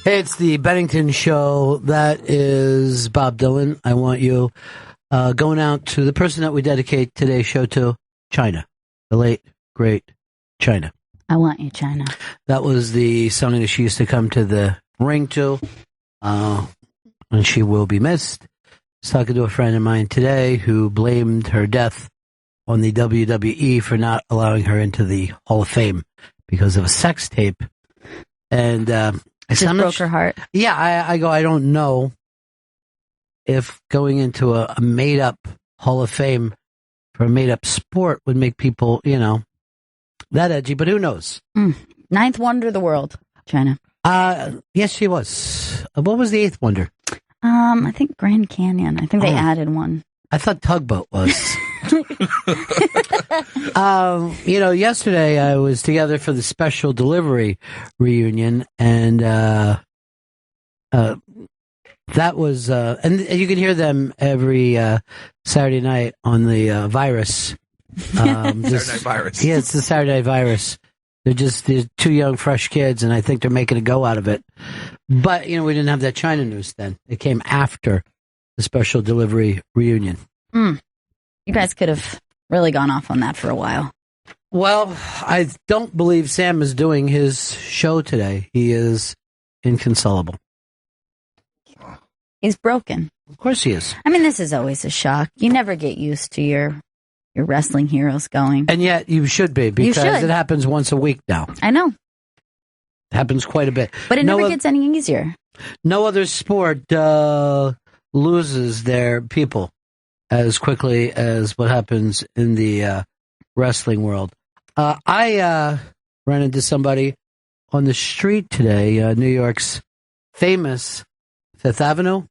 Hey, it's the Bennington Show. That is Bob Dylan. I want you going out to the person that we dedicate today's show to, China. The late, great China. I want you, China. That was the song that she used to come to the ring to, and she will be missed. I was talking to a friend of mine today who blamed her death on the WWE for not allowing her into the Hall of Fame because of a sex tape. And Just broke her heart. Yeah, I don't know if going into a made-up Hall of Fame for a made-up sport would make people, that edgy, but who knows? Ninth wonder of the world, China. Yes, she was. What was the eighth wonder? I think Grand Canyon. I think they added one. I thought Tugboat was. Yesterday I was together for the special delivery reunion, and that was, and you can hear them every Saturday night on the Virus. Saturday Night Virus. Yeah, it's the Saturday Night Virus. They're two young, fresh kids, and I think they're making a go out of it. But, we didn't have that China news then. It came after the special delivery reunion. You guys could have really gone off on that for a while. Well, I don't believe Sam is doing his show today. He is inconsolable. He's broken. Of course he is. I mean, this is always a shock. You never get used to your wrestling heroes going. And yet you should be, because it happens once a week now. I know. It happens quite a bit. But it never gets any easier. No other sport loses their people as quickly as what happens in the wrestling world. I ran into somebody on the street today, New York's famous Fifth Avenue.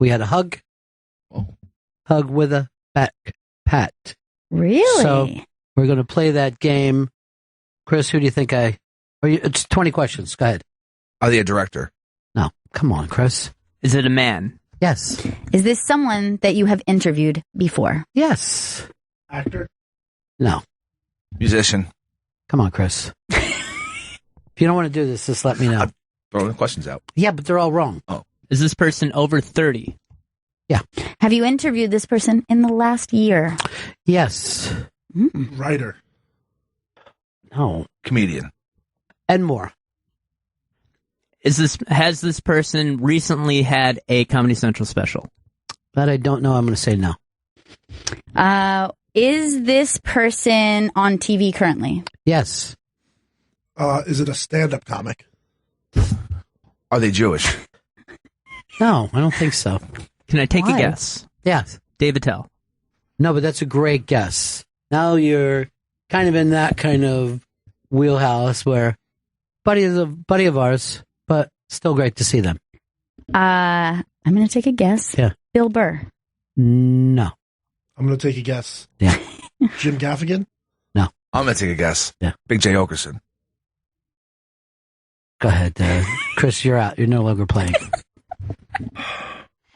We had a hug with a pat. Really? So we're going to play that game. Chris, who do you think it's 20 questions. Go ahead. Are they a director? No. Come on, Chris. Is it a man? Yes. Is this someone that you have interviewed before? Yes. Actor? No. Musician? Come on, Chris. If you don't want to do this, just let me know. I'm throwing the questions out. Yeah, but they're all wrong. Oh. Is this person over 30? Yeah. Have you interviewed this person in the last year? Yes. Writer? No. Comedian? And more. Has this person recently had a Comedy Central special? That I don't know. I'm going to say no. Is this person on TV currently? Yes. Is it a stand-up comic? Are they Jewish? No, I don't think so. Can I take Why? a guess? Yes. Dave Attell. No, but that's a great guess. Now you're kind of in that kind of wheelhouse where buddy of ours, but still great to see them. I'm going to take a guess. Yeah. Bill Burr. No. I'm going to take a guess. Yeah. Jim Gaffigan? No. I'm going to take a guess. Yeah. Big J. Okerson. Go ahead, Chris, you're out. You're no longer playing.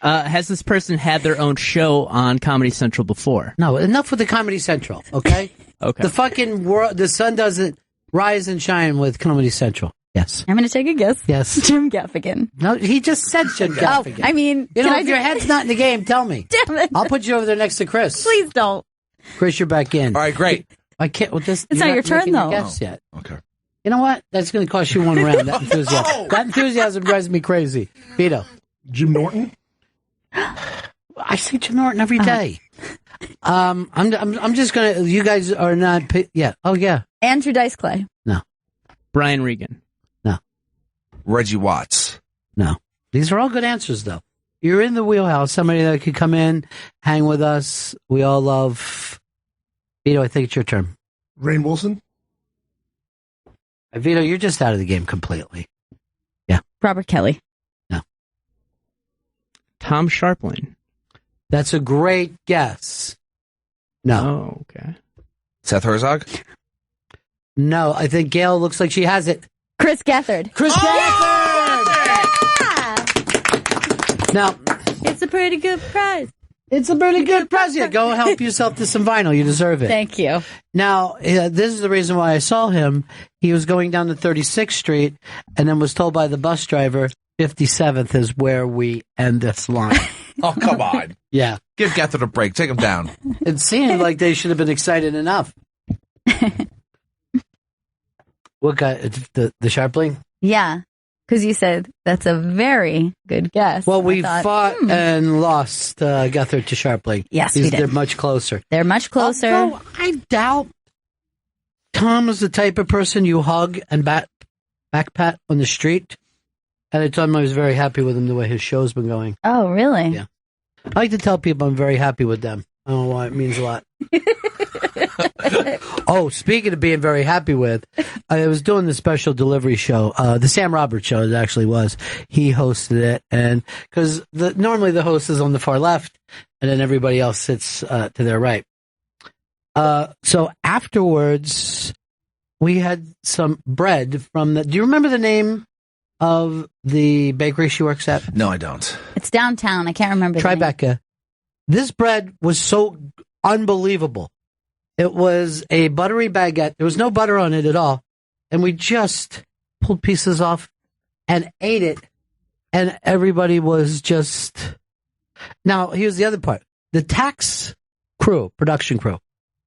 Has this person had their own show on Comedy Central before? No, enough with the Comedy Central, okay? Okay. The fucking world, the sun doesn't rise and shine with Comedy Central. Yes. I'm going to take a guess. Yes. Jim Gaffigan. No, he just said Jim Gaffigan. I mean, if your head's not in the game, tell me. Damn it. I'll put you over there next to Chris. Please don't. Chris, you're back in. All right, great. I can't. Well, It's not your turn, making though. Guess yet. Okay. You know what? That's going to cost you one round. That enthusiasm. That enthusiasm drives me crazy. Vito. Jim Norton? I see Jim Norton every day. I'm just gonna. You guys are not. Yeah. Oh yeah. Andrew Dice Clay. No. Brian Regan. No. Reggie Watts. No. These are all good answers, though. You're in the wheelhouse. Somebody that could come in, hang with us. We all love. Vito, I think it's your turn. Rainn Wilson? Vito, you're just out of the game completely. Yeah. Robert Kelly. No. Tom Sharpling. That's a great guess. No. Oh, okay. Seth Herzog? No, I think Gail looks like she has it. Chris Gethard. Chris Gethard! Yeah! Now, It's a pretty good prize. It's a pretty good prize. Yeah, go help yourself to some vinyl. You deserve it. Thank you. Now, this is the reason why I saw him. He was going down to 36th Street and then was told by the bus driver, 57th is where we end this line. Oh, come on. Yeah. Give Gethard a break. Take him down. It seemed like they should have been excited enough. What guy? The Sharpling? Yeah, because you said that's a very good guess. Well, I we thought, fought and lost Gethard to Sharpling. Yes, we did. They're much closer. They're much closer. Although I doubt Tom is the type of person you hug and back pat on the street. And I told him I was very happy with him the way his show's been going. Oh, really? Yeah. I like to tell people I'm very happy with them. I don't know why. It means a lot. Oh, speaking of being very happy with, I was doing the special delivery show. The Sam Roberts show, it actually was. He hosted it. And because normally the host is on the far left and then everybody else sits to their right. So afterwards, we had some bread from do you remember the name of the bakery she works at? No, I don't. It's downtown. I can't remember. Tribeca. This bread was so unbelievable. It was a buttery baguette. There was no butter on it at all. And we just pulled pieces off and ate it. And everybody was just... Now, here's the other part. The tax crew, production crew,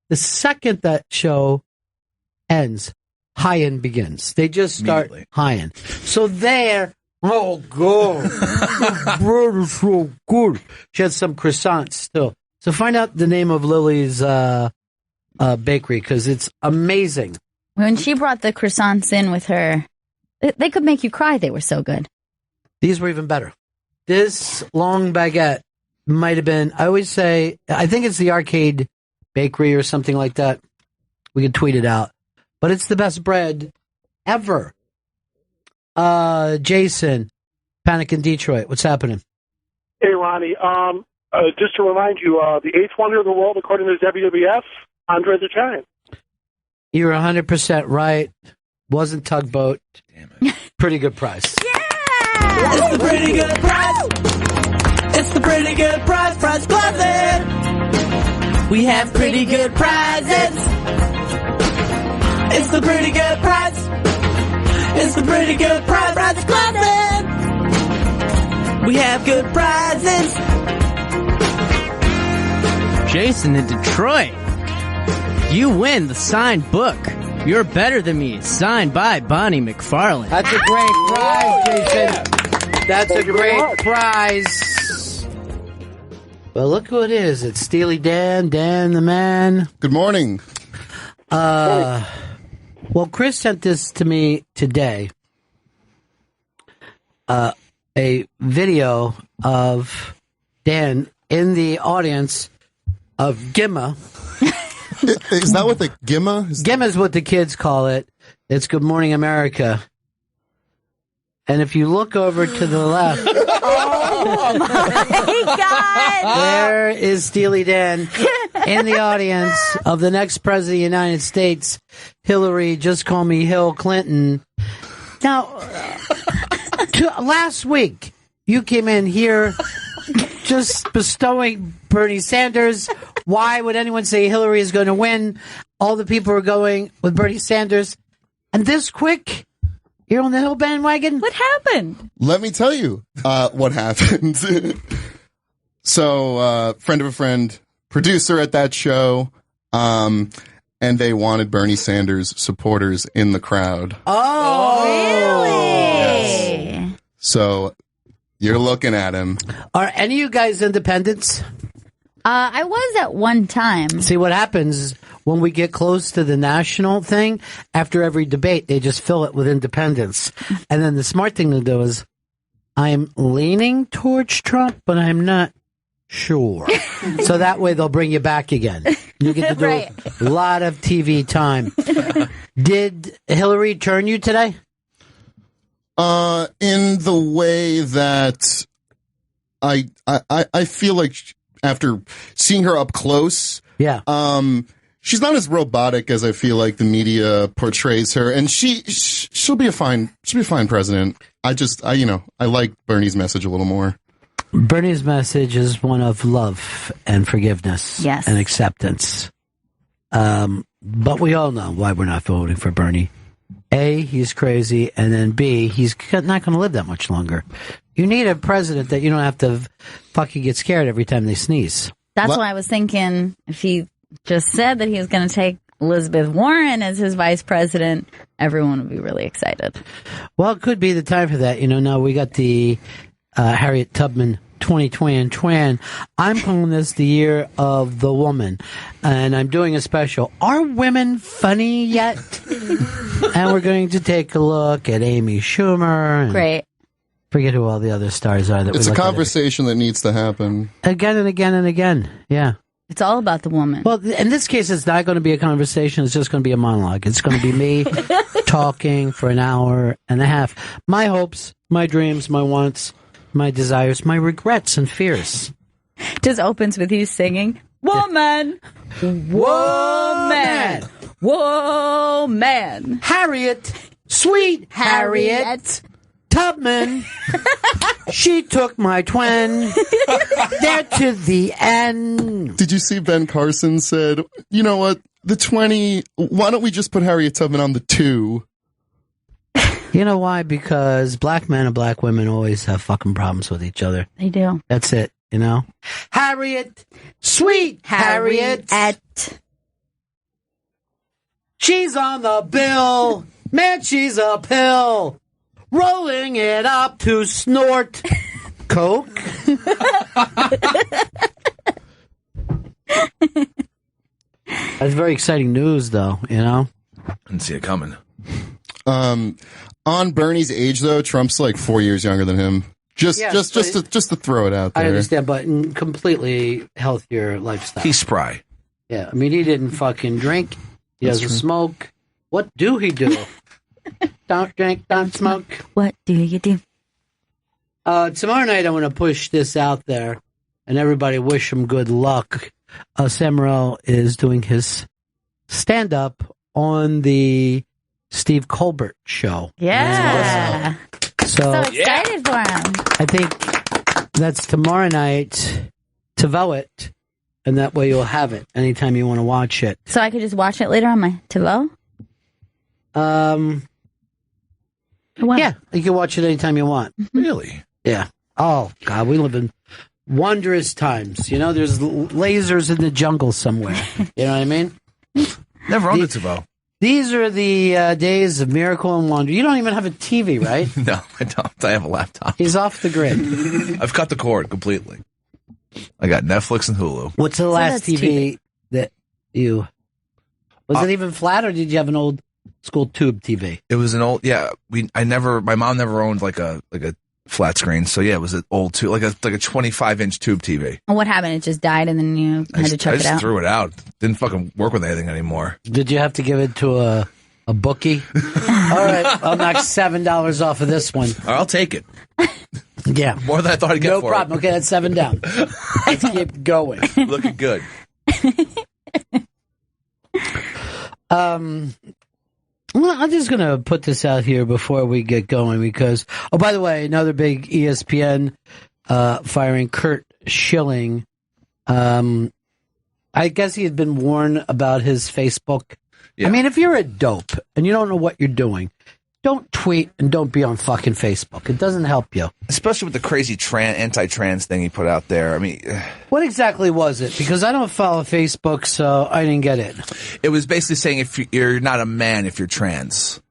the second that show ends, high-end begins. They just start high-end. So there... Oh, God. The bread is so good. She had some croissants still. So find out the name of Lily's bakery, because it's amazing. When she brought the croissants in with her, they could make you cry. They were so good. These were even better. This long baguette might have been, I always say, I think it's the Arcade Bakery or something like that. We could tweet it out. But it's the best bread ever. Jason, Panic in Detroit. What's happening? Hey, Ronnie. Just to remind you, the eighth wonder of the world, according to WWF, Andre the Giant. You're 100% right. Wasn't Tugboat. Damn it. Pretty good price. Yeah! It's the pretty good price. It's the pretty good price. Price Closet. We have pretty good prizes. It's the pretty good price. It's the pretty good price. Price Closet. We have good prizes. Jason in Detroit. You win the signed book. You're Better Than Me, signed by Bonnie McFarlane. That's a great prize, Jason. That's a great prize. Well, look who it is. It's Steely Dan, Dan the Man. Good morning. Well, Chris sent this to me today. A video of Dan in the audience of Gimma. Is that what the Gimma? Gimma is what the kids call it. It's Good Morning America. And if you look over to the left, Oh my God! there is Steely Dan in the audience of the next president of the United States, Hillary, just call me Hill Clinton. Now, last week, you came in here just bestowing Bernie Sanders. Why would anyone say Hillary is going to win? All the people are going with Bernie Sanders. And this quick, you're on the Hill bandwagon? What happened? Let me tell you what happened. So, friend of a friend, producer at that show, and they wanted Bernie Sanders supporters in the crowd. Oh, Really? Yes. So, you're looking at him. Are any of you guys independents? I was at one time. See, what happens when we get close to the national thing, after every debate, they just fill it with independents. And then the smart thing to do is, I'm leaning towards Trump, but I'm not sure. So that way they'll bring you back again. You get to do Right. a lot of TV time. Did Hillary turn you today? In the way that I feel like after seeing her up close, Yeah. she's not as robotic as I feel like the media portrays her, and she'll be a fine president. I like Bernie's message a little more. Bernie's message is one of love and forgiveness Yes. and acceptance. But we all know why we're not voting for Bernie. A, he's crazy, and then B, he's not going to live that much longer. You need a president that you don't have to fucking get scared every time they sneeze. That's why I was thinking if he just said that he was going to take Elizabeth Warren as his vice president, everyone would be really excited. Well, it could be the time for that. You know, now we got the Harriet Tubman 2020. I'm calling this the year of the woman, and I'm doing a special. Are women funny yet? And we're going to take a look at Amy Schumer. And Great. forget who all the other stars are. That It's we a look at conversation that needs to happen. again and again and again. Yeah. It's all about the woman. Well, in this case, it's not going to be a conversation. It's just going to be a monologue. It's going to be me talking for an hour and a half. My hopes, my dreams, my wants, my desires, my regrets and fears. Just opens with you singing, "Woman, woman, woman, Harriet, sweet Harriet Tubman. She took my twin there to the end." Did you see Ben Carson said, you know what, the 20, why don't we just put Harriet Tubman on the 2? You know why? Because black men and black women always have fucking problems with each other. They do. That's it, you know? Harriet, sweet Harriet. She's on the bill. Man, she's a pill. Rolling it up to snort coke. That's very exciting news, though, you know? Didn't see it coming. On Bernie's age, though, Trump's like 4 years younger than him. Just to throw it out there. I understand, but in completely healthier lifestyle. He's spry. Yeah, I mean, he didn't fucking drink. He doesn't smoke. What do he do? Don't drink, don't smoke. What do you do? Tomorrow night, I want to push this out there, and everybody wish him good luck. Sam Morril is doing his stand-up on the Steve Colbert show. Yeah. So excited for him. I think that's tomorrow night. To vote it, and that way you'll have it anytime you want to watch it. So I could just watch it later on my TiVo? Wow. Yeah, you can watch it anytime you want. Really? Yeah. Oh, God, we live in wondrous times. You know, there's lasers in the jungle somewhere. You know what I mean? Never owned a TiVo. These are the days of miracle and wonder. You don't even have a TV, right? No, I don't. I have a laptop. He's off the grid. I've cut the cord completely. I got Netflix and Hulu. What's the last that's TV that you... Was it even flat, or did you have an old school tube TV? It was an old, my mom never owned like a flat screen. So yeah, it was an old tube, like a 25-inch tube TV. And what happened? It just died and then you had to chuck I it just out? threw it out. Didn't fucking work with anything anymore. Did you have to give it to a bookie? All right, I'll knock $7 off of this one. All right, I'll take it. Yeah. More than I thought I'd get No for problem. it. Okay, that's 7 down. Let's keep going. Looking good. Well, I'm just going to put this out here before we get going because, oh, by the way, another big ESPN firing, Kurt Schilling. I guess he had been warned about his Facebook. Yeah. I mean, if you're a dope and you don't know what you're doing, don't tweet and don't be on fucking Facebook. It doesn't help you. Especially with the crazy anti-trans thing he put out there. I mean, What exactly was it? Because I don't follow Facebook, so I didn't get it. it was basically saying if you're not a man if you're trans.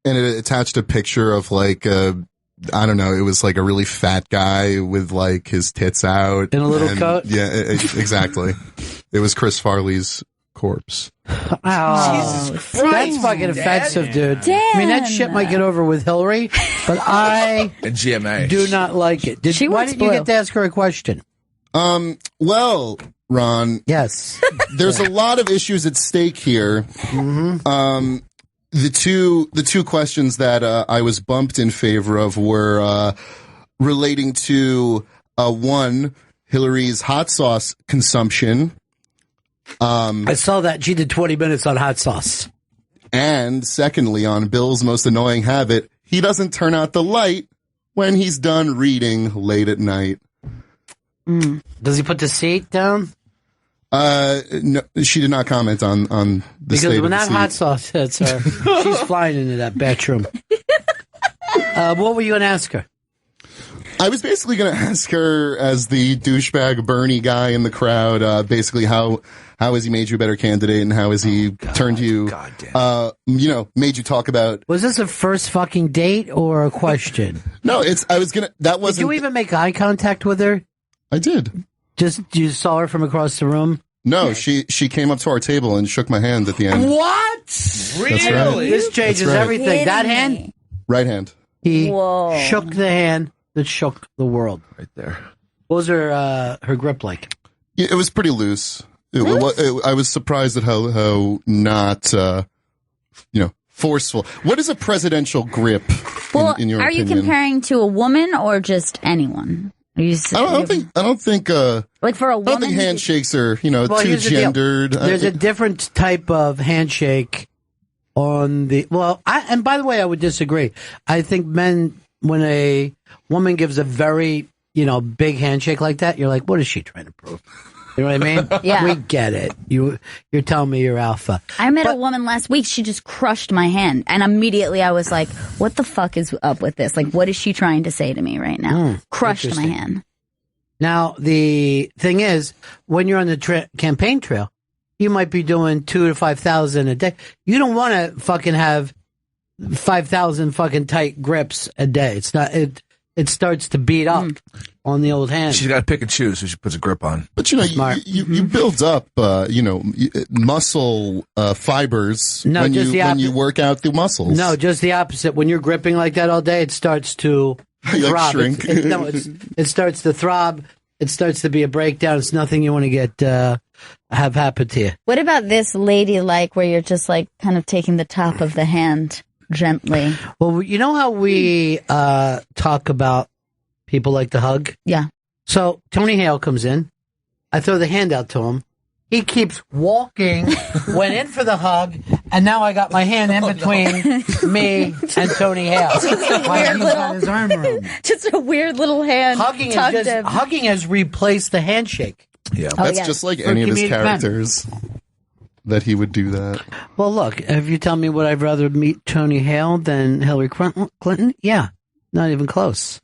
And it attached a picture of like I don't know, it was like a really fat guy with like his tits out. In a little coat? Yeah, exactly. It was Chris Farley's corpse. Oh, Jesus that's fucking offensive, dude. I mean, that shit might get over with Hillary, but I And GMA. do not like it. She Why wants didn't you blue. get to ask her a question? Well, Ron, Yes. there's a lot of issues at stake here. Mm-hmm. The two questions that I was bumped in favor of were relating to one, Hillary's hot sauce consumption. I saw that. She did 20 minutes on hot sauce. And secondly, on Bill's most annoying habit, he doesn't turn out the light when he's done reading late at night. Does he put the seat down? No, she did not comment on the Because state when of that the hot seat. sauce hits her, she's flying into that bathroom. What were you going to ask her? I was basically going to ask her, as the douchebag Bernie guy in the crowd, basically how has he made you a better candidate, and how has he turned you, made you talk about. Was this a first fucking date or a question? No, that wasn't. Did you even make eye contact with her? I did. Just you saw her from across the room? No, she came up to our table and shook my hand at the end. What? That's right. This changes That's right. everything. That hand? Right hand. He Whoa. shook the hand that shook the world. Right there. What was her grip like? Yeah, it was pretty loose. I was surprised at how not, forceful. What is a presidential grip in your are opinion? you comparing to a woman or just anyone? Are you I don't think like for a woman. I don't think handshakes are, too here's the deal. gendered. There's a different type of handshake on the. Well, and by the way, I would disagree. I think men, when a woman gives a very, big handshake like that, you're like, what is she trying to prove? You know what I mean? Yeah. We get it. You're telling me you're alpha. I met a woman last week. She just crushed my hand. And immediately I was like, what the fuck is up with this? Like, what is she trying to say to me right now? Crushed my interesting. hand. Now, the thing is, when you're on the campaign trail, you might be doing 2,000 to 5,000 a day. You don't want to fucking have 5,000 fucking tight grips a day. It's not, it starts to beat up on the old hand. She's got to pick and choose who she puts a grip on. But you build up, muscle fibers when you work out the muscles. No, just the opposite. When you're gripping like that all day, it starts to throb. Shrink. It starts to throb. It starts to be a breakdown. It's nothing you want to get have happen to you. What about this lady where you're just kind of taking the top of the hand gently? Well, you know how we talk about people like to hug? Yeah. So Tony Hale comes in. I throw the hand out to him. He keeps walking, went in for the hug, and now I got my hand in between me and Tony Hale. While he's got his arm around me. Just a weird little hand. Hugging has replaced the handshake. Yeah. That's just like any of his comedic characters that he would do that. Well, look, if you tell me would I rather meet Tony Hale than Hillary Clinton? Yeah, not even close.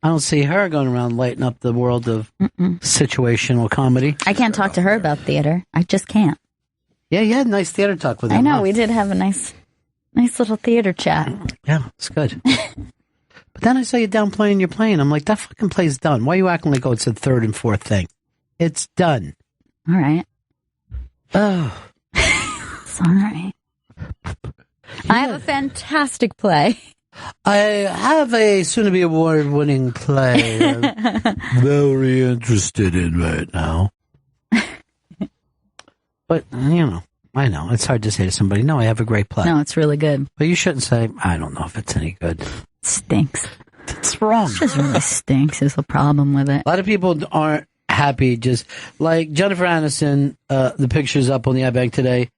I don't see her going around lighting up the world of situational comedy. I can't talk to her about theater. I just can't. Yeah, you had a nice theater talk with her. I know, huh? we did have a nice little theater chat. Yeah, it's good. But then I saw you down playing your plane. I'm like, that fucking play's done. Why are you acting like, it's a third and fourth thing? It's done. All right. Oh. It's all right. I have a fantastic play. I have a soon-to-be award-winning play I'm very interested in right now. But, I know. It's hard to say to somebody, no, I have a great play. No, it's really good. But you shouldn't say, I don't know if it's any good. It stinks. It's wrong. It just really stinks is the problem with it. A lot of people aren't happy, just like Jennifer Aniston, the picture's up on the iBank today.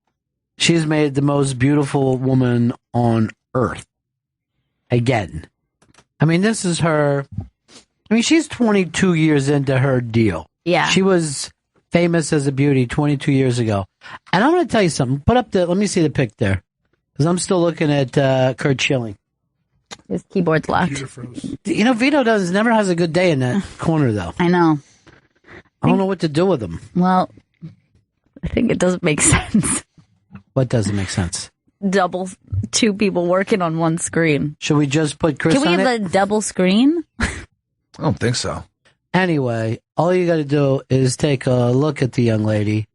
She's made the most beautiful woman on earth. Again. I mean, this is her. I mean, she's 22 years into her deal. Yeah. She was famous as a beauty 22 years ago. And I'm going to tell you something. Let me see the pic there. Because I'm still looking at Kurt Schilling. His keyboard's locked. Computer froze. Vito never has a good day in that corner, though. I know. I don't know what to do with him. Well, I think it doesn't make sense. What doesn't make sense? Two people working on one screen. Should we just put Chris Can we on have it? a double screen? I don't think so. Anyway, all you got to do is take a look at the young lady,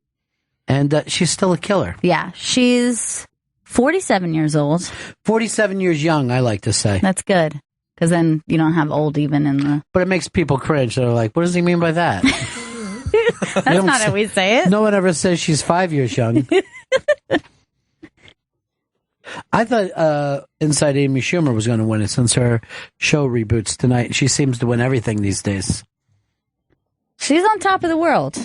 and she's still a killer. Yeah, she's 47 years old. 47 years young, I like to say. That's good, because then you don't have old even in the... But it makes people cringe. They're like, what does he mean by that? That's not how we say it. No one ever says she's 5 years young. I thought Inside Amy Schumer was going to win it since her show reboots tonight. She seems to win everything these days. She's on top of the world.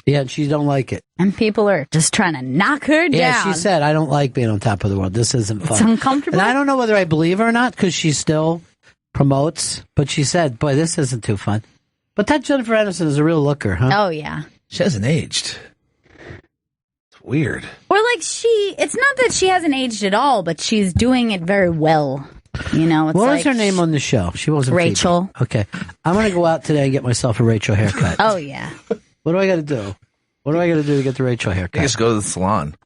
Yeah, and she don't like it. And people are just trying to knock her down. Yeah, she said, I don't like being on top of the world. This isn't fun. It's uncomfortable. And I don't know whether I believe her or not because she still promotes. But she said, boy, this isn't too fun. But that Jennifer Aniston is a real looker, huh? Oh, yeah. She hasn't aged. It's weird. Or like it's not that she hasn't aged at all, but she's doing it very well. You know, it's What like was her name on the show? She wasn't Rachel. Phoebe. Okay. I'm going to go out today and get myself a Rachel haircut. Oh, yeah. What do I got to do? What do I got to do to get the Rachel haircut? You just go to the salon.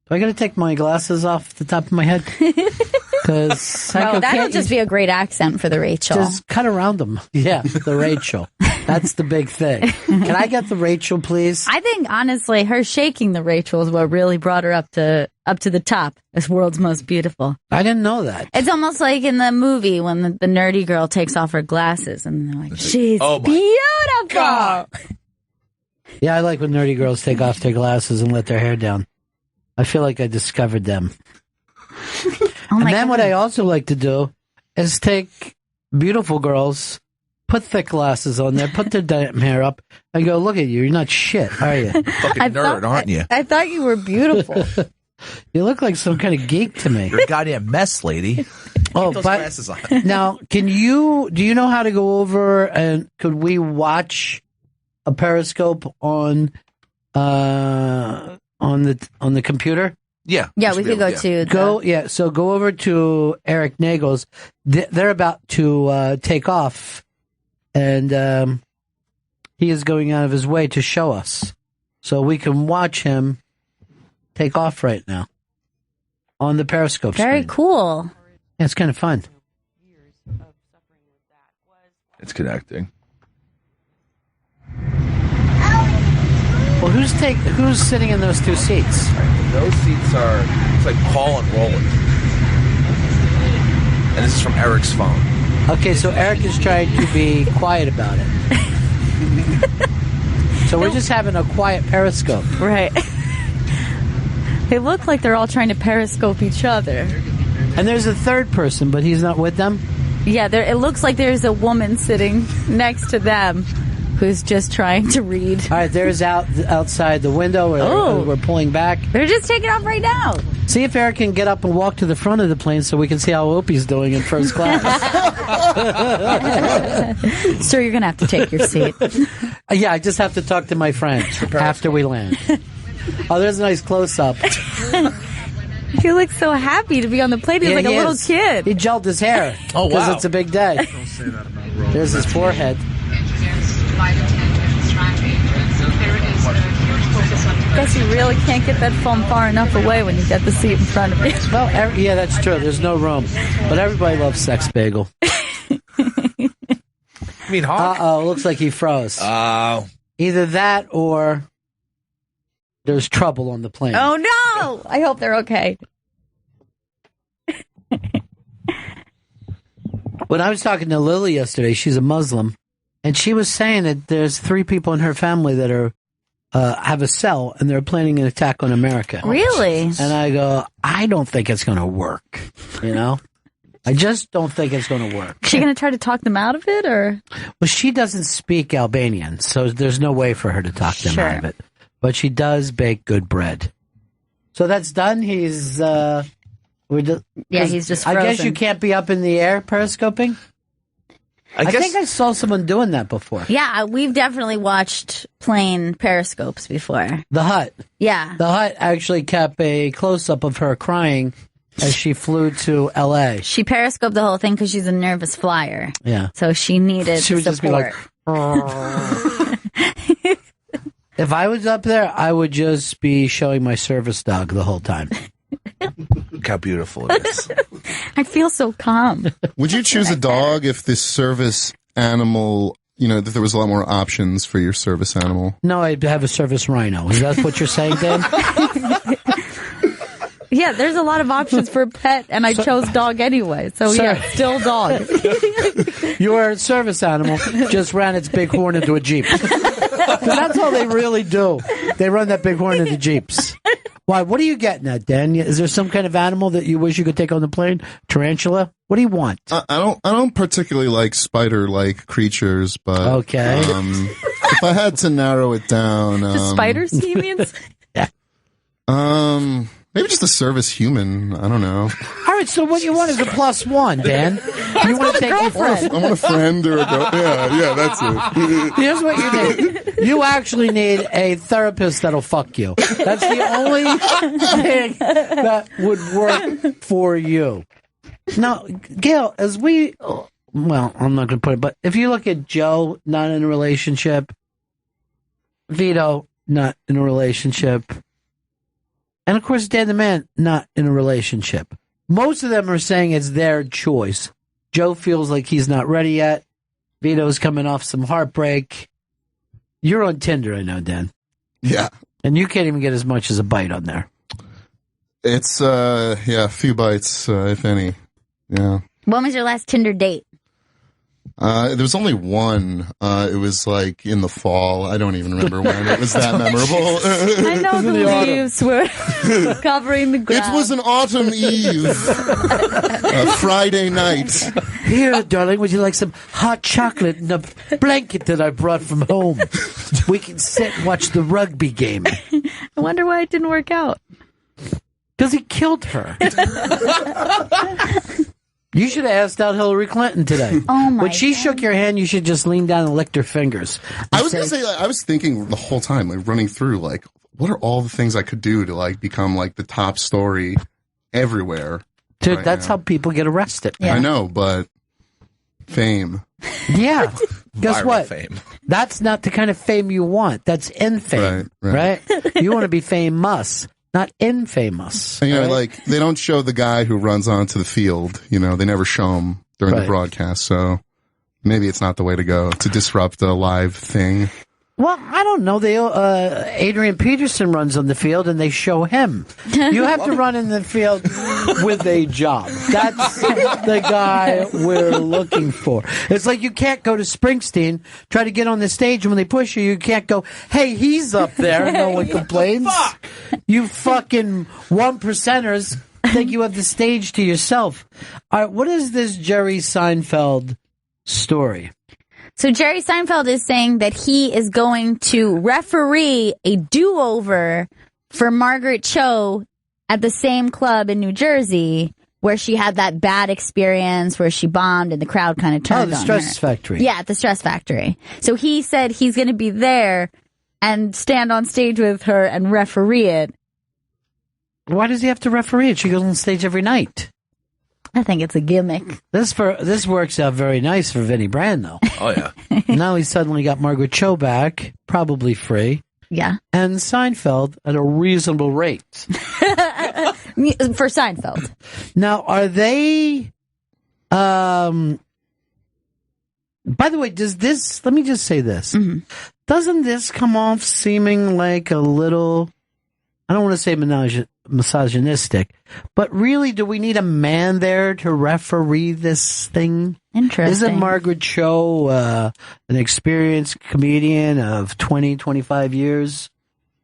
Do I got to take my glasses off the top of my head? Because that'll just be a great accent for the Rachel. Just cut around them. Yeah, the Rachel. That's the big thing. Can I get the Rachel, please? I think, honestly, her shaking the Rachel is what really brought her up to the top as world's most beautiful. I didn't know that. It's almost like in the movie when the nerdy girl takes off her glasses and they're like, she's beautiful. God. Yeah, I like when nerdy girls take off their glasses and let their hair down. I feel like I discovered them. Oh And then what I also like to do is take beautiful girls, put thick glasses on there, put their damn hair up, and go, look at you. You're not shit, are you? Fucking nerd, aren't you? I thought you were beautiful. You look like some kind of geek to me. You're a goddamn mess, lady. Oh, Those but glasses on. now, do you know how to go over and could we watch a Periscope on the computer? Yeah. Yeah, we could go to So go over to Eric Nagel's. They're about to take off, and he is going out of his way to show us, so we can watch him take off right now on the Periscope. Very screen. cool. Yeah, it's kind of fun. It's connecting. Well, who's sitting in those two seats? Those seats are, it's like Paul and Roland. And this is from Eric's phone. Okay, so Eric is trying to be quiet about it. So we're just having a quiet Periscope. Right. They look like they're all trying to Periscope each other. And there's a third person, but he's not with them? Yeah, it looks like there's a woman sitting next to them who's just trying to read. All right, there's outside the window. We're pulling back. They're just taking off right now. See if Eric can get up and walk to the front of the plane so we can see how Opie's doing in first class. Sir, you're going to have to take your seat. Yeah, I just have to talk to my friend after we land. Oh, there's a nice close-up. He looks so happy to be on the plane. He's like a little kid. He gelled his hair. Oh, wow. Because it's a big day. There's his forehead. Guess you really can't get that phone far enough away when you get the seat in front of you. Well, yeah, that's true. There's no room. But everybody loves Sex Bagel. You mean Hawk? Uh-oh, looks like he froze. Oh. Either that or there's trouble on the plane. Oh, no! I hope they're okay. When I was talking to Lily yesterday, she's a Muslim, and she was saying that there's 3 people in her family that are have a cell, and they're planning an attack on America. Really? And I go, I don't think it's going to work, you know? I just don't think it's going to work. Is she going to try to talk them out of it, or? Well, she doesn't speak Albanian, so there's no way for her to talk them out of it. But she does bake good bread. So that's done. He's he's just frozen. I guess you can't be up in the air periscoping. I think I saw someone doing that before. Yeah, we've definitely watched plane periscopes before. The Hut. Yeah. The Hut actually kept a close-up of her crying as she flew to L.A. She periscoped the whole thing because she's a nervous flyer. Yeah. So she needed She would just be like, if I was up there, I would just be showing my service dog the whole time. Look how beautiful it is. I feel so calm. Would you choose a dog if this service animal, that there was a lot more options for your service animal? No, I'd have a service rhino. Is that what you're saying, Dan? Yeah, there's a lot of options for a pet, and I chose dog anyway. So, yeah, still dog. Your service animal just ran its big horn into a Jeep. That's all they really do. They run that big horn into Jeeps. Why? What are you getting at, Dan? Is there some kind of animal that you wish you could take on the plane? Tarantula? What do you want? I don't particularly like spider-like creatures, but okay. If I had to narrow it down, Just spider simians? Yeah. Maybe just a service human. I don't know. All right, so what you want is a +1, Dan. You want to take I want a friend or a girl. Yeah, that's it. Here's what you need. You actually need a therapist that'll fuck you. That's the only thing that would work for you. Now, Gail, I'm not going to put it, but if you look at Joe, not in a relationship, Vito, not in a relationship, and of course, Dan the Man, not in a relationship. Most of them are saying it's their choice. Joe feels like he's not ready yet. Vito's coming off some heartbreak. You're on Tinder, I know, Dan. Yeah. And you can't even get as much as a bite on there. It's, a few bites, if any. Yeah. When was your last Tinder date? There was only one. It was like in the fall. I don't even remember when. It was that memorable. I know the leaves were covering the ground. It was an autumn eve. A Friday night. Here, darling, would you like some hot chocolate and a blanket that I brought from home? We can sit and watch the rugby game. I wonder why it didn't work out. Because he killed her. You should have asked out Hillary Clinton today. Oh my! When she shook your hand, you should just lean down and lick her fingers. I was gonna say, I was thinking the whole time, like running through, like, what are all the things I could do to like become like the top story everywhere? Dude, right that's now. how people get arrested. Yeah. I know, but fame. Yeah. Guess Viral what? fame. That's not the kind of fame you want. That's infame, Right. You want to be famous, not infamous. And, right? like they don't show the guy who runs onto the field. They never show him during Right. the broadcast. So maybe it's not the way to go to disrupt a live thing. Well, I don't know. Adrian Peterson runs on the field, and they show him. You have to run in the field with a job. That's the guy we're looking for. It's like you can't go to Springsteen, try to get on the stage, and when they push you, you can't go, hey, he's up there, and no one complains. You fucking 1%ers think you have the stage to yourself. All right, what is this Jerry Seinfeld story? So Jerry Seinfeld is saying that he is going to referee a do-over for Margaret Cho at the same club in New Jersey where she had that bad experience where she bombed and the crowd kind of turned on her. Oh, the Stress Factory. Yeah, at the Stress Factory. So he said he's going to be there and stand on stage with her and referee it. Why does he have to referee it? She goes on stage every night. I think it's a gimmick. This works out very nice for Vinnie Brand, though. Oh, yeah. Now he's suddenly got Margaret Cho back, probably free, Yeah. and Seinfeld at a reasonable rate. For Seinfeld. Now, are they... by the way, let me just say this. Mm-hmm. Doesn't this come off seeming like a little... I don't want to say misogynistic, but really, do we need a man there to referee this thing? Interesting. Isn't Margaret Cho an experienced comedian of 20, 25 years?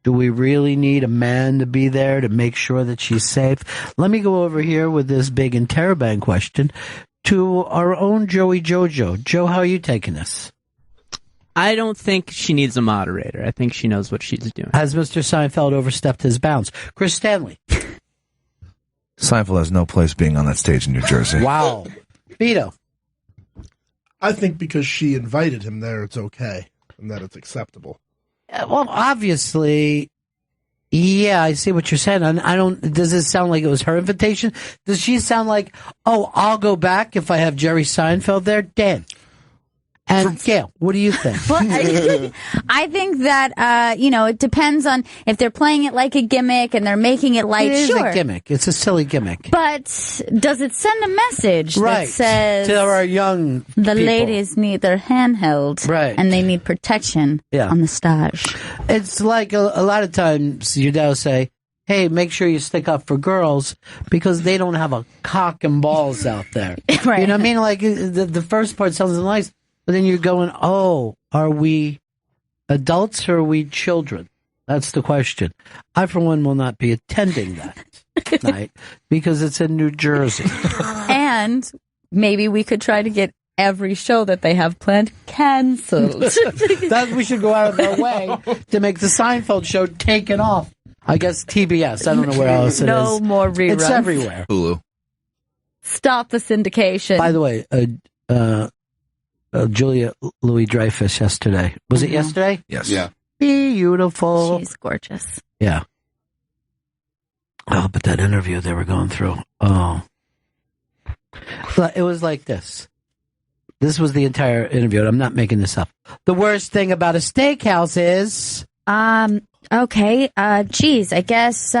Do we really need a man to be there to make sure that she's safe? Let me go over here with this big interrobang question to our own Joey Jojo. Joe, how are you taking this? I don't think she needs a moderator. I think she knows what she's doing. Has Mr. Seinfeld overstepped his bounds? Chris Stanley. Seinfeld has no place being on that stage in New Jersey. Wow. Vito. I think because she invited him there, it's okay, and that it's acceptable. Well, obviously, yeah, I see what you're saying. I don't. Does it sound like it was her invitation? Does she sound like, oh, I'll go back if I have Jerry Seinfeld there? Dan. And Gail, what do you think? Well, I think that, it depends on if they're playing it like a gimmick and they're making it light. It is sure. a gimmick. It's a silly gimmick. But does it send a message that says to our young the people. ladies need their hand held and they need protection on the stage? It's like a lot of times your dad will say, hey, make sure you stick up for girls because they don't have a cock and balls out there. Right. You know what I mean? Like the first part sounds nice. But then you're going, oh, are we adults or are we children? That's the question. I, for one, will not be attending that night because it's in New Jersey. And maybe we could try to get every show that they have planned canceled. We should go out of our way to make the Seinfeld show taken off I guess TBS. I don't know where else it is. No more reruns. It's everywhere. Hulu. Stop the syndication. By the way, Julia Louis-Dreyfus yesterday. Was it yesterday? Yes. Yeah. Beautiful. She's gorgeous. Yeah. Oh, but that interview they were going through. Oh. But it was like this. This was the entire interview, and I'm not making this up. The worst thing about a steakhouse is... Okay. Geez, I guess,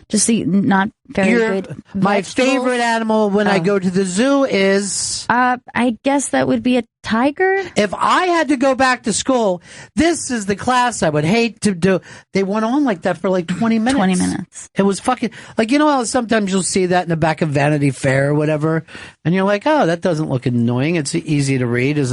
just not very good. My vegetables. favorite animal when I go to the zoo is... I guess that would be a tiger? If I had to go back to school, this is the class I would hate to do. They went on like that for like 20 minutes. 20 minutes. It was fucking... Like, you know how sometimes you'll see that in the back of Vanity Fair or whatever, and you're like, oh, that doesn't look annoying. It's easy to read as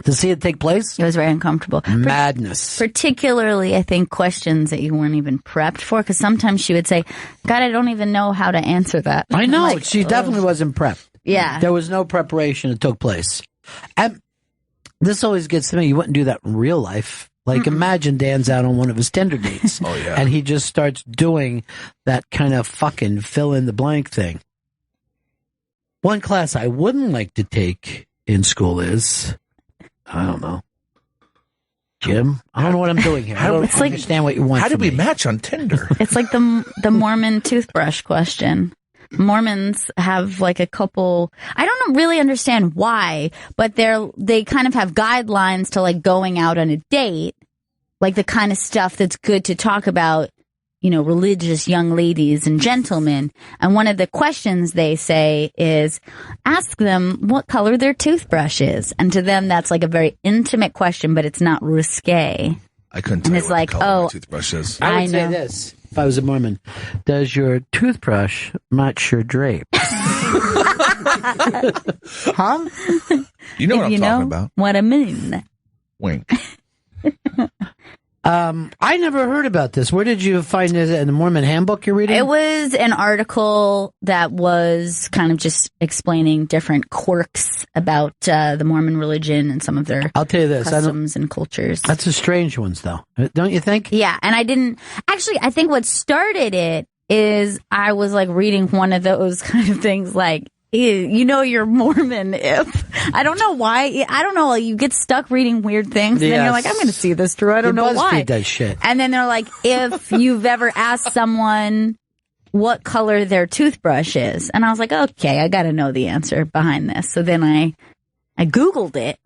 to see it take place. It was very uncomfortable. Madness. Particularly, I think, questions that you weren't even prepped for, because sometimes she would say, God, I don't even know how to answer that. I know. Like, she definitely wasn't prepped. Yeah. There was no preparation that took place. And this always gets to me. You wouldn't do that in real life. Like, imagine Dan's out on one of his Tinder dates. Oh, yeah. And he just starts doing that kind of fucking fill in the blank thing. One class I wouldn't like to take in school is... I don't know. Jim? I don't know what I'm doing here. I don't understand what you want. How did from we me. match on Tinder? It's like the Mormon toothbrush question. Mormons have like a couple, I don't really understand why, but they kind of have guidelines to like going out on a date, like the kind of stuff that's good to talk about, religious young ladies and gentlemen. And one of the questions they say is ask them what color their toothbrush is. And to them, that's like a very intimate question, but it's not risque. I couldn't tell And you it's what like, the color of my oh, toothbrush is. I would I say know. this, if I was a Mormon. Does your toothbrush match your drape? Huh? You know what I'm talking about. What I mean. Wink. I never heard about this. Where did you find it? In the Mormon handbook you're reading? It was an article that was kind of just explaining different quirks about the Mormon religion and some of their I'll tell you this. customs and cultures. That's a strange ones, though. Don't you think? Yeah, and I think what started it is I was like reading one of those kind of things like, you're Mormon if, I don't know why, I don't know, you get stuck reading weird things, and then you're like, I'm going to see this through, I don't know why. BuzzFeed does shit. And then they're like, if you've ever asked someone what color their toothbrush is, and I was like, okay, I got to know the answer behind this. So then I Googled it.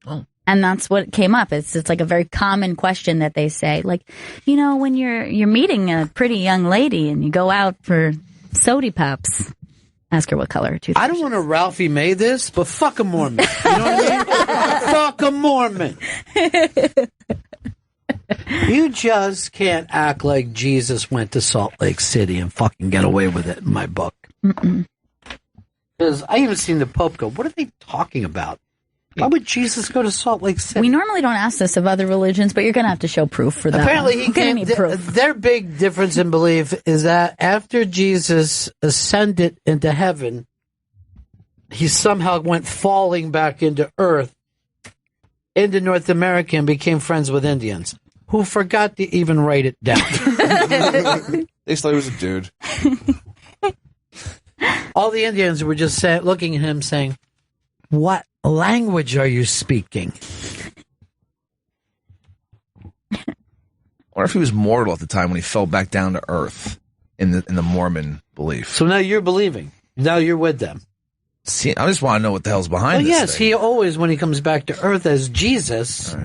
Oh. And that's what came up. It's like a very common question that they say, like, when you're meeting a pretty young lady and you go out for sody pops, ask her what color her toothbrush I don't want to Ralphie May this, but fuck a Mormon. You know what I mean? Fuck a Mormon. You just can't act like Jesus went to Salt Lake City and fucking get away with it in my book. Because I even seen the Pope go, what are they talking about? Why would Jesus go to Salt Lake City? We normally don't ask this of other religions, but you're going to have to show proof for that. Apparently, I'm gonna need proof. Their big difference in belief is that after Jesus ascended into heaven, he somehow went falling back into Earth, into North America, and became friends with Indians, who forgot to even write it down. They thought he was a dude. All the Indians were just looking at him saying, what language are you speaking? Or if he was mortal at the time when he fell back down to earth in the Mormon belief. So now you're believing. Now you're with them. See, I just want to know what the hell's behind this Yes, thing. he always, when he comes back to earth as Jesus,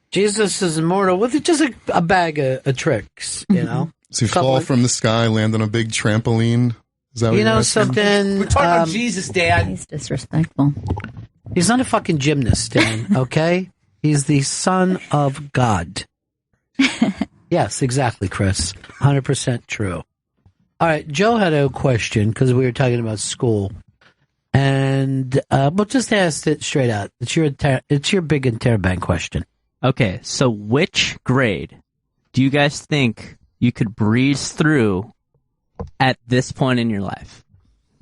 Jesus is immortal with just a bag of tricks, So you fall from the sky, land on a big trampoline. Is that what you're asking? something? We're talking about Jesus, Dad. He's disrespectful. He's not a fucking gymnast, Dan, okay? He's the son of God. Yes, exactly, Chris. 100% true. All right, Joe had a question because we were talking about school. And we'll just ask it straight out. It's your big interrobang question. Okay, so which grade do you guys think you could breeze through at this point in your life?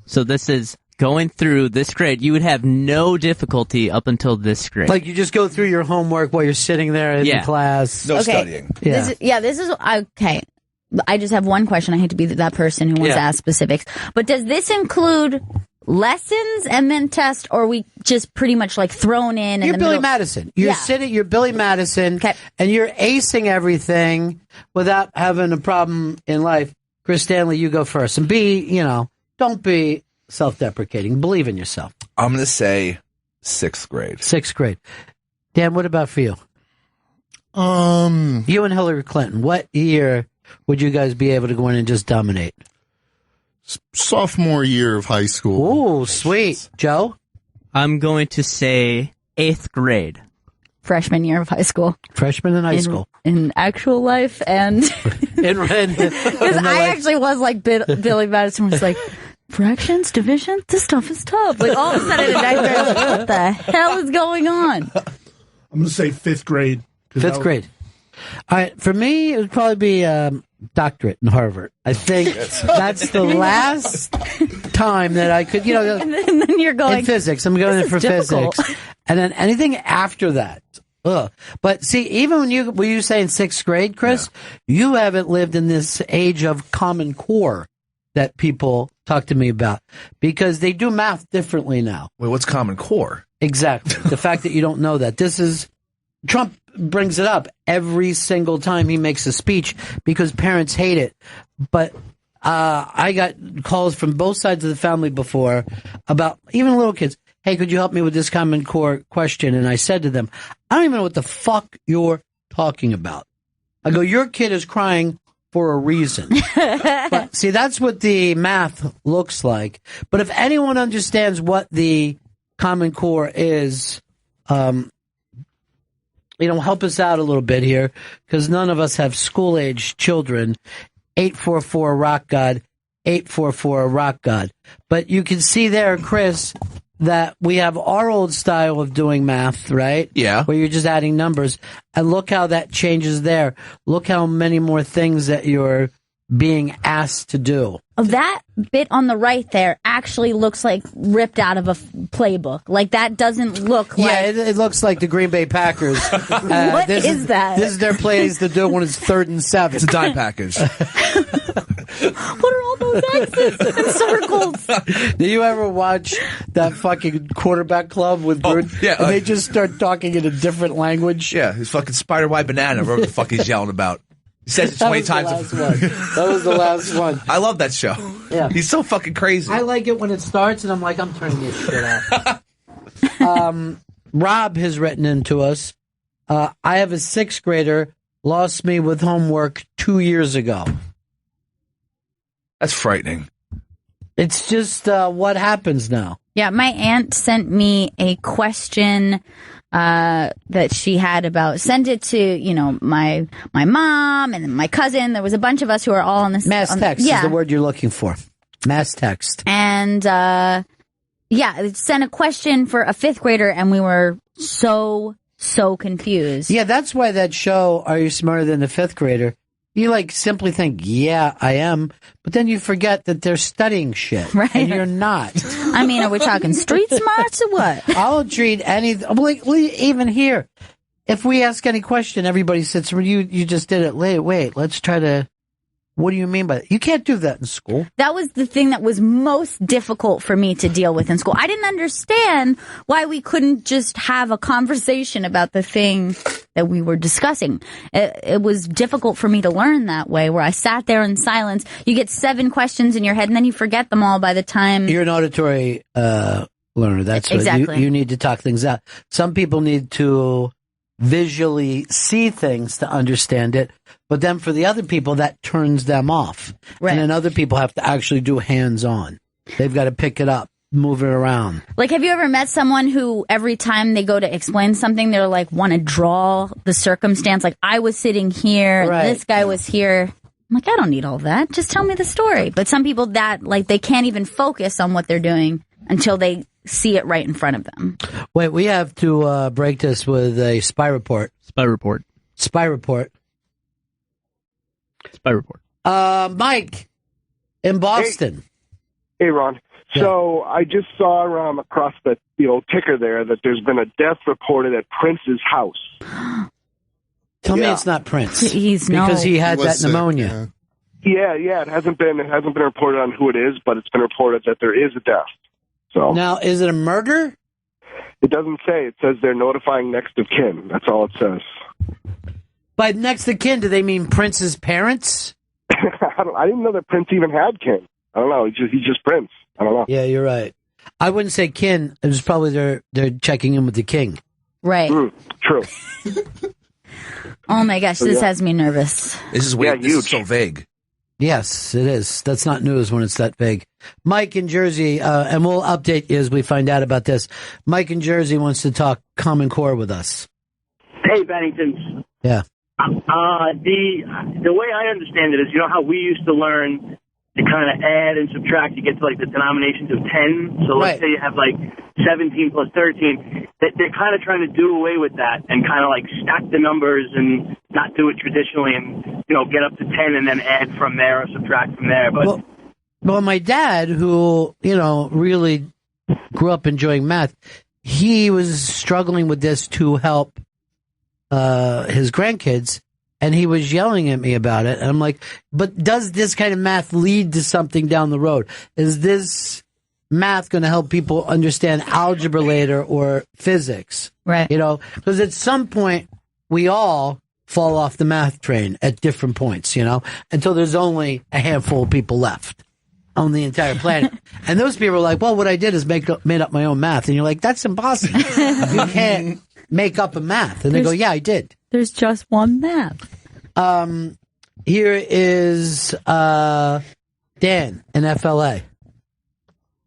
So this is going through this grade, you would have no difficulty up until this grade. Like you just go through your homework while you're sitting there in the class. No studying. Yeah. This is okay. I just have one question. I hate to be that person who wants to ask specifics, but does this include lessons and then test, or are we just pretty much like thrown in? You're the Billy middle? Madison. You're Billy Madison, and you're acing everything without having a problem in life. Chris Stanley, you go first, and don't be self-deprecating. Believe in yourself. I'm going to say 6th grade. 6th grade. Dan, what about for you? You and Hillary Clinton. What year would you guys be able to go in and just dominate? Sophomore year of high school. Ooh, sweet. Joe? I'm going to say 8th grade. Freshman year of high school. Freshman in high school. In actual life and... Because I actually was like Billy Madison was like, fractions, division, this stuff is tough. Like all of a sudden in 9th grade, I was like, what the hell is going on? I'm going to say 5th grade. 5th grade. All right, for me, it would probably be doctorate in Harvard. I think that's the last time that I could, and then you're going in physics. I'm going in for physics, and then anything after that. Ugh. But see, even when were you saying 6th grade, Chris? You haven't lived in this age of Common Core that people talk to me about because they do math differently now. Wait, what's Common Core? Exactly. The fact that you don't know that. Trump brings it up every single time he makes a speech because parents hate it. But I got calls from both sides of the family before about even little kids. Hey, could you help me with this Common Core question? And I said to them, I don't even know what the fuck you're talking about. I go, your kid is crying for a reason. But see, that's what the math looks like. But if anyone understands what the Common Core is, help us out a little bit here, because none of us have school-age children. 844 Rock God, 844 Rock God. But you can see there, Chris, that we have our old style of doing math, right? Yeah. Where you're just adding numbers. And look how that changes there. Look how many more things that you're being asked to do. That bit on the right there actually looks like ripped out of a playbook. Like that doesn't look like... Yeah, it looks like the Green Bay Packers. What is that? This is their plays to do when it's 3rd and 7. It's a dime package. What are all those X's and circles? Do you ever watch that fucking quarterback club with Bird? Yeah. And they just start talking in a different language? Yeah, his fucking spider-wide banana, whatever the fuck he's yelling about. He says it 20 times. That was the last one. I love that show. Yeah. He's so fucking crazy. I like it when it starts, and I'm like, I'm turning this shit off. Rob has written into us, I have a 6th grader, lost me with homework 2 years ago. That's frightening. It's just what happens now. Yeah, my aunt sent me a question that she had about, sent it to, my mom and my cousin. There was a bunch of us who are all on this. Mass text is the word you're looking for. Mass text. And, it sent a question for a 5th grader, and we were so confused. Yeah, that's why that show, Are You Smarter Than the 5th Grader? You simply think, yeah, I am, but then you forget that they're studying shit, right? And you're not. I mean, are we talking street smarts or what? I'll treat even here. If we ask any question, everybody sits. You just did it. Wait. Let's try to. What do you mean by that? You can't do that in school. That was the thing that was most difficult for me to deal with in school. I didn't understand why we couldn't just have a conversation about the thing that we were discussing. It was difficult for me to learn that way, where I sat there in silence. You get 7 questions in your head, and then you forget them all by the time. You're an auditory learner. That's exactly what you need to talk things out. Some people need to visually see things to understand it, but then for the other people, that turns them off. Right. And then other people have to actually do hands-on. They've got to pick it up, move it around. Like, have you ever met someone who every time they go to explain something, they're like, want to draw the circumstance? Like, I was sitting here, right. And this guy was here. I'm like, I don't need all that. Just tell me the story. But some people they can't even focus on what they're doing until they see it right in front of them. Wait, we have to break this with a spy report. Spy report. Mike in Boston. Hey, Ron. So I just saw across the old ticker there that there's been a death reported at Prince's house. Tell me it's not Prince. Because he had He was that sick, pneumonia. Yeah. It hasn't been reported on who it is, but it's been reported that there is a death. So Now, is it a murder? it doesn't say. It says they're notifying next of kin. That's all it says. By next of kin, do they mean Prince's parents? I didn't know that Prince even had kin. I don't know. He's just Prince. I don't know. Yeah, you're right. I wouldn't say kin. It was probably they're checking in with the king. Right. True. Oh my gosh, this has me nervous. This is weird. This is so vague. Yes, it is. That's not news when it's that vague. Mike in Jersey, and we'll update you as we find out about this. Mike in Jersey wants to talk Common Core with us. Hey, Bennington. Yeah. The way I understand it is, you know how we used to learn to kind of add and subtract to get to like the denominations of 10. So let's say you have like 17 plus 13. They're kind of trying to do away with that and kind of like stack the numbers and not do it traditionally and, you know, get up to 10 and then add from there or subtract from there. But well, my dad, who, you know, really grew up enjoying math, he was struggling with this to help his grandkids. And he was yelling at me about it. And I'm like, but does this kind of math lead to something down the road? Is this math going to help people understand algebra later or physics? Right. You know, because at some point we all fall off the math train at different points, you know, until there's only a handful of people left on the entire planet. And those people are like, well, what I did is made up my own math. And you're like, that's impossible. You can't make up a math. And they go, yeah, I did. There's just one math. Here is Dan in FLA.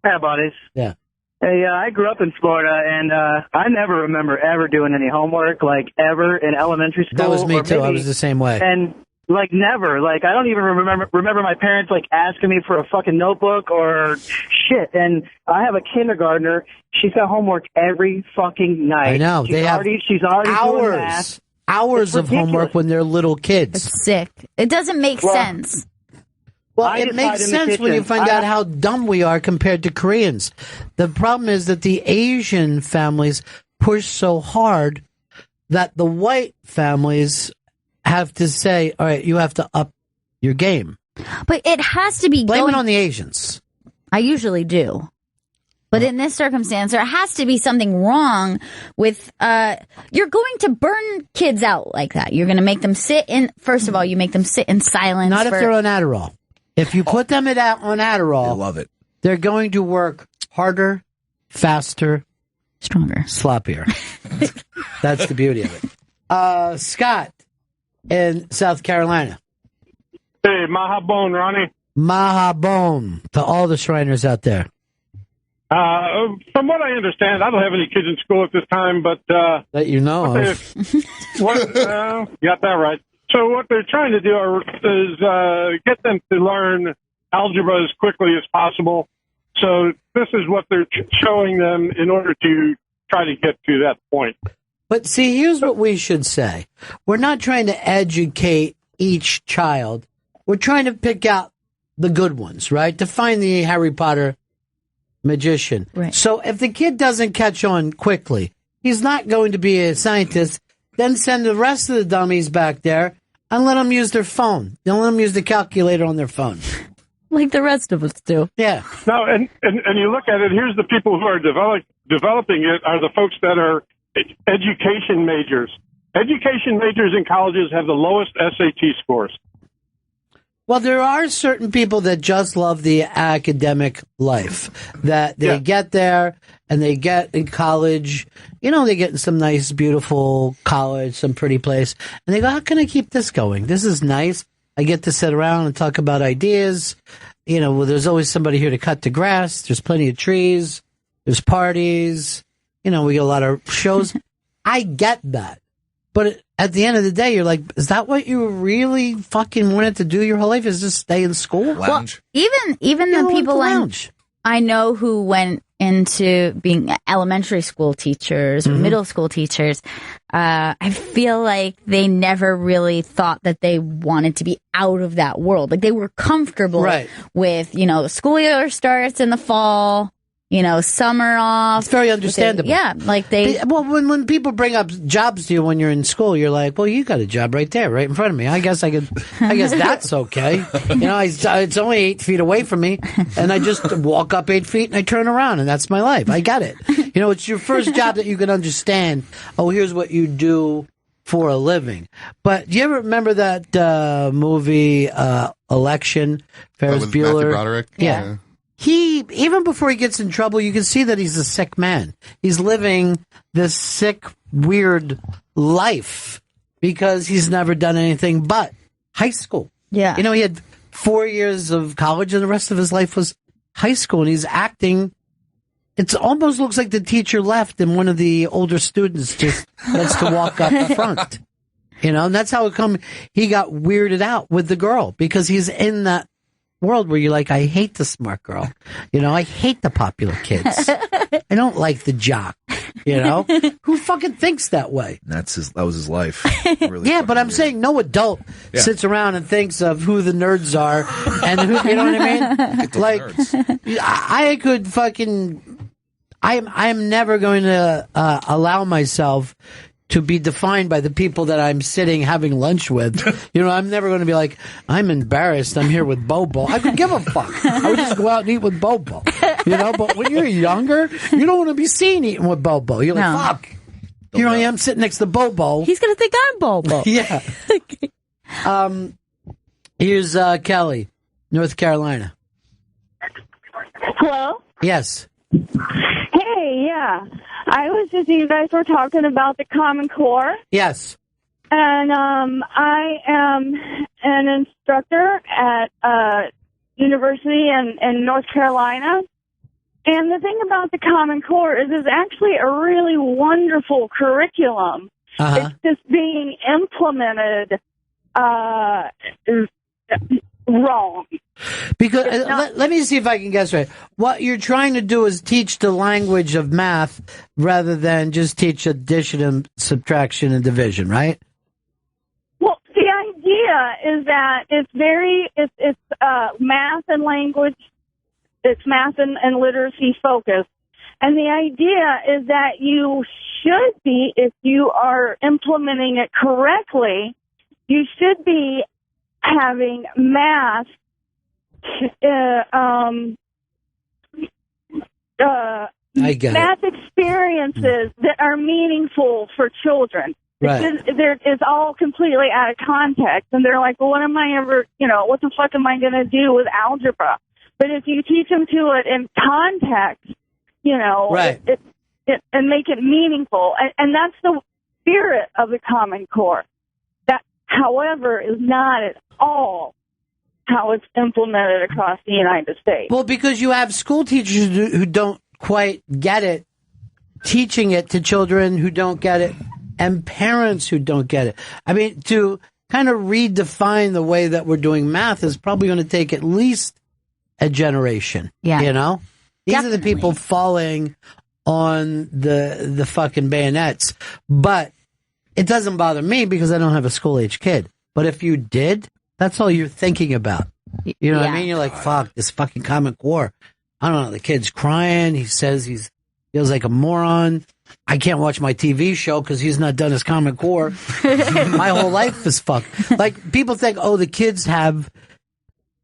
Hey, buddies. Yeah. Hey, I grew up in Florida, and I never remember ever doing any homework, like, ever in elementary school. That was me, too. I was the same way. And, like, never. Like, I don't even remember my parents, like, asking me for a fucking notebook or shit. And I have a kindergartner. She's got homework every fucking night. I know. She's already doing math. Hours of homework when they're little kids. It's sick. It doesn't make sense. Well, it makes sense when you find out how dumb we are compared to Koreans. The problem is that the Asian families push so hard that the white families have to say, all right, you have to up your game. But it has to be Blame it on the Asians. I usually do. But in this circumstance, there has to be something wrong with, you're going to burn kids out like that. You're going to make them sit in, first of all, you make them sit in silence. Not if they're on Adderall. If you put them on Adderall, I love it. They're going to work harder, faster, stronger, sloppier. That's the beauty of it. Scott in South Carolina. Hey, Mahabone, Ronnie. Mahabone to all the Shriners out there. From what I understand, I don't have any kids in school at this time, but that you know of. You got that right. So what they're trying to do is get them to learn algebra as quickly as possible. So this is what they're showing them in order to try to get to that point. But see, here's what we should say. We're not trying to educate each child. We're trying to pick out the good ones, right? To find the Harry Potter magician. Right. So if the kid doesn't catch on quickly, he's not going to be a scientist. Then send the rest of the dummies back there and let them use their phone. Don't let them use the calculator on their phone. Like the rest of us do. Yeah. Now, and you look at it, here's the people who are developing it are the folks that are education majors. Education majors in colleges have the lowest SAT scores. Well, there are certain people that just love the academic life, that they get there and they get in college, you know, they get in some nice, beautiful college, some pretty place, and they go, how can I keep this going? This is nice. I get to sit around and talk about ideas. You know, well, there's always somebody here to cut the grass. There's plenty of trees. There's parties. You know, we get a lot of shows. I get that. But at the end of the day, you're like, is that what you really fucking wanted to do your whole life? Is just stay in school? Lounge. Well, even the people I know who went into being elementary school teachers or middle school teachers, I feel like they never really thought that they wanted to be out of that world. Like they were comfortable with, school year starts in the fall, summer off. It's very understandable. Like when people bring up jobs to you when you're in school, you're like, well, you got a job right there, right in front of me. I guess that's okay. It's only 8 feet away from me, and I just walk up 8 feet and I turn around, and that's my life. I got it. It's your first job that you can understand. Oh, here's what you do for a living. But do you ever remember that movie, Election? Ferris Bueller. Matthew Broderick? Yeah. He, even before he gets in trouble, you can see that he's a sick man. He's living this sick, weird life because he's never done anything but high school. Yeah. He had 4 years of college and the rest of his life was high school, and he's acting. It almost looks like the teacher left and one of the older students just gets to walk up front. And that's how he got weirded out with the girl, because he's in that world where you're like, I hate the smart girl. I hate the popular kids. I don't like the jock. Who fucking thinks that way? That was his life. Really but I'm saying no adult sits around and thinks of who the nerds are and who, you know what I mean? Like, I could fucking, I'm never going to allow myself to be defined by the people that I'm sitting having lunch with. I'm never going to be like, I'm embarrassed, I'm here with Bobo. I could give a fuck. I would just go out and eat with Bobo. But when you're younger, you don't want to be seen eating with Bobo. You're like, fuck. Here I am sitting next to Bobo. He's going to think I'm Bobo. Yeah. Here's Kelly, North Carolina. Hello? Yes. Hey, yeah. I was just, you guys were talking about the Common Core. Yes. And I am an instructor at a university in North Carolina. And the thing about the Common Core is it's actually a really wonderful curriculum. It's just being implemented wrong. Because let me see if I can guess right. What you're trying to do is teach the language of math rather than just teach addition and subtraction and division, right? Well, the idea is that it's math and language, it's math and literacy focused. And the idea is that you should be, if you are implementing it correctly, you should be having math math experiences that are meaningful for children. Right. It's all completely out of context, and they're like, well, what the fuck am I going to do with algebra? But if you teach them to it in context, right. And make it meaningful, and that's the spirit of the Common Core. That, however, is not at all how it's implemented across the United States. Well, because you have school teachers who don't quite get it, teaching it to children who don't get it, and parents who don't get it. I mean, to kind of redefine the way that we're doing math is probably going to take at least a generation. Yeah. These are the people falling on the fucking bayonets. But it doesn't bother me because I don't have a school-age kid. But if you did, that's all you're thinking about. You know what I mean? You're like, fuck, this fucking Common Core. I don't know, the kid's crying. He says he feels like a moron. I can't watch my TV show because he's not done his Common Core. My whole life is fucked. Like, people think, oh, the kids have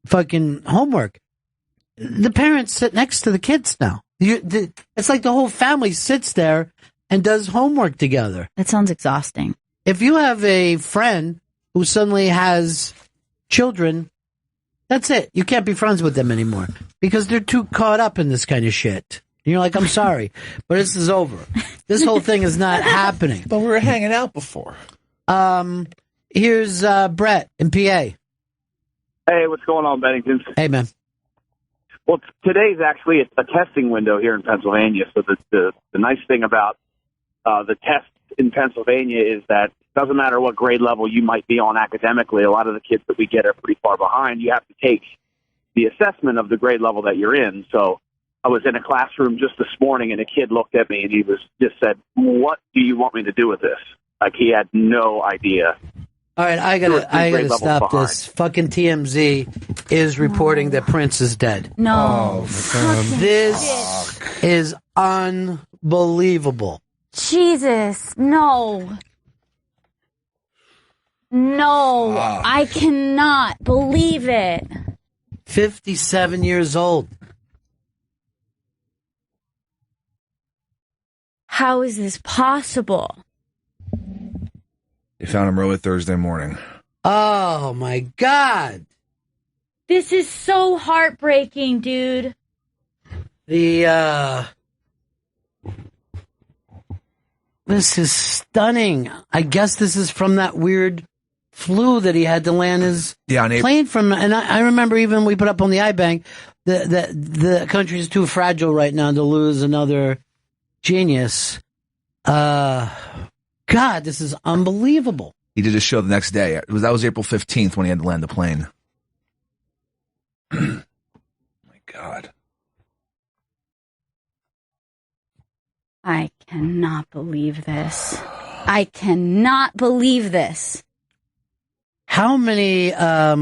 fucking homework. The parents sit next to the kids now. It's like the whole family sits there and does homework together. That sounds exhausting. If you have a friend who suddenly has children, that's it. You can't be friends with them anymore because they're too caught up in this kind of shit. And you're like, I'm sorry, but this is over. This whole thing is not happening. But we were hanging out before. Here's Brett in PA. Hey, what's going on, Bennington? Hey, man. Well, today's actually a testing window here in Pennsylvania. So the nice thing about the tests in Pennsylvania is that it doesn't matter what grade level you might be on academically. A lot of the kids that we get are pretty far behind. You have to take the assessment of the grade level that you're in. So I was in a classroom just this morning, and a kid looked at me, and he just said, "What do you want me to do with this?" Like, he had no idea. All right, I gotta stop this. Fucking TMZ is reporting that Prince is dead. No. This is unbelievable. Jesus, no. No, I cannot believe it. 57 years old. How is this possible? They found him early Thursday morning. Oh, my God. This is so heartbreaking, dude. This is stunning. I guess this is from that weird flu that he had to land his plane from. And I remember even we put up on the iBank that the country is too fragile right now to lose another genius. God, this is unbelievable. He did a show the next day. That was April 15th when he had to land the plane. My God. I cannot believe this. I cannot believe this. How many, how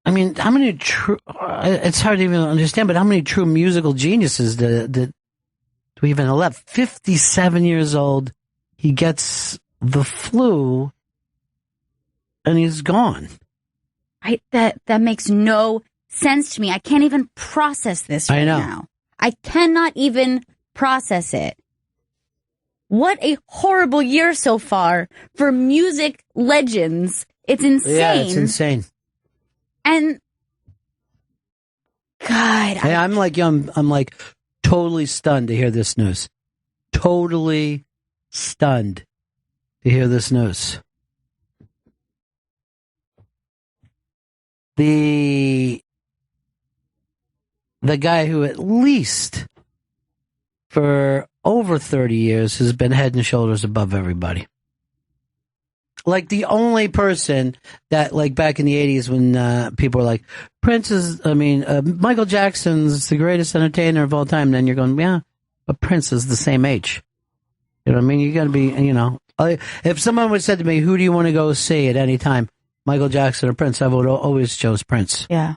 many true, it's hard to even understand, but how many true musical geniuses do we even have left? 57 years old, he gets the flu, and he's gone. That makes no sense to me. I can't even process this right now. I cannot even process it. What a horrible year so far for music legends. It's insane. Yeah, it's insane. And God, hey, I'm like totally stunned to hear this news. Totally stunned to hear this news. The guy who at least for over 30 years has been head and shoulders above everybody. Like the only person that, like back in the 80s when people were like, Michael Jackson's the greatest entertainer of all time. Then you're going, yeah, but Prince is the same age. You know what I mean? You got to be, if someone would said to me, who do you want to go see at any time, Michael Jackson or Prince, I would always chose Prince. Yeah.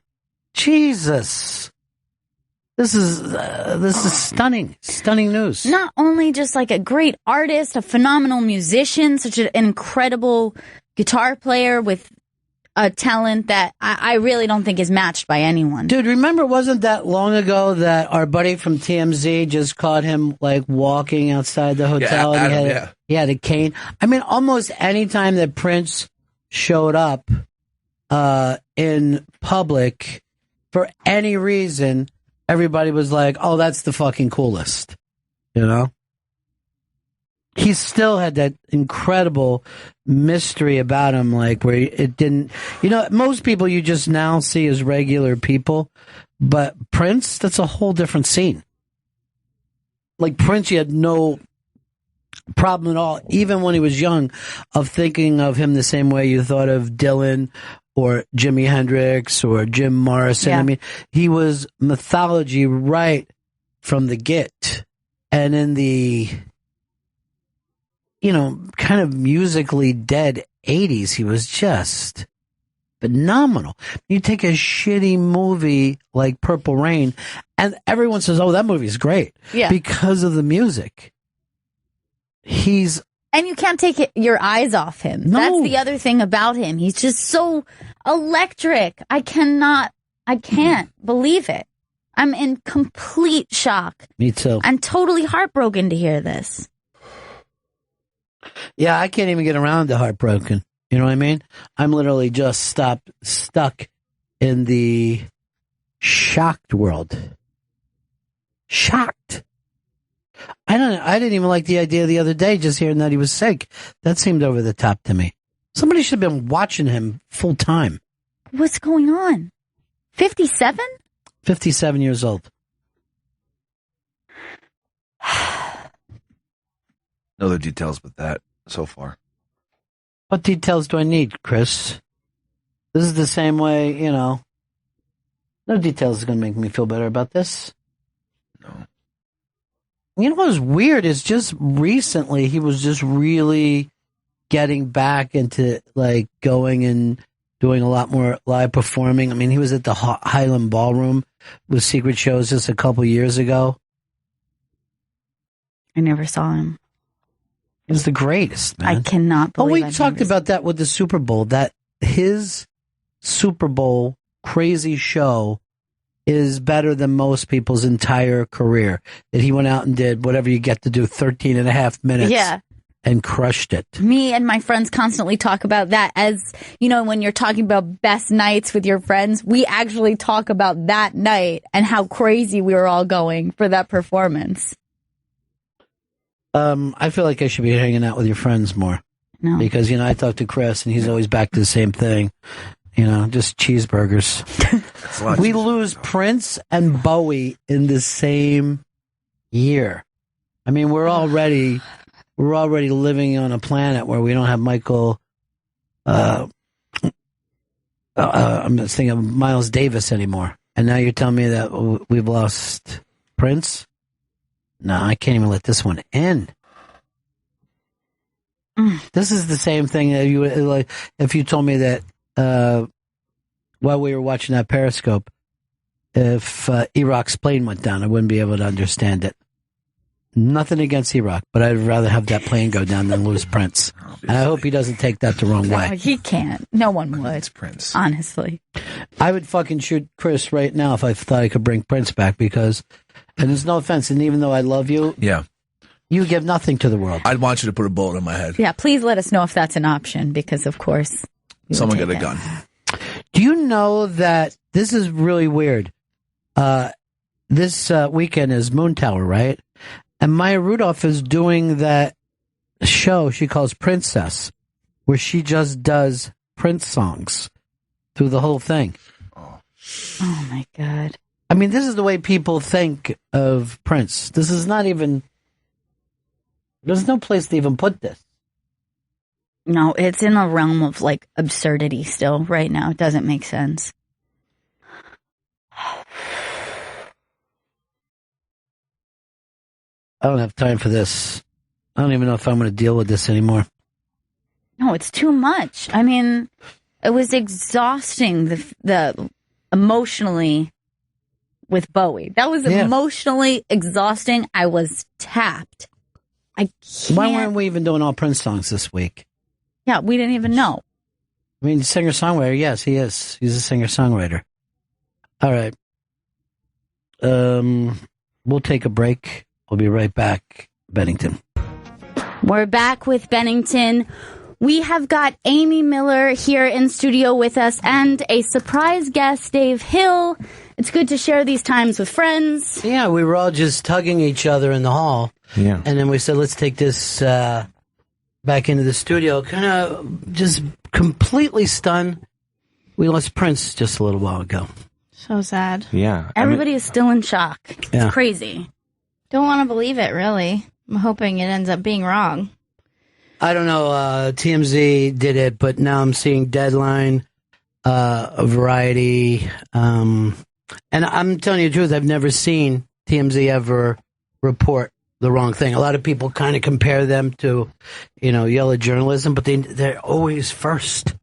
Jesus. This is stunning news. Not only just like a great artist, a phenomenal musician, such an incredible guitar player with a talent that I really don't think is matched by anyone. Dude, remember, wasn't that long ago that our buddy from TMZ just caught him like walking outside the hotel and he had a cane? I mean, almost any time that Prince showed up in public for any reason, everybody was like, oh, that's the fucking coolest. You know? He still had that incredible mystery about him, like where it didn't, most people you just now see as regular people, but Prince, that's a whole different scene. Like Prince, you had no problem at all, even when he was young, of thinking of him the same way you thought of Dylan or Jimi Hendrix or Jim Morrison. Yeah. I mean, he was mythology right from the get. And in the, kind of musically dead 80s, he was just phenomenal. You take a shitty movie like Purple Rain, and everyone says, oh, that movie's great. Yeah. Because of the music. And you can't take your eyes off him. No. That's the other thing about him. He's just so electric. I can't believe it. I'm in complete shock. Me too. I'm totally heartbroken to hear this. Yeah, I can't even get around to heartbroken. You know what I mean? I'm literally just stuck in the shocked world. Shocked. I didn't even like the idea the other day just hearing that he was sick. That seemed over the top to me. Somebody should have been watching him full time. What's going on? 57? 57 years old. No other details but that so far. What details do I need, Chris? This is the same way, No details is going to make me feel better about this. No. You know what's weird is just recently he was just really getting back into like going and doing a lot more live performing. I mean, he was at the Highland Ballroom with secret shows just a couple years ago. I never saw him. He was the greatest, man. I cannot believe we talked about that with the Super Bowl, that his Super Bowl crazy show is better than most people's entire career. That he went out and did whatever you get to do, 13 and a half minutes. Yeah. And crushed it. Me and my friends constantly talk about that. As you know, when you're talking about best nights with your friends, we actually talk about that night and how crazy we were all going for that performance. I feel like I should be hanging out with your friends more. No. Because, I talk to Chris and he's always back to the same thing. Just cheeseburgers. We lose Prince and Bowie in the same year. I mean, we're already living on a planet where we don't have Michael, I'm just thinking of Miles Davis anymore. And now you're telling me that we've lost Prince? No, I can't even let this one end. This is the same thing that you like if you told me that while we were watching that Periscope, if Iraq's plane went down, I wouldn't be able to understand it. Nothing against Iraq, but I'd rather have that plane go down than lose Prince. And I hope he doesn't take that the wrong way. He can't. No one would. It's Prince. Honestly. I would fucking shoot Chris right now if I thought I could bring Prince back because, and there's no offense, and even though I love you, yeah, you give nothing to the world. I'd want you to put a bullet in my head. Yeah, please let us know if that's an option because, of course, someone get a gun. Do you know that this is really weird? This weekend is Moon Tower, right? And Maya Rudolph is doing that show she calls Princess, where she just does Prince songs through the whole thing. Oh my God. I mean, this is the way people think of Prince. This is not even, there's no place to even put this. No, it's in a realm of like absurdity still right now. It doesn't make sense. I don't have time for this. I don't even know if I'm going to deal with this anymore. No, it's too much. I mean, it was exhausting the emotionally with Bowie. That was emotionally exhausting. I was tapped. I can't. Why weren't we even doing all Prince songs this week? Yeah, we didn't even know. I mean, singer-songwriter, yes, he is. He's a singer-songwriter. All right. We'll take a break. We'll be right back, Bennington. We're back with Bennington. We have got Amy Miller here in studio with us and a surprise guest, Dave Hill. It's good to share these times with friends. Yeah, we were all just hugging each other in the hall. Yeah. And then we said, let's take this back into the studio. Kind of just completely stunned. We lost Prince just a little while ago. So sad. Yeah. Everybody is still in shock. It's crazy. Don't want to believe it, really. I'm hoping it ends up being wrong. I don't know. TMZ did it, but now I'm seeing Deadline, Variety. And I'm telling you the truth, I've never seen TMZ ever report the wrong thing. A lot of people kind of compare them to, yellow journalism, but they're always first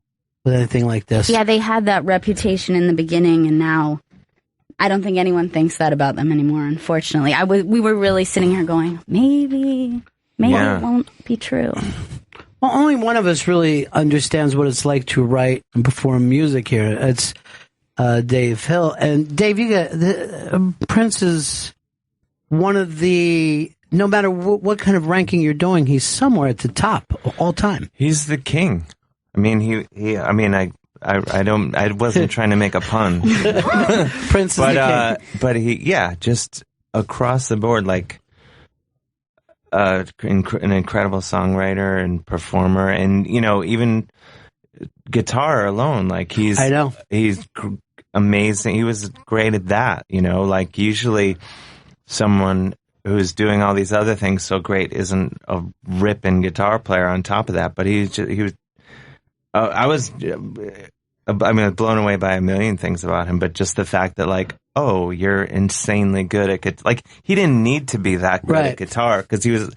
with anything like this. Yeah, they had that reputation in the beginning, and now I don't think anyone thinks that about them anymore, unfortunately. We were really sitting here going, maybe it won't be true. Well, only one of us really understands what it's like to write and perform music here. It's Dave Hill. And Dave, Prince is one of the, no matter what kind of ranking you're doing, he's somewhere at the top all time. He's the king. I mean, I wasn't trying to make a pun. Prince is the king. But just across the board, like an incredible songwriter and performer, and even guitar alone, like he's amazing. He was great at that, like usually someone who's doing all these other things so great isn't a ripping guitar player on top of that, but he was. I was I mean, I'm blown away by a million things about him, but just the fact that, like, oh, you're insanely good at guitar. Like, he didn't need to be that good at guitar because he was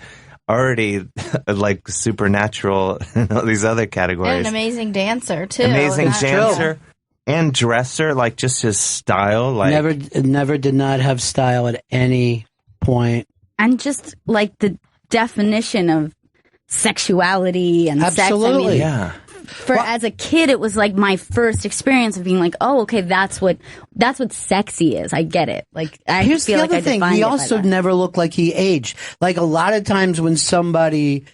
already, like, supernatural in all these other categories. And an amazing dancer, too. Amazing dancer and dresser, like, just his style. Like, never did not have style at any point. And just, like, the definition of sexuality and sex. I mean, as a kid, it was like my first experience of being like, oh, okay, that's what sexy is. I get it. Like, Here's the other thing. He also never looked like he aged. Like, a lot of times when somebody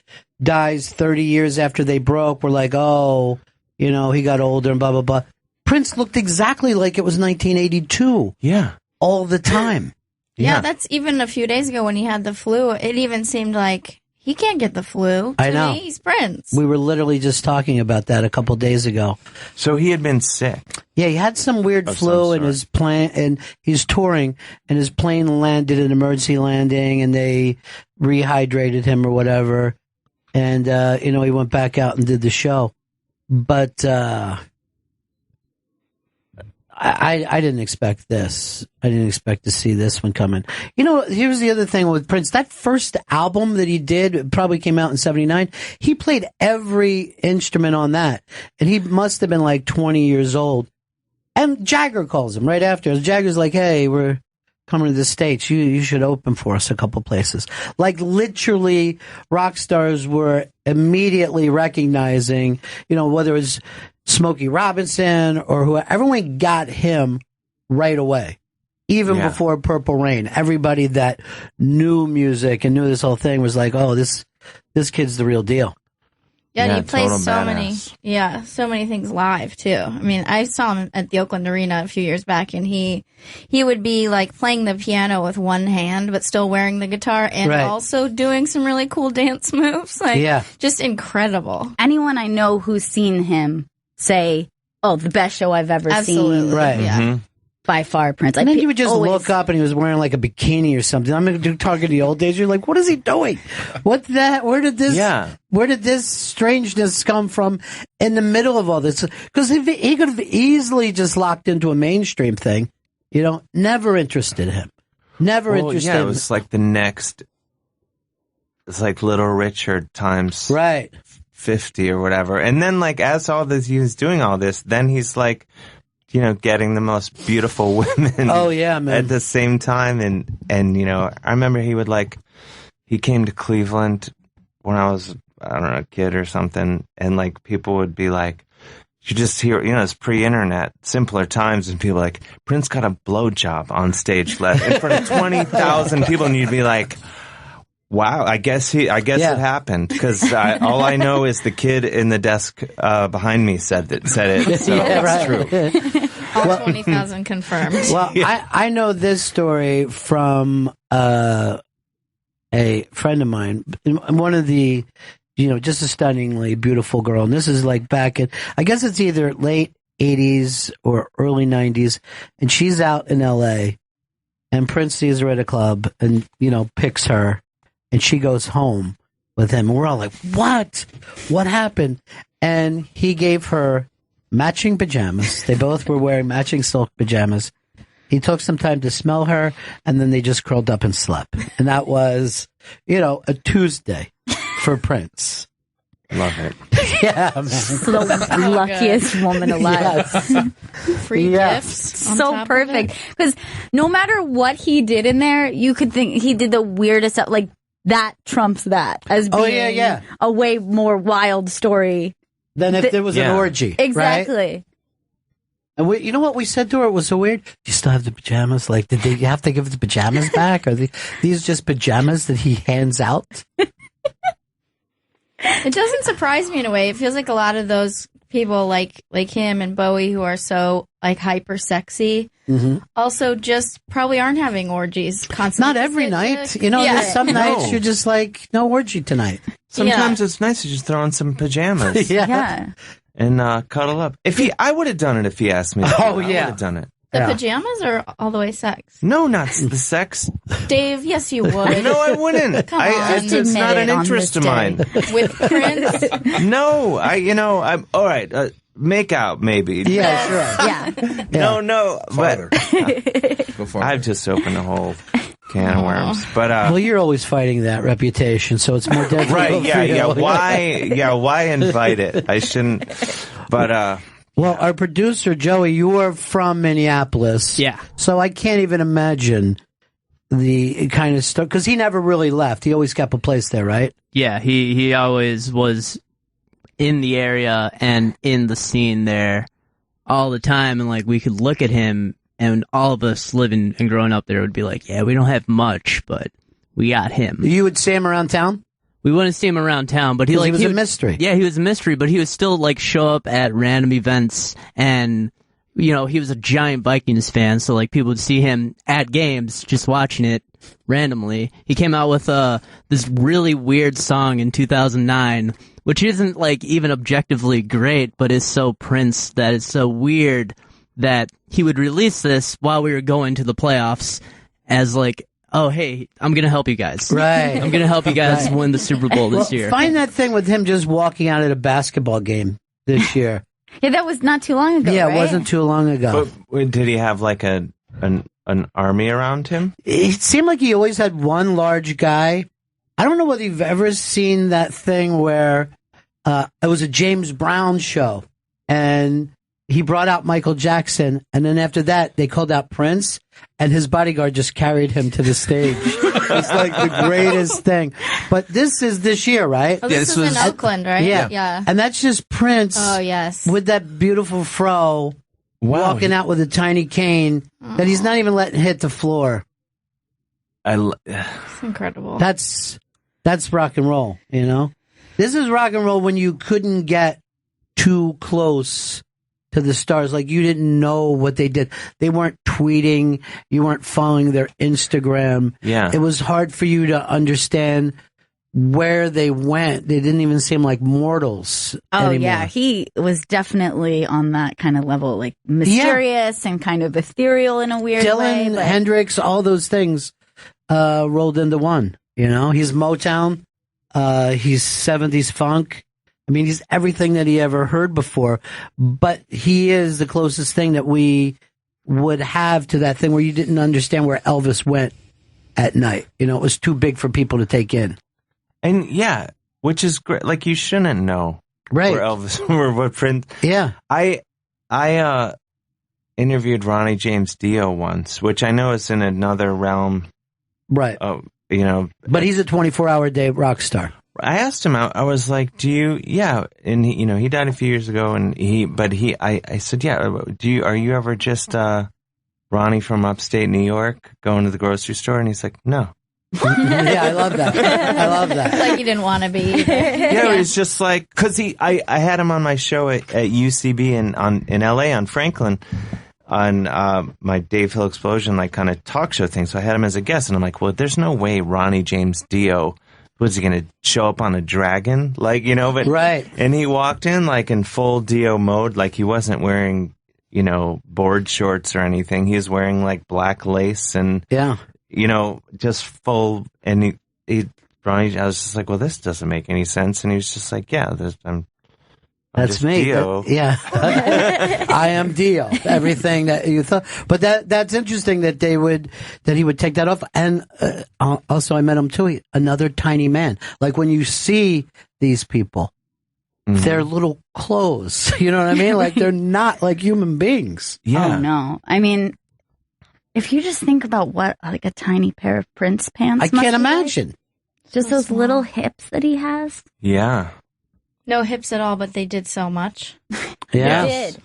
dies 30 years after they broke, we're like, oh, you know, he got older and blah, blah, blah. Prince looked exactly like it was 1982. Yeah. All the time. Yeah, that's even a few days ago when he had the flu. It even seemed like he can't get the flu. I know. Me, he's Prince. We were literally just talking about that a couple days ago. So he had been sick. Yeah, he had some weird flu in his plane, and he's touring, and his plane landed an emergency landing, and they rehydrated him or whatever. And, you know, he went back out and did the show. But I didn't expect this. I didn't expect to see this one coming. You know, here's the other thing with Prince. That first album that he did probably came out in 79. He played every instrument on that. And he must have been like 20 years old. And Jagger calls him right after. Jagger's like, hey, we're coming to the States. You should open for us a couple places. Like, literally, rock stars were immediately recognizing, you know, whether it's Smokey Robinson or whoever, everyone got him right away. Even before Purple Rain, everybody that knew music and knew this whole thing was like, oh, this kid's the real deal. Yeah, and he plays so many things live too. I mean, I saw him at the Oakland Arena a few years back, and he would be like playing the piano with one hand, but still wearing the guitar, and also doing some really cool dance moves. Like, just incredible. Anyone I know who's seen him say, "Oh, the best show I've ever seen." Right. Yeah. Mm-hmm. By far, Prince. And then you would just look up and he was wearing like a bikini or something. I'm talking the old days. You're like, what is he doing? What's that? Where did this strangeness come from in the middle of all this? Because he could have easily just locked into a mainstream thing. You know, never interested him. Never interested him. Yeah, it was like the next, it's like Little Richard times 50 or whatever. And then like as all this, he was doing all this, then he's like, you know, getting the most beautiful women at the same time. And, you know, I remember he came to Cleveland when I was, I don't know, a kid or something. And like people would be like, you just hear, you know, it's pre-internet, simpler times. And people like, Prince got a blowjob on stage in front of 20,000 people. And you'd be like, wow, I guess it happened, because all I know is the kid in the desk behind me said it. So it's true. All 20,000 confirmed. Well, I know this story from a friend of mine, one of the, you know, just a stunningly beautiful girl. And this is like back in, I guess it's either late 80s or early 90s. And she's out in LA, and Prince sees her at a club and, you know, picks her. And she goes home with him. And we're all like, what? What happened? And he gave her matching pajamas. They both were wearing matching silk pajamas. He took some time to smell her, and then they just curled up and slept. And that was, you know, a Tuesday for Prince. Love it. Yeah, man. The luckiest woman alive. Free gifts. So perfect. Because no matter what he did in there, you could think he did the weirdest stuff. Like, that trumps that as being a way more wild story than if there was an orgy. Exactly. Right? And you know what we said to her? It was so weird. Do you still have the pajamas? Like, did they have to give the pajamas back? Are these just pajamas that he hands out? It doesn't surprise me in a way. It feels like a lot of those people like him and Bowie who are so like hyper sexy also just probably aren't having orgies constantly. Not every night. You know, there's some nights you're just like, no orgy tonight. Sometimes it's nice to just throw on some pajamas. And cuddle up. I would have done it if he asked me. I would have done it. The pajamas or all the way sex? No, not the sex. Dave, yes, you would. No, I wouldn't. Come on. It's not an interest of mine. With Prince? No, I'm all right. make out, maybe. Yeah, sure. Yeah. No, Father. Go for it. I've just opened a whole can of worms. But well, you're always fighting that reputation, so it's more difficult. right, for you. Why invite it? I shouldn't. But well, our producer Joey, you are from Minneapolis. Yeah. So I can't even imagine the kind of stuff, because he never really left. He always kept a place there, right? Yeah, he always was in the area and in the scene there all the time, and like we could look at him, and all of us living and growing up there would be like, yeah, we don't have much, but we got him. You would see him around town? We wouldn't see him around town, but he was a would, mystery. Yeah, he was a mystery, but he would still like show up at random events, and you know, he was a giant Vikings fan, so like people would see him at games just watching it randomly. He came out with this really weird song in 2009, which isn't like even objectively great, but is so Prince that it's so weird that he would release this while we were going to the playoffs as like, oh, hey, I'm going to help you guys. Right. I'm going to help you guys win the Super Bowl this year. Find that thing with him just walking out at a basketball game this year. Yeah, that was not too long ago, Yeah, right? it wasn't too long ago. But did he have like an army around him? It seemed like he always had one large guy. I don't know whether you've ever seen that thing where it was a James Brown show, and he brought out Michael Jackson, and then after that, they called out Prince, and his bodyguard just carried him to the stage. It's like the greatest thing. But this is this year, right? Oh, this was in Oakland, right? Yeah. And that's just Prince. Oh, yes. With that beautiful fro, walking out with a tiny cane that he's not even letting hit the floor. It's incredible. That's rock and roll, you know? This is rock and roll when you couldn't get too close to the stars. Like, you didn't know what they did. They weren't tweeting. You weren't following their Instagram. Yeah. It was hard for you to understand where they went. They didn't even seem like mortals Oh, anymore. yeah. He was definitely on that kind of level, like mysterious and kind of ethereal in a weird way. Dylan, Hendrix, all those things rolled into one. You know, he's Motown. He's 70s funk. I mean, he's everything that he ever heard before, but he is the closest thing that we would have to that thing where you didn't understand where Elvis went at night. You know, it was too big for people to take in. And yeah, which is great. Like, you shouldn't know where Elvis or what Prince. Yeah. I interviewed Ronnie James Dio once, which I know is in another realm. Right. You know, but he's a 24-hour day rock star. I asked him, I was like, do you, and he, you know, he died a few years ago, and I said, yeah, are you ever just, Ronnie from upstate New York going to the grocery store? And he's like, no. Yeah, I love that. I love that. Like you didn't want to be. Yeah, it was just like, cause I had him on my show at UCB in LA on Franklin, on my Dave Hill Explosion, like, kind of talk show thing. So I had him as a guest, and I'm like, well, there's no way Ronnie James Dio was he going to show up on a dragon? Like, you know, but right. And he walked in like in full Dio mode, like he wasn't wearing, you know, board shorts or anything. He was wearing like black lace and, you know, just full. And Ronnie, I was just like, well, this doesn't make any sense. And he was just like, yeah, that's me. Dio. I am Dio. Everything that you thought, but that's interesting that he would take that off. And also, I met him too. Another tiny man. Like, when you see these people, they're little clothes. You know what I mean? Like, they're not like human beings. Yeah. Oh no. I mean, if you just think about what like a tiny pair of Prince pants, I can't imagine. Like, just those little hips that he has. Yeah. No hips at all, but they did so much. Yeah. They did.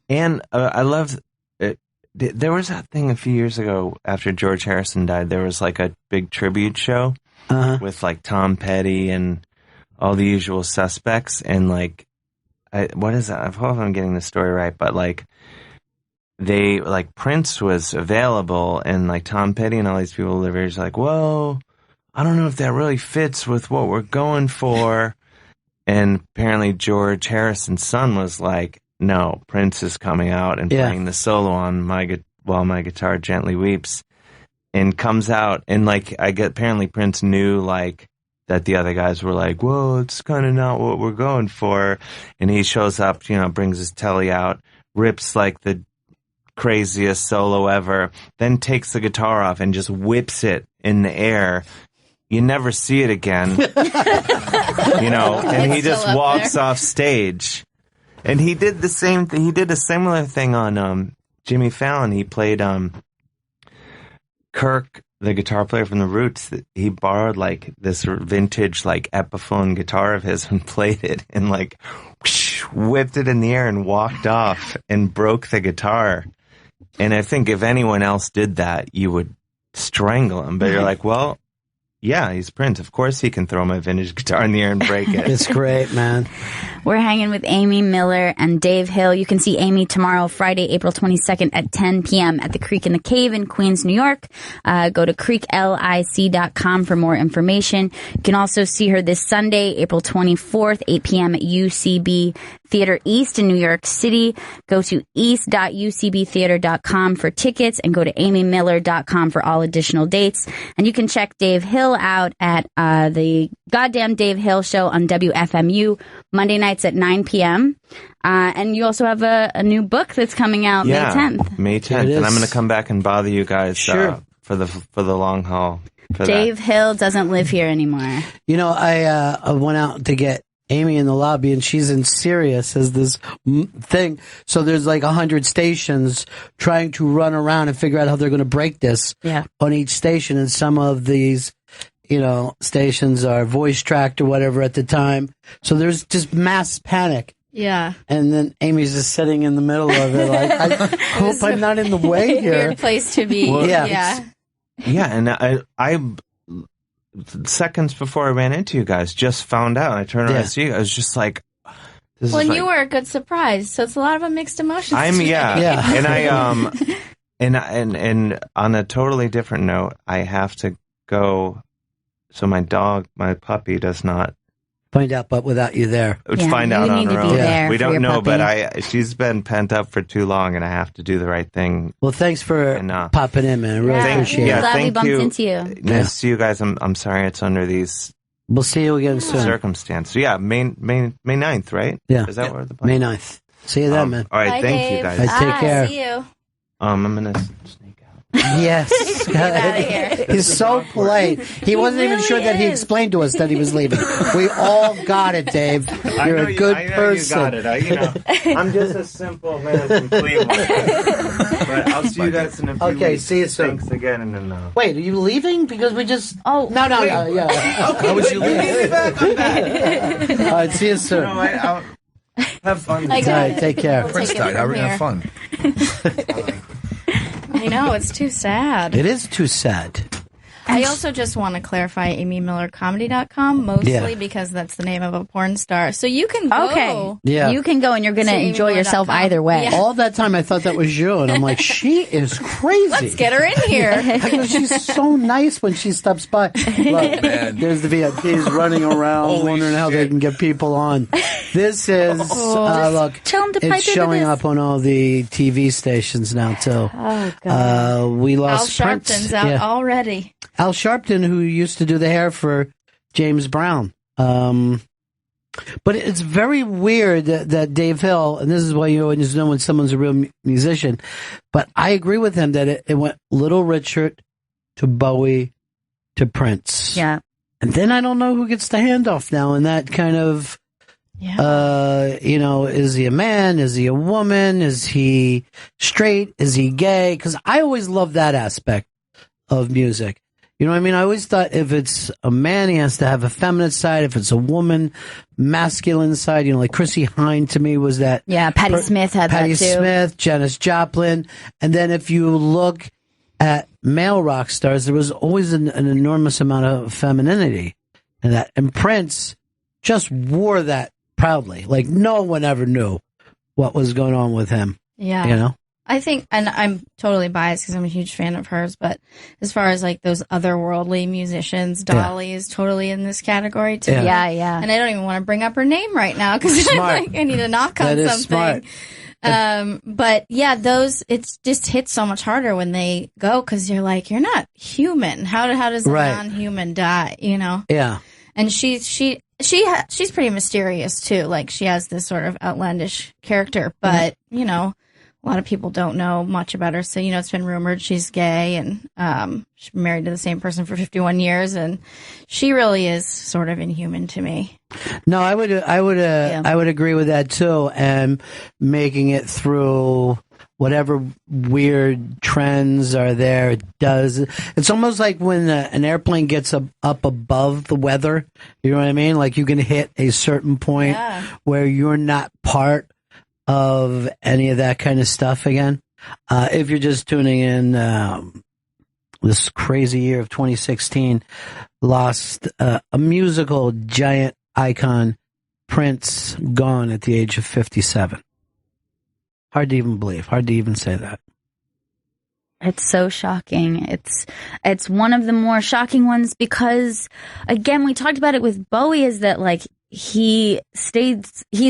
And I love it. There was that thing a few years ago after George Harrison died. There was like a big tribute show with like Tom Petty and all the usual suspects. And like, what is that? I hope I'm getting the story right, but like, Prince was available, and like Tom Petty and all these people were just like, whoa, I don't know if that really fits with what we're going for. And apparently George Harrison's son was like, no, Prince is coming out and playing the solo on While My Guitar Gently Weeps, and comes out, and like, apparently Prince knew like that the other guys were like, "Well, it's kind of not what we're going for," and he shows up, brings his telly out, rips like the craziest solo ever, then takes the guitar off and just whips it in the air. You never see it again, and he just walks off stage. And he did the same thing. He did a similar thing on Jimmy Fallon. He played Kirk, the guitar player from the Roots. He borrowed like this vintage like Epiphone guitar of his and played it and like whoosh, whipped it in the air and walked off and broke the guitar. And I think if anyone else did that, you would strangle him. But you're like, well, yeah, he's Prince. Of course he can throw my vintage guitar in the air and break it. It's great, man. We're hanging with Amy Miller and Dave Hill. You can see Amy tomorrow, Friday, April 22nd at 10 p.m. at the Creek in the Cave in Queens, New York. Go to creeklic.com for more information. You can also see her this Sunday, April 24th, 8 p.m. at UCB Theater East in New York City. Go to east.ucbtheater.com for tickets and go to amymiller.com for all additional dates. And you can check Dave Hill out at the Goddamn Dave Hill Show on WFMU Monday nights at 9 p.m. And you also have a new book that's coming out May 10th. May 10th. And I'm going to come back and bother you guys for the long haul. Dave Hill doesn't live here anymore. I went out to get Amy in the lobby, and she's in Sirius as this thing. So there's like 100 stations trying to run around and figure out how they're going to break this on each station. And some of these, stations are voice tracked or whatever at the time. So there's just mass panic. Yeah. And then Amy's just sitting in the middle of it like, I hope I'm not in the way here. Weird place to be. Well, yeah. Yeah, and I seconds before I ran into you guys, just found out. I turned around and see you. I was just like, well, and you were a good surprise, so it's a lot of a mixed emotions. And I and on a totally different note, I have to go. So my dog, my puppy, does not find out, but without you there, find out on her own. We don't know, but she's been pent up for too long, and I have to do the right thing. Well, thanks for popping in, man. I really appreciate it. Glad we bumped into you. Nice to see you guys. I'm sorry it's under these. We'll see you again soon. Circumstances. Yeah, May 9th, right? Yeah. Is that where the plan? May 9th. See you then, man. All right, Bye, thank Dave. you guys. Take care. See you. I'm gonna sneak out. Yes. Get out of here. He's so polite. He wasn't even sure that he explained to us that he was leaving. We all got it, Dave. You're a good person. You got it. I'm just a simple man from Cleveland. But I'll see you guys in a few weeks. See you soon. Thanks again. And then, wait, are you leaving? Because we just... Oh, no. Yeah. How would you leave? All right, see you soon. I'll have fun. All right, take care. Prince died. How are we going to have fun? I know, it's too sad. It is too sad. I also just want to clarify amymillercomedy.com, mostly because that's the name of a porn star. So you can go. Okay. Yeah. You can go and you're going to enjoy yourself either way. Yeah. All that time I thought that was you, and I'm like, she is crazy. Let's get her in here. She's so nice when she stops by. Look, man, there's the VIPs running around wondering how they can get people on. This is, look, tell 'em to pipe it's into showing this. up on all the TV stations now, too. Oh, God. We Al lost Prince. Sharpton's out already. Al Sharpton, who used to do the hair for James Brown. But it's very weird that Dave Hill, and this is why you always know when someone's a real musician, but I agree with him that it went Little Richard to Bowie to Prince. Yeah. And then I don't know who gets the handoff now, and that kind of, is he a man? Is he a woman? Is he straight? Is he gay? Because I always love that aspect of music. You know what I mean? I always thought if it's a man, he has to have a feminine side. If it's a woman, masculine side. Like Chrissie Hynde to me was that. Yeah, Patti Smith had that too. Patti Smith, Janis Joplin. And then if you look at male rock stars, there was always an enormous amount of femininity in that. And Prince just wore that proudly. Like no one ever knew what was going on with him. Yeah. You know? I think, and I'm totally biased because I'm a huge fan of hers, but as far as like those otherworldly musicians, Dolly is totally in this category too. Yeah. And I don't even want to bring up her name right now because I need to knock on something. But yeah, it just hits so much harder when they go because you're like, you're not human. How does a non-human die? You know? Yeah. And she's pretty mysterious too. Like, she has this sort of outlandish character, but you know, a lot of people don't know much about her. So, you know, it's been rumored she's gay, and she's been married to the same person for 51 years, and she really is sort of inhuman to me. No, I would agree with that too. And making it through whatever weird trends are there, it's almost like when an airplane gets up above the weather. You know what I mean? Like, you can hit a certain point where you're not part of any of that kind of stuff again. If you're just tuning in, this crazy year of 2016 lost a musical giant icon, Prince, gone at the age of 57. Hard to even believe. Hard to even say that. It's so shocking. It's one of the more shocking ones because, again, we talked about it with Bowie, is that, like, he's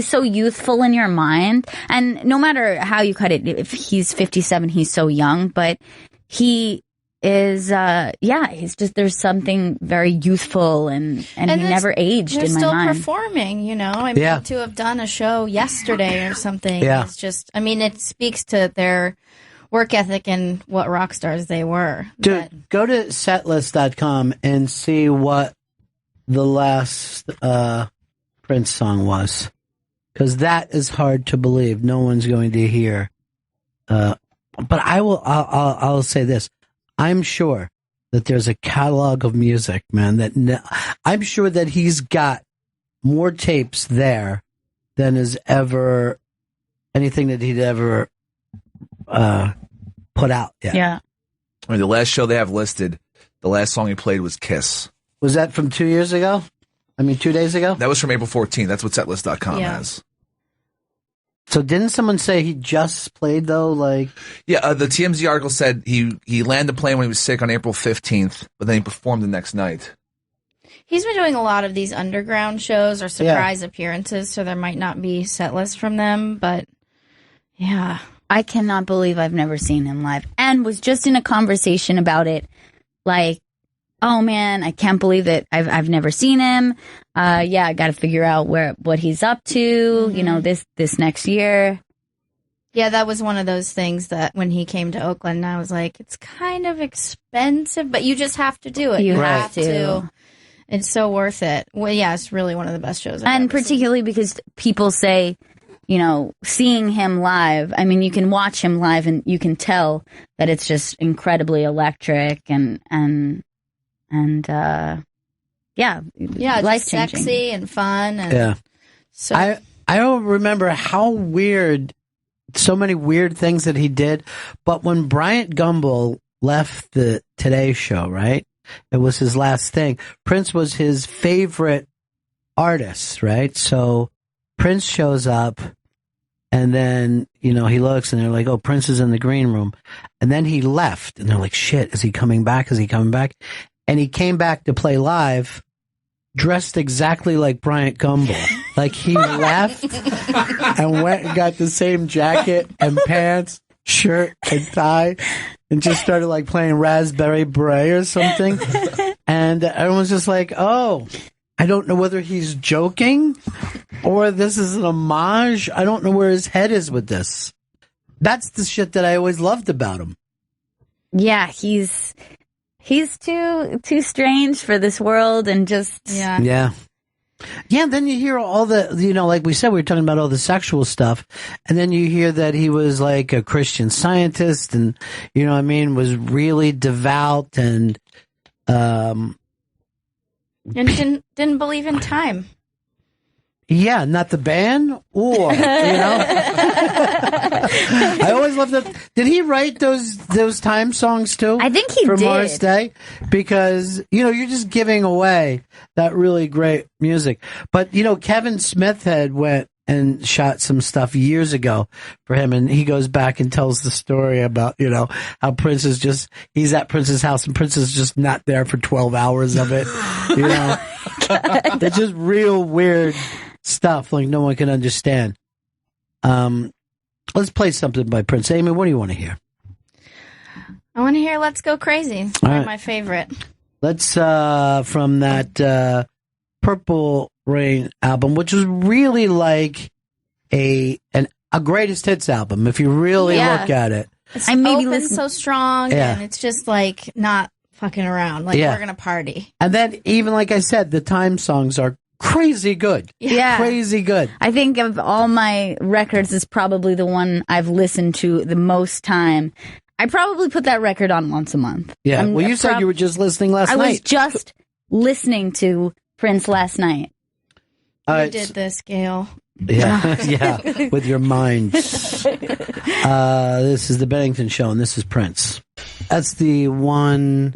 so youthful in your mind. And no matter how you cut it, if he's 57, he's so young, but he is, he's just, there's something very youthful and he never aged in my mind. They're still performing, you know? I mean, to have done a show yesterday or something, it's just, I mean, it speaks to their work ethic and what rock stars they were. Dude, go to setlist.com and see what the last Prince song was. Because that is hard to believe. No one's going to hear. But I'll say this. I'm sure that there's a catalog of music, man, I'm sure that he's got more tapes there than is ever anything that he'd ever put out yet. Yeah. I mean, the last show they have listed, the last song he played was Kiss. Was that from 2 years ago? I mean, 2 days ago? That was from April 14th. That's what setlist.com has. So didn't someone say he just played, though? Like, yeah, the TMZ article said he landed the plane when he was sick on April 15th, but then he performed the next night. He's been doing a lot of these underground shows or surprise appearances, so there might not be set lists from them, but yeah. I cannot believe I've never seen him live, and was just in a conversation about it, like, oh man, I can't believe that I've never seen him. I got to figure out what he's up to, you know, this next year. Yeah, that was one of those things that when he came to Oakland, I was like, it's kind of expensive, but you just have to do it. You have to. It's so worth it. Well, yeah, it's really one of the best shows I've and ever particularly seen. Because people say, you know, seeing him live, I mean, you can watch him live and you can tell that it's just incredibly electric and life-changing. Sexy and fun. And so I don't remember how weird, so many weird things that he did, but when Bryant Gumbel left the Today Show, right? It was his last thing. Prince was his favorite artist, right? So Prince shows up, and then, you know, he looks and they're like, oh, Prince is in the green room. And then he left, and they're like, shit, is he coming back? Is he coming back? And he came back to play live, dressed exactly like Bryant Gumbel. Like, he left and went and got the same jacket and pants, shirt and tie, and just started like playing Raspberry Beret or something. And everyone's just like, oh, I don't know whether he's joking or this is an homage. I don't know where his head is with this. That's the shit that I always loved about him. Yeah, he's too strange for this world, and just Yeah, then you hear all the, you know, like we said, we were talking about all the sexual stuff, and then you hear that he was like a Christian Scientist, and, you know what I mean, was really devout, and didn't believe in time. Yeah, not the band, or, you know. I always loved that. Did he write those time songs too? I think he for did. Morris Day, because, you know, you're just giving away that really great music. But, you know, Kevin Smith had went and shot some stuff years ago for him, and he goes back and tells the story about, you know, how Prince is just, he's at Prince's house and Prince is just not there for 12 hours of it. You know, it's just real weird stuff like no one can understand. Let's play something by Prince. Amy, what do you want to hear? I want to hear Let's Go Crazy. It's All one right. of my favorite. Let's from that Purple Rain album, which was really like a greatest hits album, if you really look at it. It's open so strong, Yeah. and it's just like not fucking around. Like, Yeah. we're gonna party. And then, even like I said, the time songs are crazy good. Yeah. Crazy good. I think of all my records, is probably the one I've listened to the most time. I probably put that record on once a month. Yeah. Well, you said you were just listening last night. I was just listening to Prince last night. You did this, Gail. Yeah, yeah, with your mind. This is the Bennington Show, and this is Prince. That's the one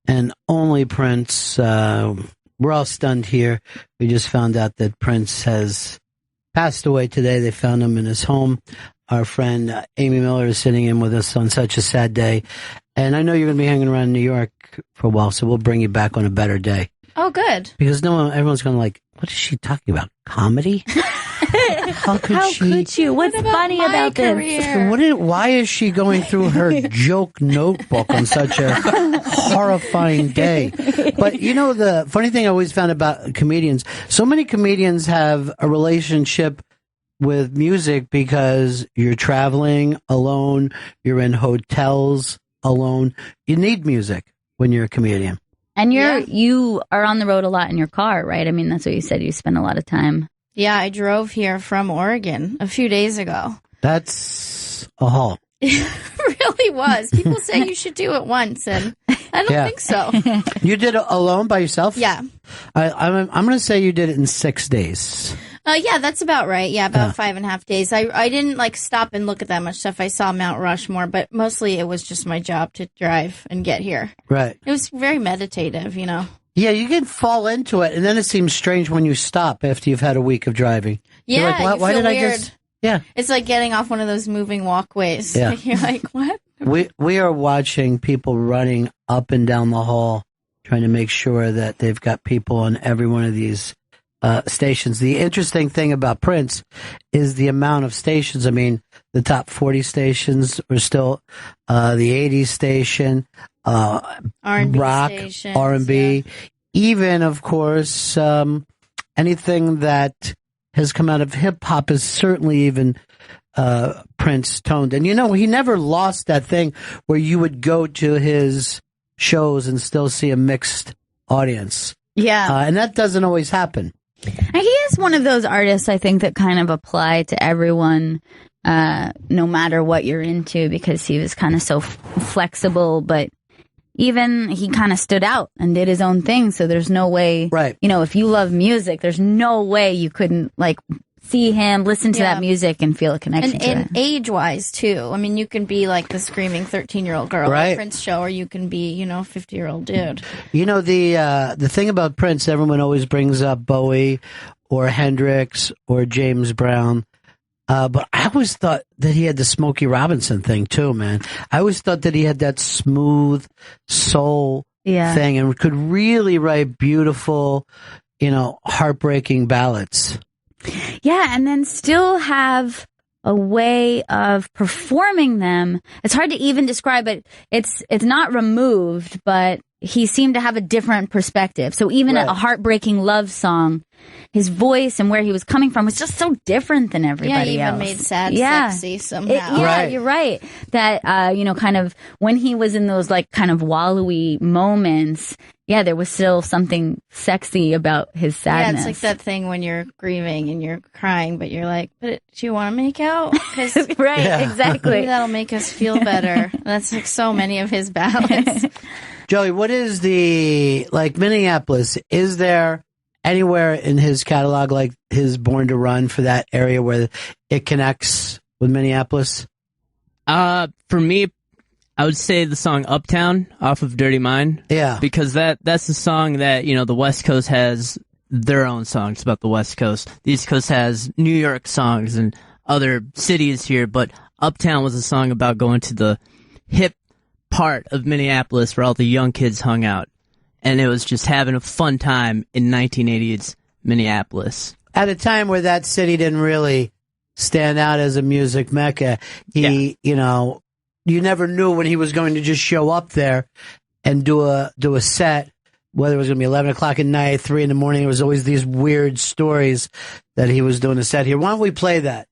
and only Prince. We're all stunned here. We just found out that Prince has passed away today. They found him in his home. Our friend Amy Miller is sitting in with us on such a sad day. And I know you're going to be hanging around New York for a while, so we'll bring you back on a better day. Oh, good. Because everyone's going to like, what is she talking about? Comedy? How could you? What's funny about this? Why is she going through her joke notebook on such a horrifying day? But you know, the funny thing I always found about comedians, so many comedians have a relationship with music because you're traveling alone, you're in hotels alone. You need music when you're a comedian. And you are on the road a lot in your car, right? I mean, that's what you said. You spend a lot of time. Yeah, I drove here from Oregon a few days ago. That's a haul. It really was. People say you should do it once, and I don't think so. You did it alone by yourself? Yeah. I'm going to say you did it in 6 days. Yeah, that's about right. Yeah, about 5.5 days. I didn't like stop and look at that much stuff. I saw Mount Rushmore, but mostly it was just my job to drive and get here. Right. It was very meditative, you know. Yeah, you can fall into it, and then it seems strange when you stop after you've had a week of driving. Yeah, You're like, why feel did weird. I just? Yeah, it's like getting off one of those moving walkways. Yeah. You're like, what? we are watching people running up and down the hall, trying to make sure that they've got people on every one of these stations. The interesting thing about Prince is the amount of stations. I mean, the top 40 stations are still the 80s station, R&B rock, stations, R&B, even, of course, anything that has come out of hip hop is certainly even Prince toned. And you know, he never lost that thing where you would go to his shows and still see a mixed audience. Yeah. And that doesn't always happen. And he is one of those artists, I think, that kind of apply to everyone, no matter what you're into, because he was kind of so flexible, but even he kind of stood out and did his own thing. So there's no way, you know, if you love music, there's no way you couldn't like see him, listen to that music and feel a connection to it. And age-wise, too. I mean, you can be like the screaming 13-year-old girl at Prince show, or you can be, you know, a 50-year-old dude. You know, the thing about Prince, everyone always brings up Bowie or Hendrix or James Brown. But I always thought that he had the Smokey Robinson thing, too, man. I always thought that he had that smooth soul thing and could really write beautiful, you know, heartbreaking ballads. Yeah, and then still have a way of performing them. It's hard to even describe it. It's not removed, but he seemed to have a different perspective. So even a heartbreaking love song, his voice and where he was coming from was just so different than everybody else. Yeah, he even made sad sexy somehow. You're right. That, you know, kind of when he was in those like kind of wallowy moments, there was still something sexy about his sadness. Yeah, it's like that thing when you're grieving and you're crying, but you're like, but do you want to make out? Exactly. Maybe that'll make us feel better. That's like so many of his ballads. Joey, what is like Minneapolis, is there anywhere in his catalog like his Born to Run for that area where it connects with Minneapolis? For me, I would say the song Uptown off of Dirty Mind. Yeah. Because that's the song that, you know, the West Coast has their own songs about the West Coast. The East Coast has New York songs and other cities here, but Uptown was a song about going to the hip part of Minneapolis where all the young kids hung out. And it was just having a fun time in 1980s Minneapolis. At a time where that city didn't really stand out as a music mecca, you know, you never knew when he was going to just show up there and do a set whether it was going to be 11 o'clock at night, 3 in the morning. It was always these weird stories that he was doing a set here. Why don't we play that?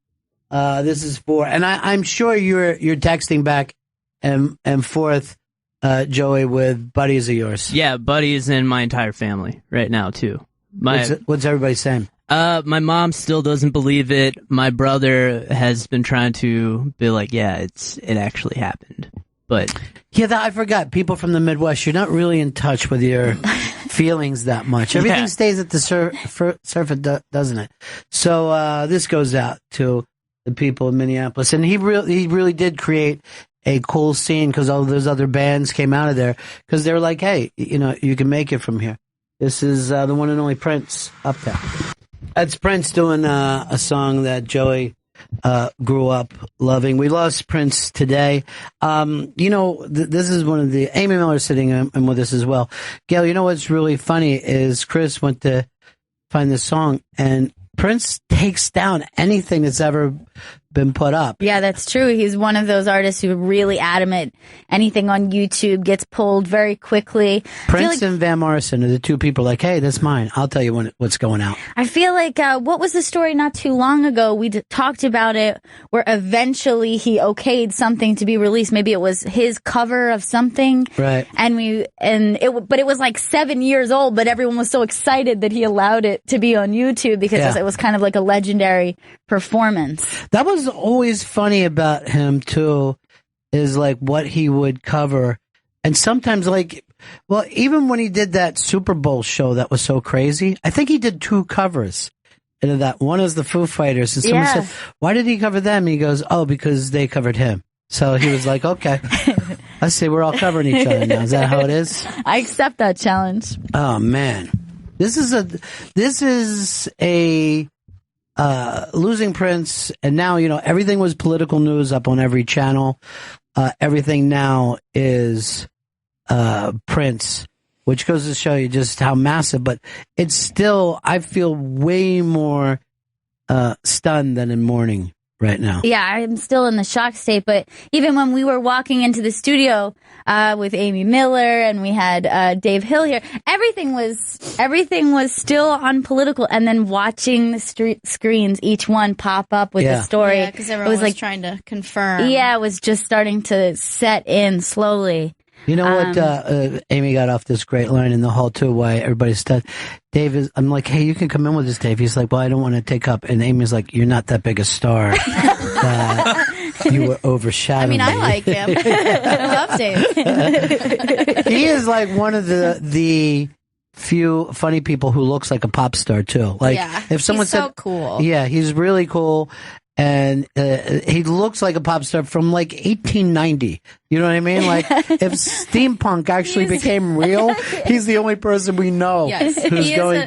This is for, and I'm sure you're texting back and forth, Joey, with buddies of yours. Yeah, buddies and my entire family right now too. What's everybody saying? My mom still doesn't believe it. My brother has been trying to be like, yeah, it actually happened. But yeah, I forgot. People from the Midwest, you're not really in touch with your feelings that much. Everything stays at the surface, doesn't it? So this goes out to the people in Minneapolis, and he really did create a cool scene because all those other bands came out of there because they were like, hey, you can make it from here. This is the one and only Prince up there. That's Prince doing a song that Joey grew up loving. We lost Prince today. This is one of the Amy Miller sitting in with us as well. Gail, you know what's really funny is Chris went to find this song and Prince takes down anything that's ever been put up. Yeah, that's true. He's one of those artists who are really adamant. Anything on YouTube gets pulled very quickly. Prince and Van Morrison are the two people like, hey, that's mine. I'll tell you what's going out. I feel like, what was the story not too long ago? We talked about it where eventually he okayed something to be released. Maybe it was his cover of something. Right. But it was like 7 years old, but everyone was so excited that he allowed it to be on YouTube because it was kind of like a legendary performance. That was always funny about him too, is like what he would cover. And sometimes even when he did that Super Bowl show that was so crazy, I think he did 2 covers into that. One is the Foo Fighters, and someone said, why did he cover them? And he goes, oh, because they covered him. So he was like, okay, I see we're all covering each other now. Is that how it is? I accept that challenge. Oh man. This is a losing Prince, and now everything was political news up on every channel. Everything now is Prince, which goes to show you just how massive. But it's still, I feel way more stunned than in mourning right now. Yeah, I'm still in the shock state. But even when we were walking into the studio with Amy Miller and we had Dave Hill here, everything was still on political. And then watching the screens, each one pop up with the story. Yeah, because everyone was trying to confirm. Yeah, it was just starting to set in slowly. You know what? Amy got off this great line in the hall too. Why everybody's stunned. Dave I'm like, hey, you can come in with us, Dave. He's like, well, I don't want to take up. And Amy's like, you're not that big a star. You were overshadowed. I like him. I love Dave. He is like one of the few funny people who looks like a pop star too. Like if someone he's said, so cool. Yeah, he's really cool. And he looks like a pop star from like 1890. You know what I mean? Like if steampunk actually became real, he's the only person we know. Yes,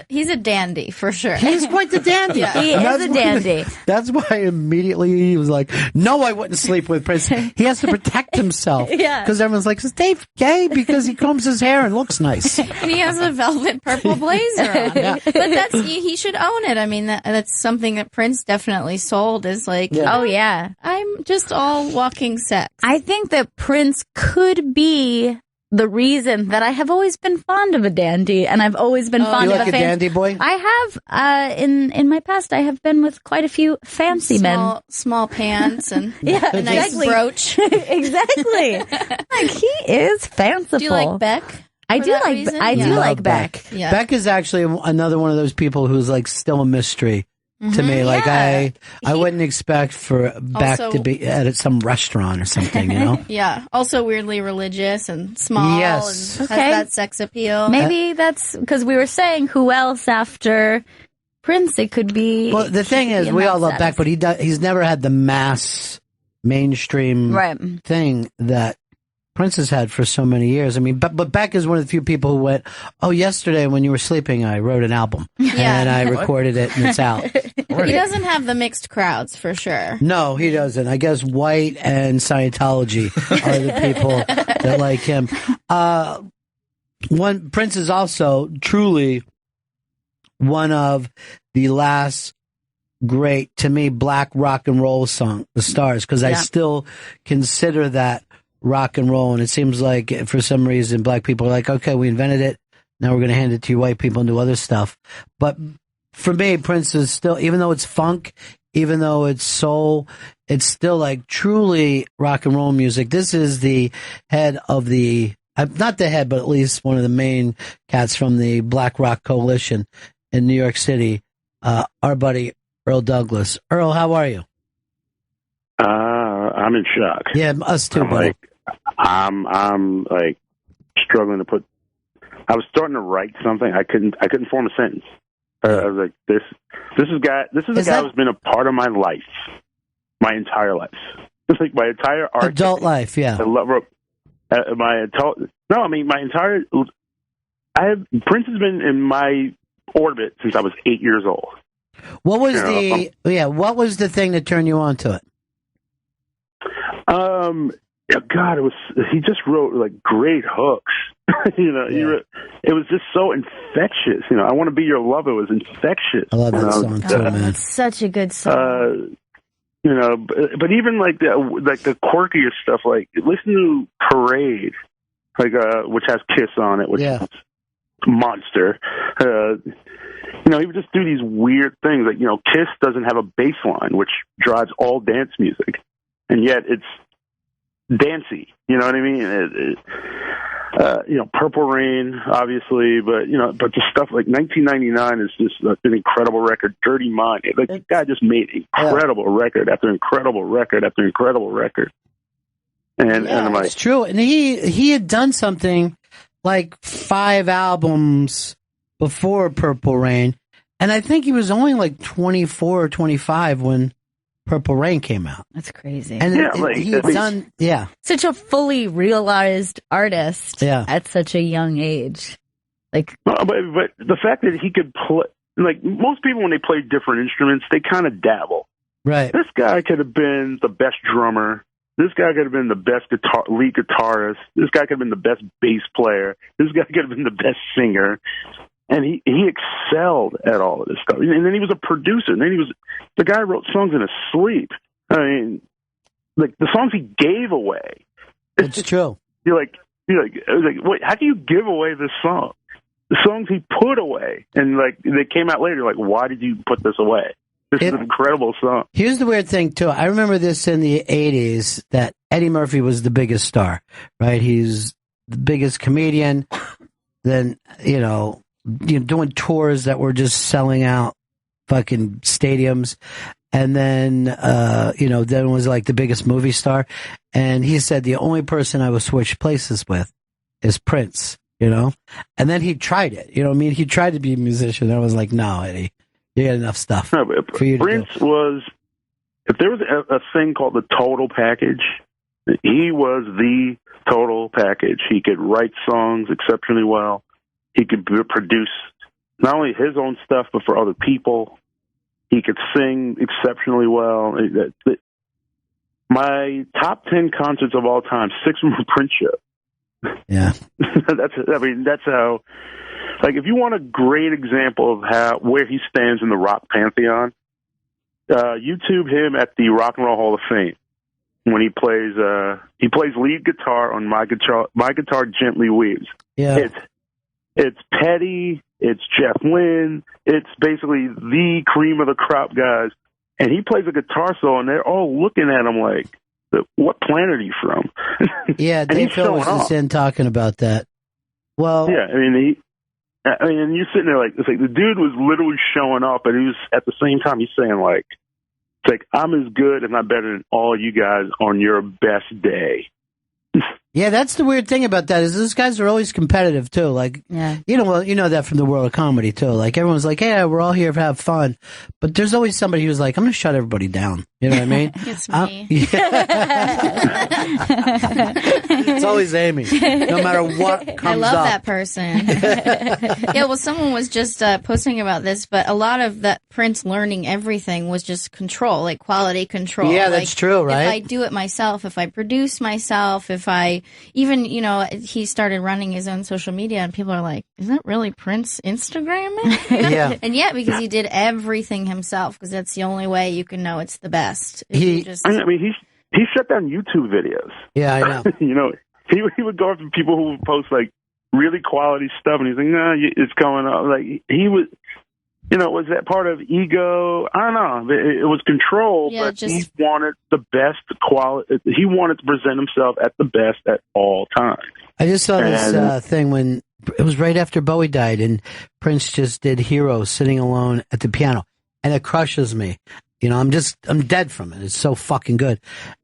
he's a dandy for sure. He's quite the dandy. He is a dandy. That's why immediately he was like, no, I wouldn't sleep with Prince. He has to protect himself. Yeah. Because everyone's like, is Dave gay? Because he combs his hair and looks nice. And he has a velvet purple blazer on. Yeah. But he should own it. I mean, that's something that Prince definitely sold is like, oh yeah, I'm just all walking sex. I think that Prince could be the reason that I have always been fond of a dandy, and I've always been fond of a dandy boy. I have in my past. I have been with quite a few fancy men, small pants, and yeah, a nice brooch. Exactly. Like he is fanciful. Do you like Beck? I do like Beck. Yeah. Beck is actually another one of those people who's like still a mystery. To me, like I wouldn't expect for Beck to be at some restaurant or something, you know? Yeah. Also weirdly religious and small. Yes. And has that sex appeal. Maybe that's because we were saying who else after Prince it could be. Well, the thing is, we all love Beck, but he's never had the mass mainstream thing that Prince has had for so many years. I mean, but Beck is one of the few people who went, oh, yesterday when you were sleeping, I wrote an album. Yeah. And I recorded it and it's out. He doesn't have the mixed crowds for sure. No, he doesn't. I guess White and Scientology are the people that like him. Prince is also truly one of the last great, to me, black rock and roll song, The Stars, because I still consider that rock and roll, and it seems like for some reason black people are like, okay, we invented it, Now we're going to hand it to you white people and do other stuff. But for me, Prince is still, even though it's funk, even though it's soul, it's still like truly rock and roll music. This is the head of the, not the head, but at least one of the main cats from the Black Rock Coalition in New York City, our buddy Earl Douglas. Earl, how are you? I'm in shock. Yeah, us too, buddy. I'm like struggling to put. I was starting to write something. I couldn't form a sentence. I was like, this is a guy who's been a part of my life, my entire life. It's like my entire adult life. Yeah. I love my adult. No, I mean my entire. Prince has been in my orbit since I was 8 years old. What was what was the thing that turned you on to it? God, he just wrote like great hooks. It was just so infectious. I Want to Be Your Lover was infectious. I love that song too, man. It's such a good song. But even like the quirkier stuff, like listen to Parade, like which has Kiss on it, which is monster. He would just do these weird things, like Kiss doesn't have a bass line, which drives all dance music, and yet it's dancey. You know what I mean? Purple Rain, obviously, but the stuff like 1999 is just an incredible record. Dirty Mind, like the guy just made incredible record after incredible record after incredible record. And I'm like, it's true. And he had done something like 5 albums before Purple Rain, and I think he was only like 24 or 25 when Purple Rain came out. That's crazy. And he had done, such a fully realized artist at such a young age. Like, but the fact that he could play, like most people when they play different instruments, they kind of dabble. Right. This guy could have been the best drummer. This guy could have been the best lead guitarist. This guy could have been the best bass player. This guy could have been the best singer. And he excelled at all of this stuff. And then he was a producer. And then the guy wrote songs in his sleep. I mean, like the songs he gave away. It's true. You're like, wait, how do you give away this song? The songs he put away, and like they came out later. Like, why did you put this away? This is an incredible song. Here's the weird thing too. I remember this in the '80s that Eddie Murphy was the biggest star, right? He's the biggest comedian. Then doing tours that were just selling out fucking stadiums. And then, then was like the biggest movie star. And he said, the only person I would switch places with is Prince, And then he tried it. He tried to be a musician. I was like, no, Eddie, you got enough stuff for you to Prince was, if there was a thing called the total package, he was the total package. He could write songs exceptionally well. He could produce not only his own stuff, but for other people. He could sing exceptionally well. My top 10 concerts of all time, 6 from a Prince show. Yeah. That's how, like, if you want a great example of where he stands in the rock pantheon, YouTube him at the Rock and Roll Hall of Fame when he plays lead guitar on My Guitar Gently Weeps. Yeah. It's Petty, it's Jeff Lynne, it's basically the cream of the crop guys. And he plays a guitar solo, and they're all looking at him like, what planet are you from? Yeah, Dave Hill was just in talking about that. Well, yeah, and you're sitting there like, it's like the dude was literally showing up, and he was at the same time he's saying like, it's like, I'm as good, if not better than all you guys on your best day. Yeah, that's the weird thing about that is those guys are always competitive too. Like, you know that from the world of comedy too. Like everyone's like, "Hey, we're all here to have fun," but there's always somebody who's like, "I'm going to shut everybody down." You know what I mean? It's me. It's always Amy, no matter what comes up. I love that person. Yeah, well, someone was just posting about this, but a lot of that Prince learning everything was just control, like quality control. Yeah, that's true, right? If I do it myself, if I produce myself, if I even, he started running his own social media, and people are like, "Is that really Prince Instagramming?" Yeah, and because he did everything himself, because that's the only way you can know it's the best. He shut down YouTube videos. Yeah, I know. He would go after people who would post like really quality stuff, and he's like, "No, it's going on." Like he was, was that part of ego? I don't know. It was control, but he wanted the best quality. He wanted to present himself at the best at all times. I just saw this thing when it was right after Bowie died, and Prince just did "Hero" sitting alone at the piano, and it crushes me. I'm dead from it. It's so fucking good.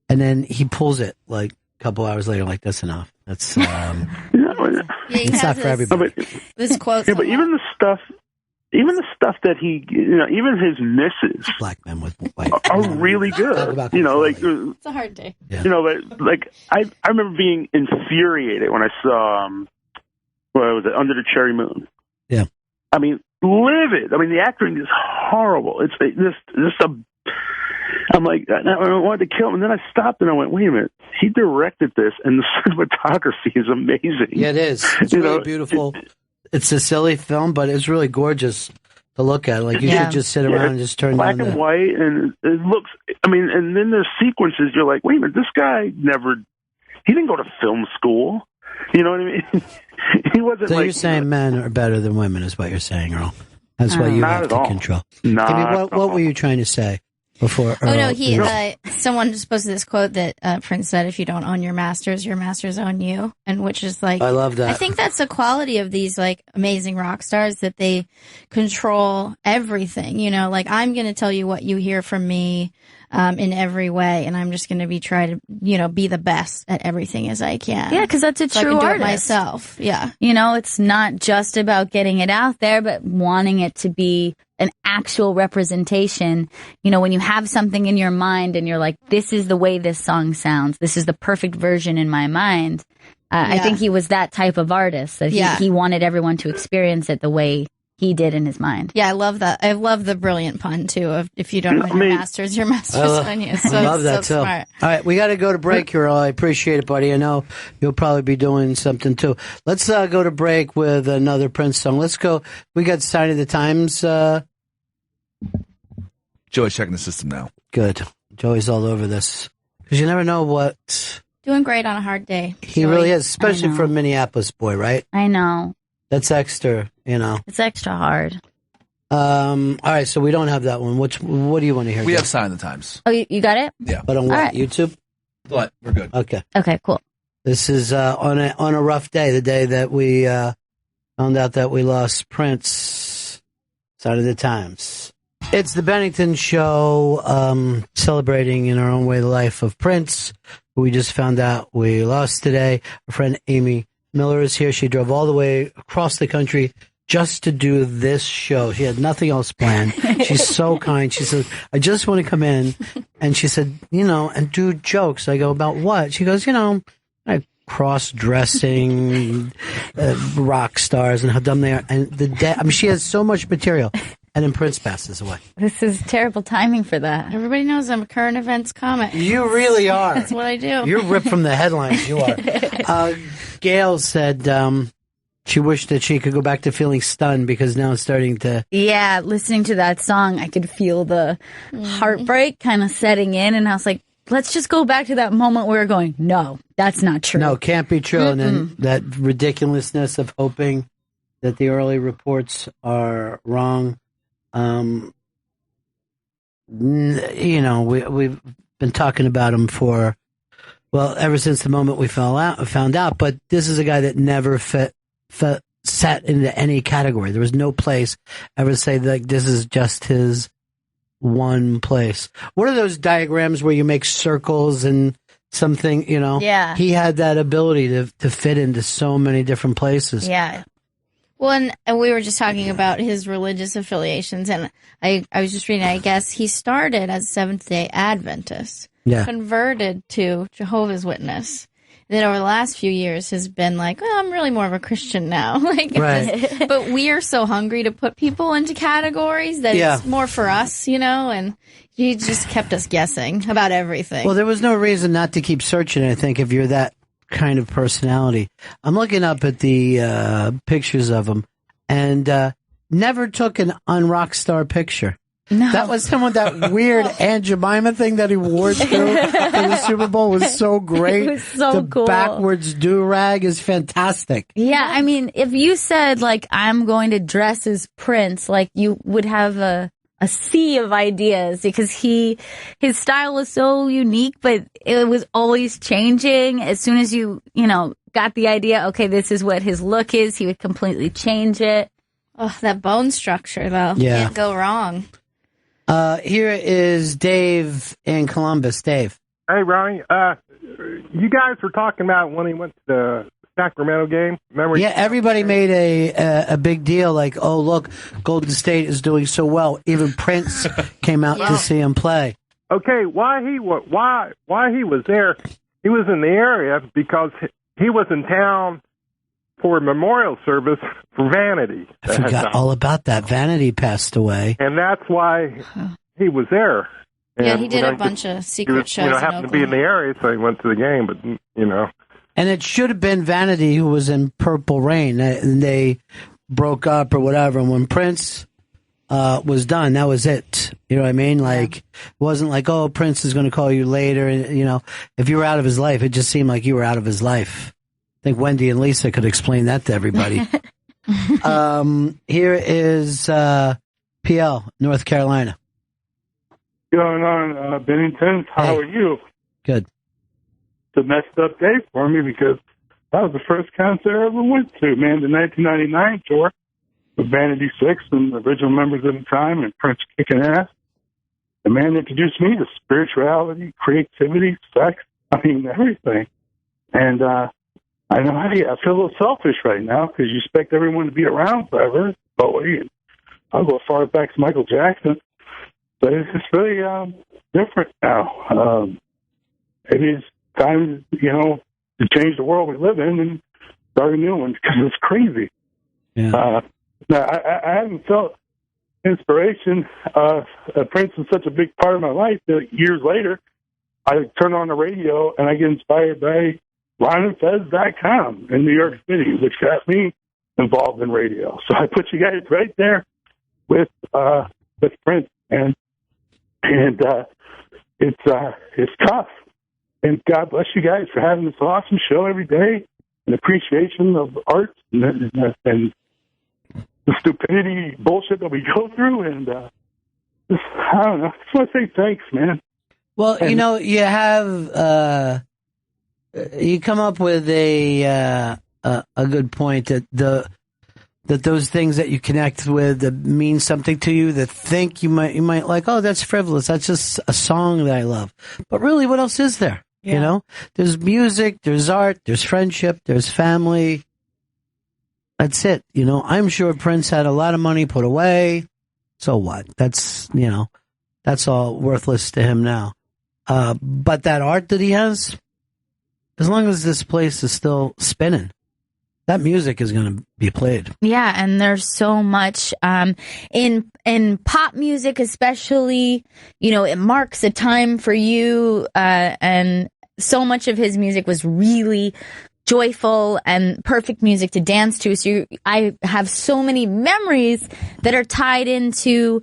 And then he pulls it like a couple hours later, like, that's enough. That's it's not for everybody. This quote, but even the stuff that he, even his misses, black men with white, are really good. It's a hard day. Yeah. Like I remember being infuriated when I saw, what was it, Under the Cherry Moon. Yeah. I mean, livid. I mean, the acting is horrible. It's just a. I'm like, I wanted to kill him, and then I stopped and I went, wait a minute. He directed this, and the cinematography is amazing. Yeah, it is. It's really beautiful. It's a silly film, but it's really gorgeous to look at. Like, you should just sit around and just turn black down and white, and it looks. I mean, and then there's sequences. You're like, wait a minute, this guy he didn't go to film school. You know what I mean? He wasn't. So like, you're saying men are better than women, is what you're saying, Earl? That's what you Not have at to all. control. Not I mean, at what were you trying to say before? Oh no, Earl? someone just posted this quote that Prince said, "If you don't own your masters own you," and which is like, I love that. I think that's the quality of these like amazing rock stars, that they control everything. Like, I'm going to tell you what you hear from me in every way, and I'm just going to try to be the best at everything as I can. Yeah, because that's a so true I can do artist. it myself. Yeah, it's not just about getting it out there, but wanting it to be an actual representation. When you have something in your mind and you're like, this is the way this song sounds, this is the perfect version in my mind. I think he was that type of artist, that he wanted everyone to experience it the way he did in his mind. Yeah, I love that. I love the brilliant pun too of, if you don't own your masters own you. So, I love that too. Smart. All right, we got to go to break here. I appreciate it, buddy. I know you'll probably be doing something too. Let's go to break with another Prince song. Let's go. We got Sign of the Times. Joey's checking the system now. Good. Joey's all over this, because you never know what. Doing great on a hard day. He really is, especially for a Minneapolis boy, right? I know. That's extra, It's extra hard. All right, so we don't have that one. What do you want to hear? We have Sign of the Times. Oh, you got it? Yeah. But on what? All right. YouTube? What? We're good. Okay. Okay, cool. This is on a rough day, the day that we found out that we lost Prince. Sign of the Times. It's the Bennington Show, celebrating in our own way the life of Prince, who we just found out we lost today. Our friend Amy Miller is here. She drove all the way across the country just to do this show. She had nothing else planned. She's so kind. She said, I just want to come in. And she said, and do jokes. I go, about what? She goes, cross-dressing rock stars and how dumb they are. And she has so much material. And then Prince passes away. This is terrible timing for that. Everybody knows I'm a current events comic. You really are. That's what I do. You're ripped from the headlines. You are. Gail said she wished that she could go back to feeling stunned, because now it's starting to. Yeah, listening to that song, I could feel the heartbreak kind of setting in, and I was like, let's just go back to that moment where we're going, no, that's not true. No, can't be true. And then that ridiculousness of hoping that the early reports are wrong. We've been talking about him ever since the moment we found out, but this is a guy that never sat into any category. There was no place ever to say that this is just his one place. What are those diagrams where you make circles and something, Yeah. He had that ability to fit into so many different places. Yeah. Well, and we were just talking about his religious affiliations, and I was just reading, I guess he started as a Seventh-day Adventist, converted to Jehovah's Witness. And then over the last few years has been like, well, I'm really more of a Christian now. Right. But we are so hungry to put people into categories that it's more for us, and he just kept us guessing about everything. Well, there was no reason not to keep searching, I think, if you're that kind of personality. I'm looking up at the pictures of him, and never took an unrock star picture. No. That was him with that weird Aunt Jemima thing that he wore through the Super Bowl. It was so great. It was so the cool. backwards do-rag is fantastic. Yeah, I mean, if you said, like, I'm going to dress as Prince, like, you would have a sea of ideas because his style was so unique, but it was always changing. As soon as you got the idea, okay, this is what his look is, he would completely change it. Oh, that bone structure, though. Yeah. Can't go wrong. Here is Dave in Columbus. Dave. Hey, Ronnie. You guys were talking about when he went to the Sacramento game. Remember? Yeah, everybody made a big deal, like, oh, look, Golden State is doing so well. Even Prince came out to see him play. Okay, why he was there? He was in the area because he was in town for a memorial service for Vanity. I forgot all about that. Vanity passed away. And that's why he was there. Yeah, And, he did a bunch of secret shows. Happened to be in the area, so he went to the game. But And it should have been Vanity who was in Purple Rain, and they broke up or whatever. And when Prince was done, that was it. You know what I mean? Like, it wasn't like, oh, Prince is going to call you later. And, if you were out of his life, it just seemed like you were out of his life. I think Wendy and Lisa could explain that to everybody. Here is PL, North Carolina. Going on, Bennington. How are you? Good. It's a messed up day for me because that was the first concert I ever went to, man. The 1999 tour with Vanity Six and the original members at the time and Prince kicking ass. The man introduced me to spirituality, creativity, sex, everything. And I know I feel a little selfish right now because you expect everyone to be around forever. Bowie, I'll go far back to Michael Jackson. But it's really different now. Maybe it's time, to change the world we live in and start a new one because it's crazy. Yeah. I haven't felt inspiration. Prince is such a big part of my life that years later, I turn on the radio and I get inspired by Ron and Fez.com in New York City, which got me involved in radio. So I put you guys right there with Prince, and it's tough. And God bless you guys for having this awesome show every day, an appreciation of art and the stupidity bullshit that we go through. And I don't know. I just want to say thanks, man. Well, you have you come up with a good point that those things that you connect with that mean something to you, that think you might like, oh, that's frivolous. That's just a song that I love. But really, what else is there? Yeah. There's music, there's art, there's friendship, there's family. That's it. I'm sure Prince had a lot of money put away. So what? That's all worthless to him now. But that art that he has, as long as this place is still spinning, that music is going to be played. Yeah, and there's so much in pop music, especially. It marks a time for you, and so much of his music was really joyful and perfect music to dance to. So I have so many memories that are tied into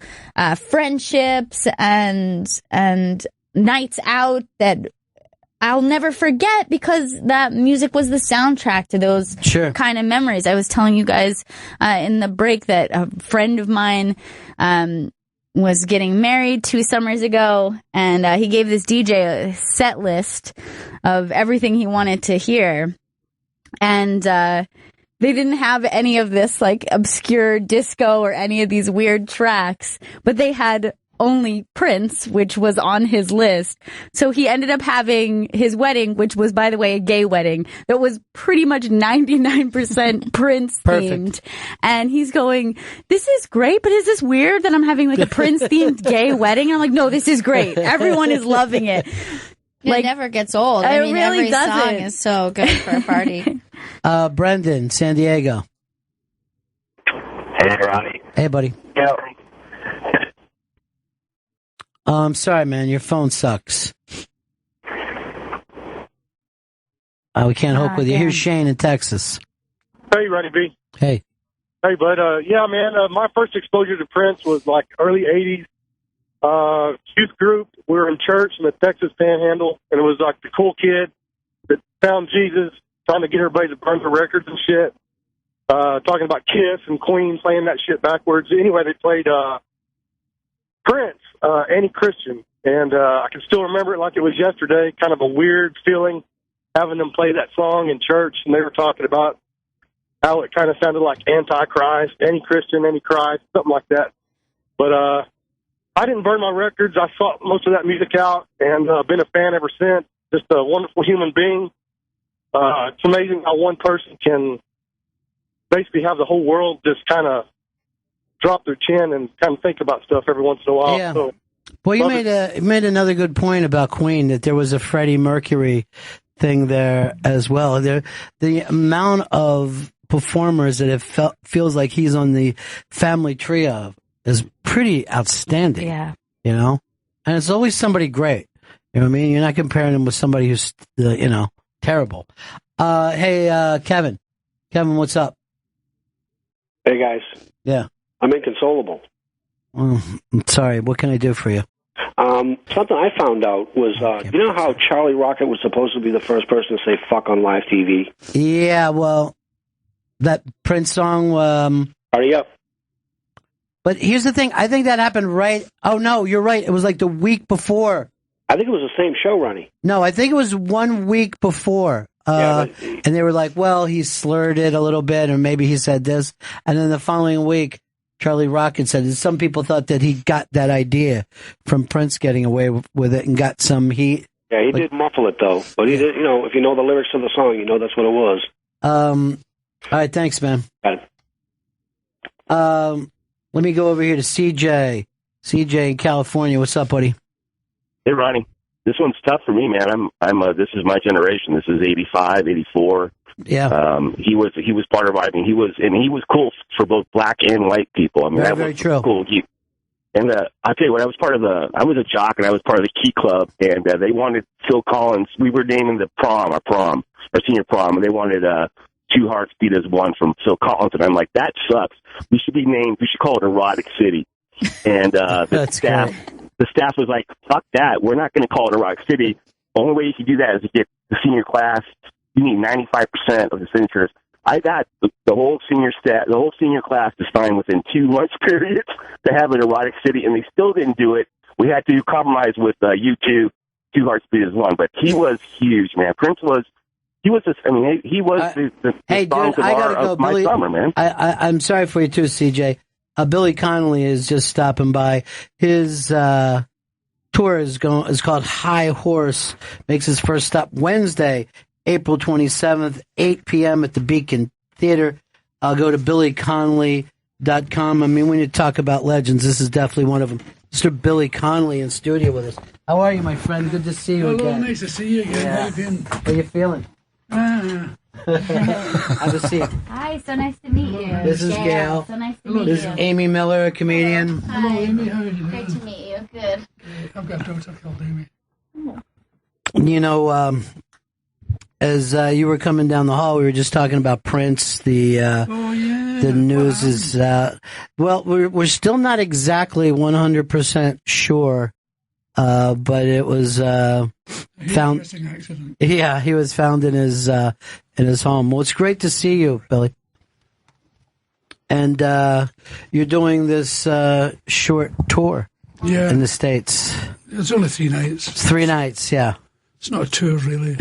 friendships and nights out that I'll never forget because that music was the soundtrack to those kind of memories. I was telling you guys in the break that a friend of mine was getting married 2 summers ago, and he gave this DJ a set list of everything he wanted to hear. And they didn't have any of this like obscure disco or any of these weird tracks, but they had only Prince, which was on his list. So he ended up having his wedding, which was, by the way, a gay wedding that was pretty much 99% Prince themed. And he's going, this is great, but is this weird that I'm having like a Prince themed gay wedding? And I'm like, no, this is great. Everyone is loving it. It never gets old. I mean, really every doesn't. song is so good for a party. Brendan, San Diego. Hey, Ronnie. Hey, buddy. I'm sorry, man. Your phone sucks. We can't hope with you. Here's Shane in Texas. Hey, Ronnie B. Hey. Hey, bud. Yeah, man. My first exposure to Prince was like early 80s. youth group. We were in church in the Texas Panhandle, and it was like the cool kid that found Jesus, trying to get everybody to burn the records and shit. Talking about Kiss and Queen, playing that shit backwards. Anyway, they played Prince, Anti-Christian, and I can still remember it like it was yesterday. Kind of a weird feeling having them play that song in church, and they were talking about how it kind of sounded like Antichrist, Anti-Christian, Antichrist, something like that. But I didn't burn my records. I sought most of that music out, and been a fan ever since. Just a wonderful human being. It's amazing how one person can basically have the whole world just kind of drop their chin and kind of think about stuff every once in a while. Yeah. So, well, you made another good point about Queen, that there was a Freddie Mercury thing there as well. The amount of performers that it feels like he's on the family tree of is pretty outstanding. Yeah. You know? And it's always somebody great. You know what I mean? You're not comparing him with somebody who's, terrible. Hey, Kevin. Kevin, what's up? Hey, guys. Yeah. I'm inconsolable. Well, I'm sorry. What can I do for you? Something I found out was, you know how Charlie Rocket was supposed to be the first person to say fuck on live TV? Yeah, well, that Prince song... Hurry up. But here's the thing. I think that happened right... Oh, no, you're right. It was like the week before. I think it was the same show, Ronnie. No, I think it was 1 week before. And they were like, well, he slurred it a little bit, or maybe he said this. And then the following week, Charlie Rocket said that some people thought that he got that idea from Prince getting away with it and got some heat. Yeah, he did muffle it, though. But he did, if you know the lyrics of the song, you know that's what it was. All right, thanks, man. Let me go over here to CJ. CJ in California. What's up, buddy? Hey, Ronnie. This one's tough for me, man. This is my generation. This is 85, 84. Yeah. He was part of, he was cool for both black and white people. I mean, that very was true. Cool. And I'll tell you what, I was a jock and I was part of the Key Club, and they wanted Phil Collins. We were naming our senior prom, and they wanted Two Hearts Beat as One from Phil Collins, and I'm like, that sucks. We should call it Erotic City. And the staff was like, fuck that. We're not going to call it Erotic City. The only way you can do that is to get the senior class. You need 95% of the signatures. I got the whole senior class to sign within 2 months periods to have an Erotic City, and they still didn't do it. We had to compromise with U2, Two Hearts Beat as One. But he was huge, man. Prince was... He was the song of my Billy, summer, man. I'm sorry for you too, CJ. Billy Connolly is just stopping by. His tour is called High Horse. Makes his first stop Wednesday, April 27th, 8 p.m. at the Beacon Theater. I'll go to BillyConnolly.com. I mean, when you talk about legends, this is definitely one of them. Mr. Billy Connolly in studio with us. How are you, my friend? Good to see you again. Hello, nice to see you again. Yeah. How you been? How you feeling? Have a seat. Hi, so nice to meet you. This is Gail. So nice to meet This is you. Amy Miller, a comedian. Hi. Hello, Amy. How are you doing? Great to meet you. Good. I've got a daughter called Amy. You know, as you were coming down the hall, we were just talking about Prince. The news is well, we're still not exactly 100% sure, but it was found. Accident. Yeah, he was found in his home. Well, it's great to see you, Billy. And you're doing this short tour in the States. It's only 3 nights. It's 3 nights, yeah. It's not a tour, really.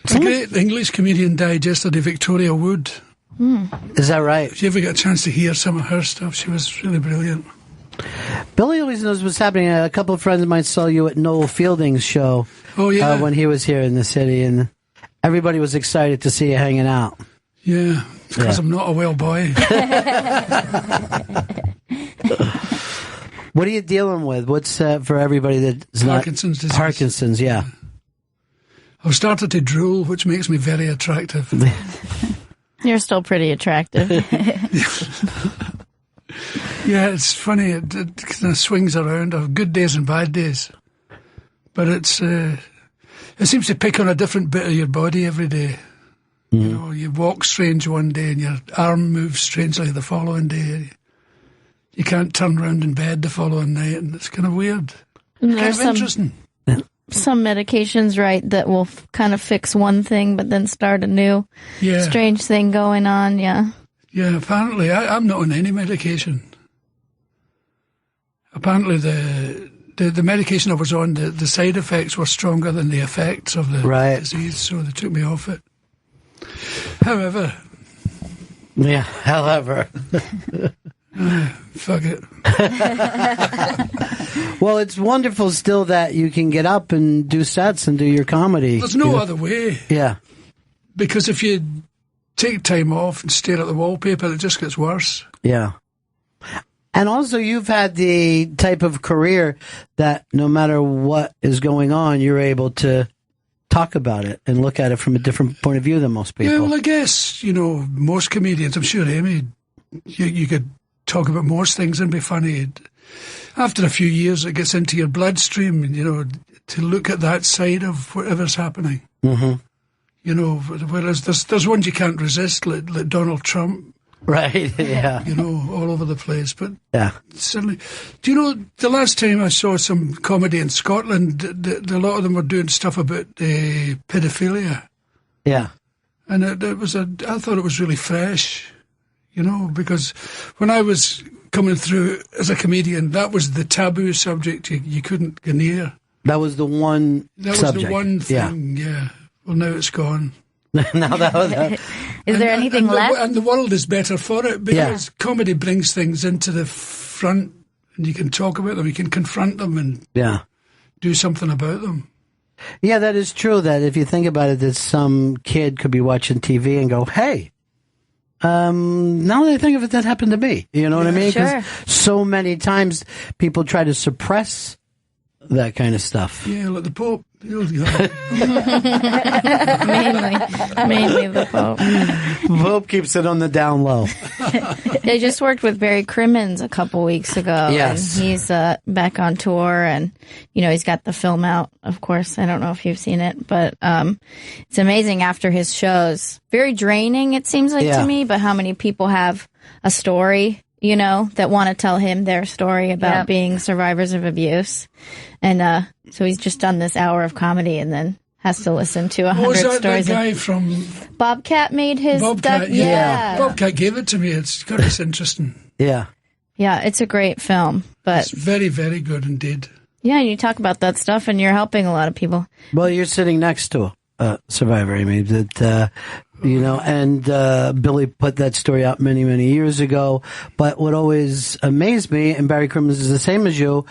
It's a great English comedian died yesterday, Victoria Wood. Is that right? If you ever get a chance to hear some of her stuff, she was really brilliant. Billy always knows what's happening. A couple of friends of mine saw you at Noel Fielding's show when he was here in the city, and everybody was excited to see you hanging out. Yeah, because I'm not a well boy. What are you dealing with? What's for everybody that's Parkinson's disease. Parkinson's, yeah. I've started to drool, which makes me very attractive. You're still pretty attractive. Yeah, it's funny. It kind of swings around. I have good days and bad days. But it seems to pick on a different bit of your body every day. You know, you walk strange one day and your arm moves strangely the following day. You can't turn around in bed the following night, and it's kind of weird. And kind of interesting. Some medications, right, that will kind of fix one thing, but then start a new strange thing going on. Yeah. Yeah. Apparently, I'm not on any medication. Apparently, the medication I was on, the side effects were stronger than the effects of the disease, so they took me off it. However. Fuck it. Well, it's wonderful still that you can get up and do sets and do your comedy. There's no other way. Yeah. Because if you take time off and stare at the wallpaper, it just gets worse. Yeah. And also, you've had the type of career that no matter what is going on, you're able to talk about it and look at it from a different point of view than most people. Yeah, well, I guess, most comedians, I'm sure, Amy, you could talk about most things and be funny. After a few years, it gets into your bloodstream, to look at that side of whatever's happening. Mm-hmm. Whereas there's ones you can't resist, like Donald Trump. Right, yeah. All over the place. But yeah. Certainly. Do you know, the last time I saw some comedy in Scotland, a lot of them were doing stuff about pedophilia. Yeah. And I thought it was really fresh, because when I was coming through as a comedian, that was the taboo subject you couldn't go near. That was the one That was subject. the one thing, yeah. Well, now it's gone. Now that was Is there anything left? And the world is better for it because comedy brings things into the front and you can talk about them, you can confront them and do something about them. Yeah, that is true. That if you think about it, that some kid could be watching TV and go, hey, now that I think of it, that happened to me. You know what I mean? Sure. So many times people try to suppress that kind of stuff. Yeah, like the Pope. Mainly the Pope. Pope keeps it on the down low. I just worked with Barry Crimmins a couple weeks ago. Yes. And he's back on tour, and he's got the film out, of course. I don't know if you've seen it, but it's amazing after his shows. Very draining, it seems like to me, but how many people have a story, that want to tell him their story about being survivors of abuse. And so he's just done this hour of comedy and then has to listen to 100 was that stories. That guy from Bobcat made his Bobcat, Bobcat gave it to me. It's interesting. Yeah. Yeah, it's a great film. But it's very, very good indeed. Yeah, you talk about that stuff and you're helping a lot of people. Well, you're sitting next to a survivor, Amy, that, and Billy put that story out many, many years ago. But what always amazed me, and Barry Crimmins is the same as you,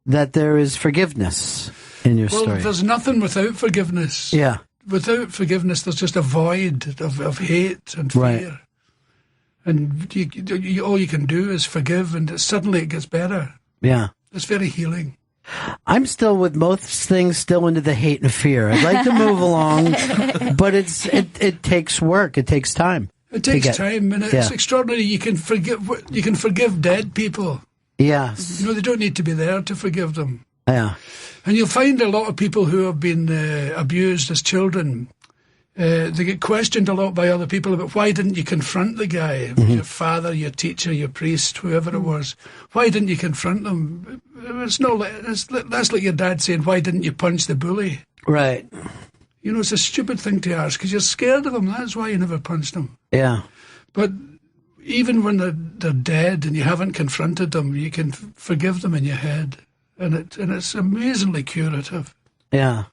that there is forgiveness in your story. Well, there's nothing without forgiveness. Yeah. Without forgiveness, there's just a void of hate and fear. Right. And you, all you can do is forgive, and suddenly it gets better. Yeah. It's very healing. I'm still with most things still into the hate and fear. I'd like to move along, but it takes work. It takes time. It takes time, and it's extraordinary. You can forgive dead people. Yes. They don't need to be there to forgive them. Yeah. And you'll find a lot of people who have been abused as children, they get questioned a lot by other people about why didn't you confront the guy, your father, your teacher, your priest, whoever it was. Why didn't you confront them? That's like your dad saying, why didn't you punch the bully? Right. It's a stupid thing to ask because you're scared of them. That's why you never punched them. Yeah. But even when they're dead and you haven't confronted them, you can forgive them in your head. And it's amazingly curative. Yeah.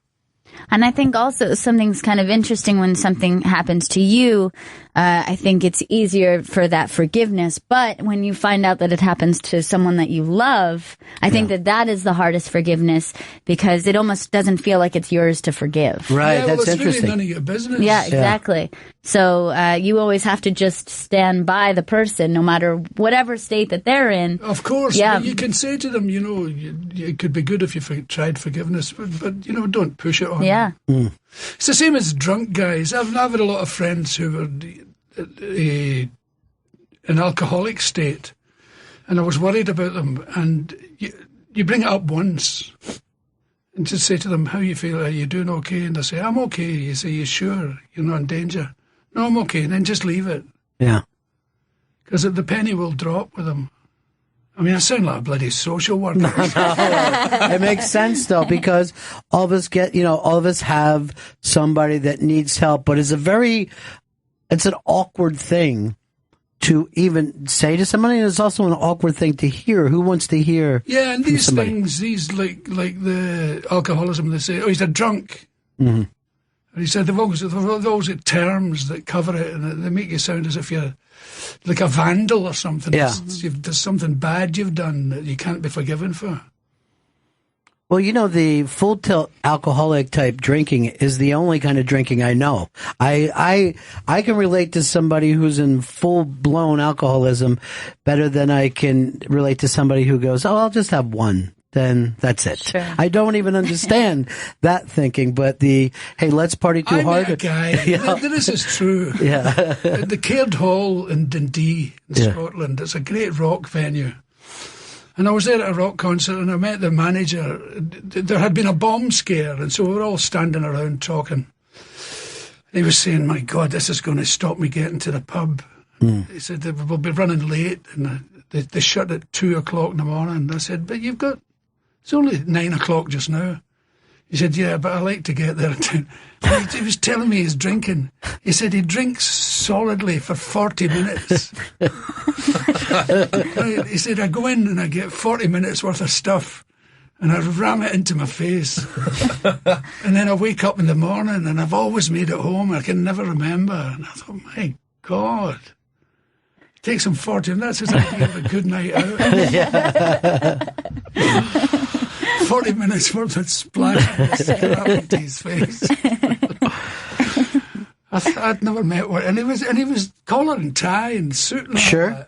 And I think also something's kind of interesting when something happens to you. I think it's easier for that forgiveness. But when you find out that it happens to someone that you love, I think that is the hardest forgiveness because it almost doesn't feel like it's yours to forgive. Right, yeah, that's it's interesting. Really none of your business. Yeah, exactly. So you always have to just stand by the person, no matter whatever state that they're in. Of course. Yeah. You can say to them, it could be good if you tried forgiveness, but don't push it on Yeah. them. It's the same as drunk guys. I've had a lot of friends who were in an alcoholic state, and I was worried about them. And you bring it up once and just say to them, how you feel? Are you doing okay? And they say, I'm okay. You say, you sure? You're not in danger? No, I'm okay. Then just leave it. Yeah. Because the penny will drop with them. I mean, I sound like a bloody social worker. No. It makes sense, though, because all of us have somebody that needs help, but it's an awkward thing to even say to somebody, and it's also an awkward thing to hear. Who wants to hear? Yeah, and these somebody? things, these like the alcoholism, they say, oh, he's a drunk. Mm-hmm. And he said they've always got terms that cover it, and they make you sound as if you're like a vandal or something. Yeah. There's something bad you've done that you can't be forgiven for. Well, the full tilt alcoholic type drinking is the only kind of drinking I know. I can relate to somebody who's in full blown alcoholism better than I can relate to somebody who goes, "Oh, I'll just have one." Then that's it. Sure. I don't even understand that thinking, but hey, let's party too hard. I met a guy. This is true. Yeah. The Caird Hall in Dundee, in Scotland. It's a great rock venue. And I was there at a rock concert, and I met the manager. There had been a bomb scare, and so we were all standing around talking. He was saying, "My God, this is going to stop me getting to the pub." He said, "We'll be running late," and they shut at 2:00 in the morning. And I said, "But it's only 9:00 just now." He said, "Yeah, but I like to get there." He was telling me he's drinking. He said he drinks solidly for 40 minutes. He said, "I go in and I get 40 minutes worth of stuff and I ram it into my face. And then I wake up in the morning and I've always made it home. I can never remember." And I thought, my God. It takes him 40 minutes. That's his idea of a good night out. 40 minutes worth of splash into his face. I'd never met one, and he was collar and tie and suit and all that.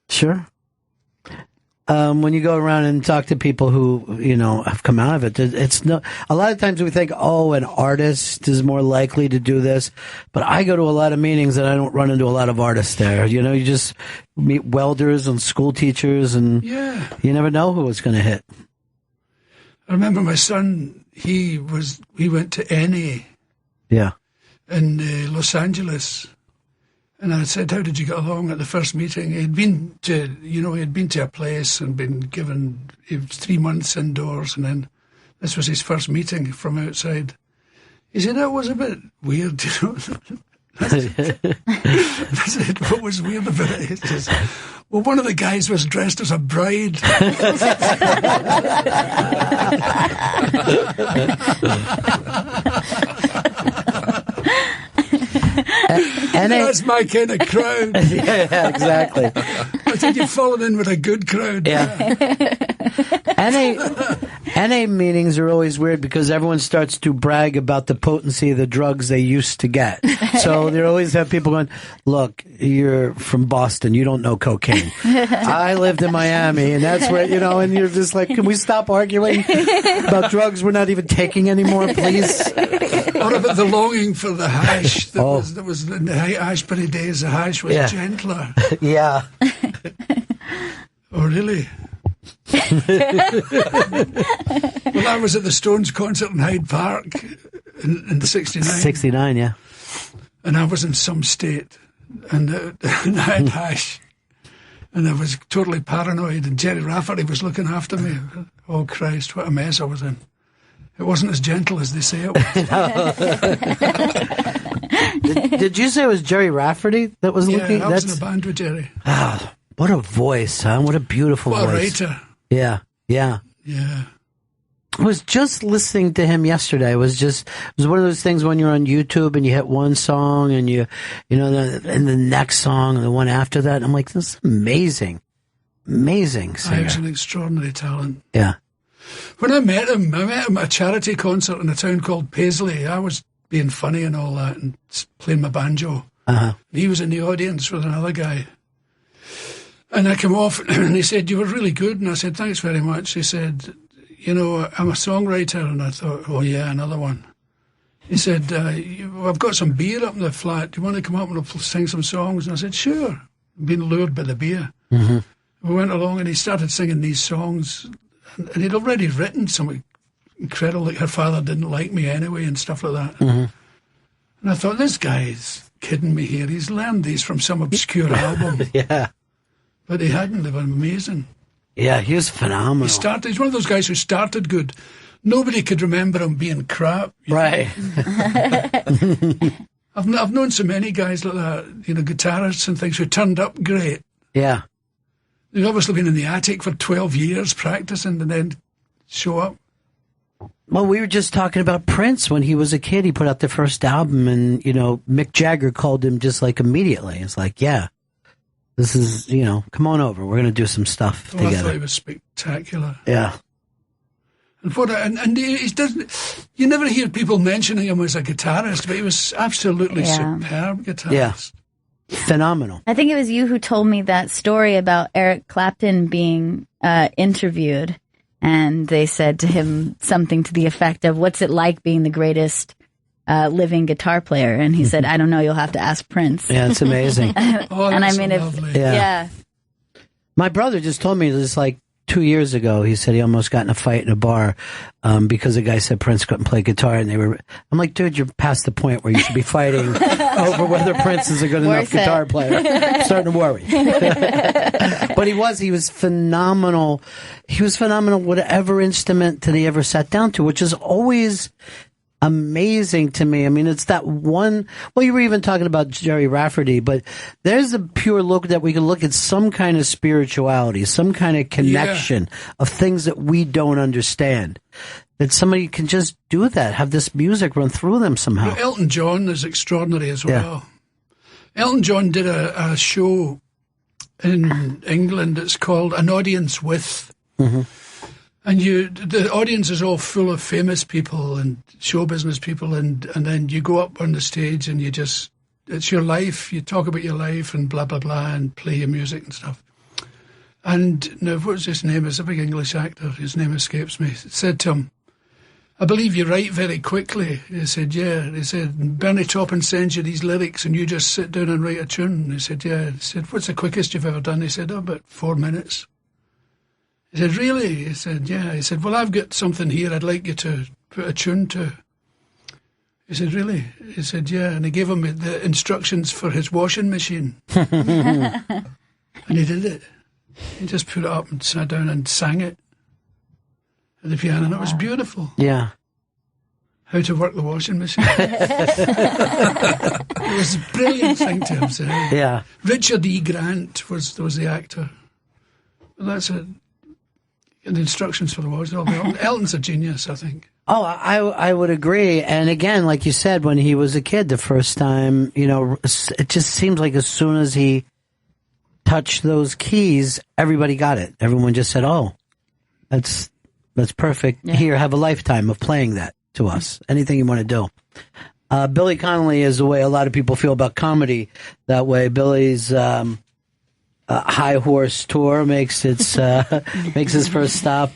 Sure. When you go around and talk to people who have come out of it, it's no. A lot of times we think, oh, an artist is more likely to do this, but I go to a lot of meetings and I don't run into a lot of artists there. You just meet welders and school teachers, and you never know who it's going to hit. I remember my son. He went to NA. Yeah. In Los Angeles, and I said, "How did you get along at the first meeting?" He'd been to a place and been given 3 months indoors, and then this was his first meeting from outside. He said, "That was a bit weird." I said, "What was weird about it?" He says, "Well, one of the guys was dressed as a bride." And that's my kind of crowd. Yeah, exactly. I said, "You've fallen in with a good crowd." Yeah. NA meetings are always weird because everyone starts to brag about the potency of the drugs they used to get. So they always have people going, "Look, you're from Boston. You don't know cocaine. I lived in Miami, and that's where, and you're just like, can we stop arguing about drugs we're not even taking anymore, please?" Or about the longing for the hash. That was in the Ashbury days. The hash was gentler. Yeah. Oh, really? Well, I was at the Stones concert in Hyde Park in 69. 69, yeah. And I was in some state, and I had hash, and I was totally paranoid, and Jerry Rafferty was looking after me. Oh, Christ, what a mess I was in. It wasn't as gentle as they say it was. Did you say it was Jerry Rafferty that was looking? Yeah, I was in a band with Jerry. Ah, what a voice, huh? What a beautiful voice. What a writer. Yeah. I was just listening to him yesterday. It was one of those things when you're on YouTube and you hit one song and and the next song and the one after that. I'm like, this is amazing. Amazing singer. He's an extraordinary talent. Yeah. When I met him at a charity concert in a town called Paisley. I was being funny and all that and playing my banjo. Uh-huh. He was in the audience with another guy. And I came off and he said, "You were really good." And I said, "Thanks very much." He said, "I'm a songwriter." And I thought, "Oh yeah, another one." He said, "I've got some beer up in the flat. Do you want to come up and we'll sing some songs?" And I said, "Sure." Being lured by the beer. Mm-hmm. We went along and he started singing these songs. And he'd already written some incredible, like Her Father Didn't Like Me Anyway and stuff like that. Mm-hmm. And I thought, this guy's kidding me here. He's learned these from some obscure album. Yeah. But he hadn't. They were amazing. Yeah, he was phenomenal. He's one of those guys who started good. Nobody could remember him being crap. Right. I've known so many guys like that, guitarists and things who turned up great. Yeah. They've obviously been in the attic for 12 years practicing and then show up. Well, we were just talking about Prince when he was a kid. He put out the first album and, Mick Jagger called him just like immediately. It's like, yeah, this is, come on over. We're going to do some stuff together. I thought he was spectacular. Yeah. And he doesn't. You never hear people mentioning him as a guitarist, but he was absolutely superb guitarist. Yeah. Phenomenal. I think it was you who told me that story about Eric Clapton being interviewed, and they said to him something to the effect of, "What's it like being the greatest living guitar player?" And he said, "I don't know. You'll have to ask Prince." Yeah, it's amazing. That's lovely. Yeah. My brother just told me this like 2 years ago. He said he almost got in a fight in a bar because a guy said Prince couldn't play guitar, and I'm like, dude, you're past the point where you should be fighting over whether Prince is a good enough guitar player. I'm starting to worry. But he was phenomenal. He was phenomenal, whatever instrument that he ever sat down to, which is always amazing to me. I mean, it's that one. Well, you were even talking about Jerry Rafferty, but there's a pure look that we can look at some kind of spirituality, some kind of connection of things that we don't understand. That somebody can just do that, have this music run through them somehow. Well, Elton John is extraordinary as well. Elton John did a show in England. It's called An Audience With. Mm-hmm. And the audience is all full of famous people and show business people, and then you go up on the stage and it's your life. You talk about your life and blah, blah, blah, and play your music and stuff. And now, what's his name? It's a big English actor. His name escapes me. It said to him, "I believe you write very quickly." He said, "Yeah." He said, "Bernie Taupin sends you these lyrics and you just sit down and write a tune." He said, "Yeah." He said, "What's the quickest you've ever done?" He said, "About 4 minutes." He said, "Really?" He said, "Yeah." He said, "Well, I've got something here I'd like you to put a tune to." He said, "Really?" He said, "Yeah." And he gave him the instructions for his washing machine. And he did it. He just put it up and sat down and sang it at the piano, and it was beautiful. Yeah. How to work the washing machine. It was a brilliant thing to have said. Yeah. Richard E. Grant was the actor. Well, that's it. And the instructions for the washing. Elton's a genius, I think. Oh, I would agree. And again, like you said, when he was a kid the first time, it just seems like as soon as he touched those keys, everybody got it. Everyone just said, "Oh, that's perfect. Yeah. Here, have a lifetime of playing that to us. Anything you want to do." Billy Connolly is the way a lot of people feel about comedy. That way, Billy's High Horse tour makes its makes his first stop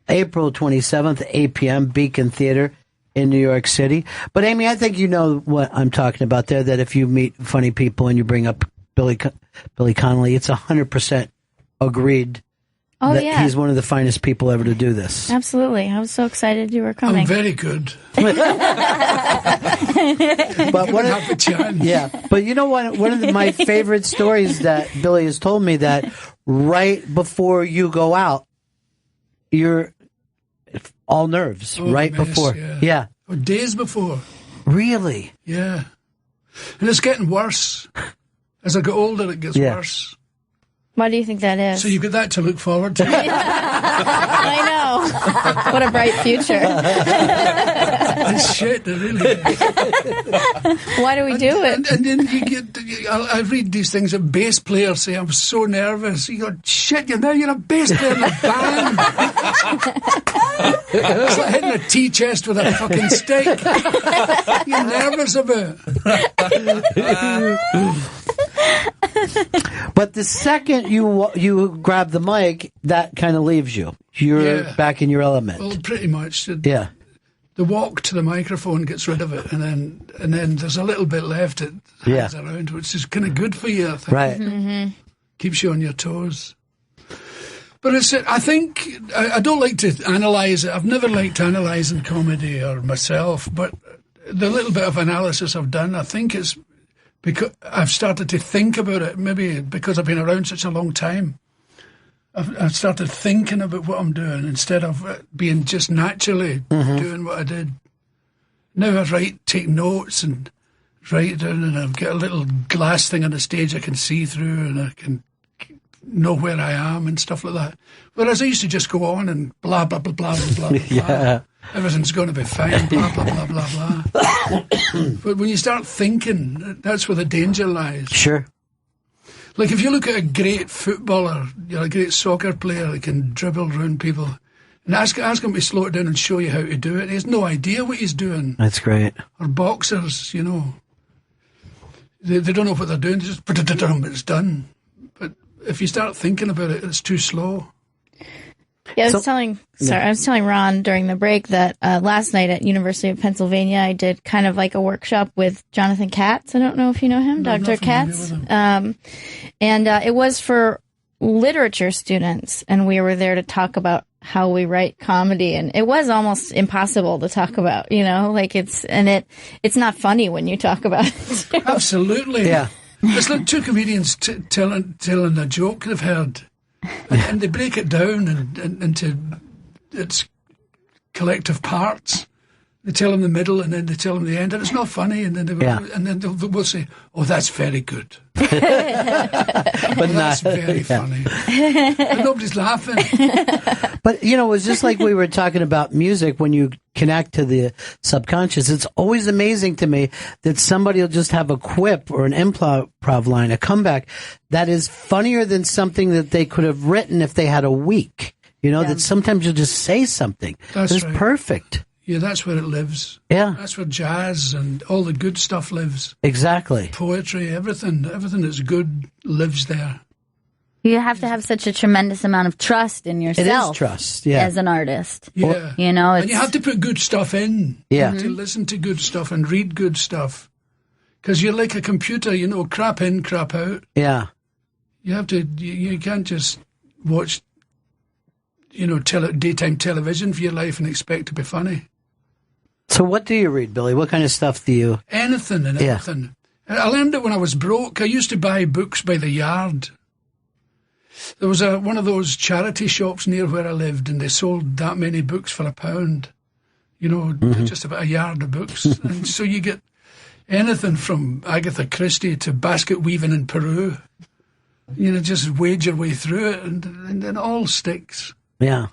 April 27th, 8 p.m. Beacon Theater in New York City. But Amy, I think you know what I'm talking about there. That if you meet funny people and you bring up Billy Connolly, it's 100% agreed. Oh, that yeah. He's one of the finest people ever to do this. Absolutely. I was so excited you were coming. I'm very good. But you know what? One of my favorite stories that Billy has told me, that right before you go out, you're all nerves. Right before. Yeah. Or days before. Really? Yeah. And it's getting worse. As I get older, it gets worse. Why do you think that is? So you've got that to look forward to. I know. What a bright future. It's shit, it really is. Why do we do it? And then I read these things that bass players say, "I'm so nervous." You go, "Shit, you're a bass player in a band." It's like hitting a tea chest with a fucking stick. You're nervous about But the second you grab the mic, that kind of leaves you. You're back in your element. Well, pretty much. Yeah. The walk to the microphone gets rid of it, and then there's a little bit left that hangs around, which is kind of good for you, I think. Right. Mm-hmm. Keeps you on your toes. But I think I don't like to analyse it. I've never liked analysing comedy or myself, but the little bit of analysis I've done, I think it's because I've started to think about it, maybe because I've been around such a long time. I've started thinking about what I'm doing instead of being just naturally doing what I did. Now I take notes and write down, and I've got a little glass thing on the stage I can see through, and I can know where I am and stuff like that. Whereas I used to just go on and blah, blah, blah, blah, blah, blah, blah. Everything's going to be fine, blah, blah, blah, blah, blah. But when you start thinking, that's where the danger lies. Sure. Like if you look at a great footballer, a great soccer player that can dribble around people, and ask him to slow it down and show you how to do it, he has no idea what he's doing. That's great. Or boxers, you know. They don't know what they're doing, they just but it's done. But if you start thinking about it, it's too slow. Yeah, I was telling Ron during the break that last night at University of Pennsylvania, I did kind of like a workshop with Jonathan Katz. I don't know if you know him, Dr. Katz. And it was for literature students, and we were there to talk about how we write comedy, and it was almost impossible to talk about, you know, like it's not funny when you talk about it. Absolutely. Yeah. It's like two comedians telling a joke they've heard. And they break it down into its collective parts. They tell them the middle, and then they tell them the end, and it's not funny. And then we'll say, "Oh, that's very good," but that's very funny. And nobody's laughing. But you know, it's just like we were talking about music. When you connect to the subconscious, it's always amazing to me that somebody will just have a quip or an improv line, a comeback that is funnier than something that they could have written if they had a week. You know, that sometimes you'll just say something that's right. Perfect. Yeah, that's where it lives. Yeah. That's where jazz and all the good stuff lives. Exactly. Poetry, everything that's good lives there. You have to have such a tremendous amount of trust in yourself. It is trust, yeah. As an artist. Yeah. You know, and you have to put good stuff in. Yeah. To listen to good stuff and read good stuff. Because you're like a computer, you know, crap in, crap out. Yeah. You have to, you can't just watch, you know, daytime television for your life and expect to be funny. So what do you read, Billy? What kind of stuff do you... Anything and everything. I learned it when I was broke. I used to buy books by the yard. There was one of those charity shops near where I lived, and they sold that many books for £1. You know, just about a yard of books. And so you get anything from Agatha Christie to basket weaving in Peru. You know, just wade your way through it, and it all sticks. Yeah.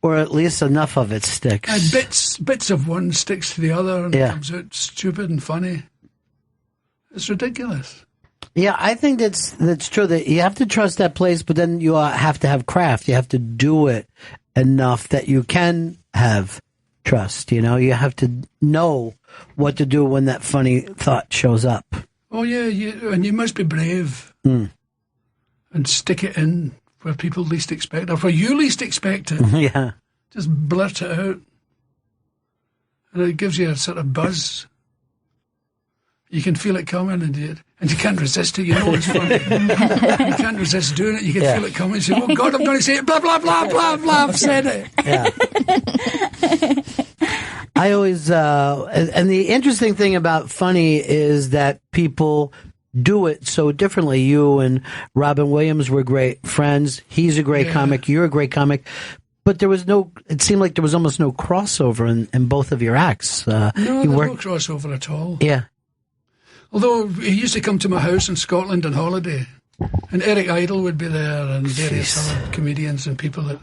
Or at least enough of it sticks. And bits of one sticks to the other, and it comes out stupid and funny. It's ridiculous. Yeah, I think that's true. That you have to trust that place, but then you have to have craft. You have to do it enough that you can have trust. You know, you have to know what to do when that funny thought shows up. Oh yeah, and you must be brave and stick it in where people least expect, or where you least expect it. Yeah, just blurt it out, and it gives you a sort of buzz. You can feel it coming, and you can't resist it. You know it's funny. You can't resist doing it. You can feel it coming. You say, "Oh God, I'm going to say it." Blah blah blah blah blah. I've said it. Yeah. I always, and the interesting thing about funny is that people do it so differently. You and Robin Williams were great friends. He's a great comic. You're a great comic. But it seemed like there was almost no crossover in both of your acts. No, there's no crossover at all. Yeah. Although he used to come to my house in Scotland on holiday, and Eric Idle would be there, and various other comedians and people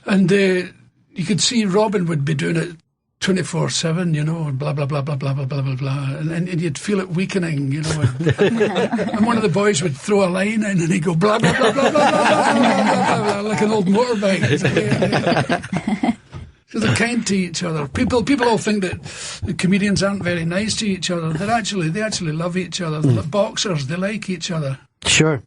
and you could see Robin would be doing it 24/7, you know, and blah blah blah blah blah blah blah blah blah, and you'd feel it weakening, you know. And one of the boys would throw a line in, and he'd go blah blah blah blah blah blah blah, blah, blah, blah like an old motorbike. So they're kind to each other. People all think that the comedians aren't very nice to each other. They actually love each other. They're like boxers, they like each other. Sure.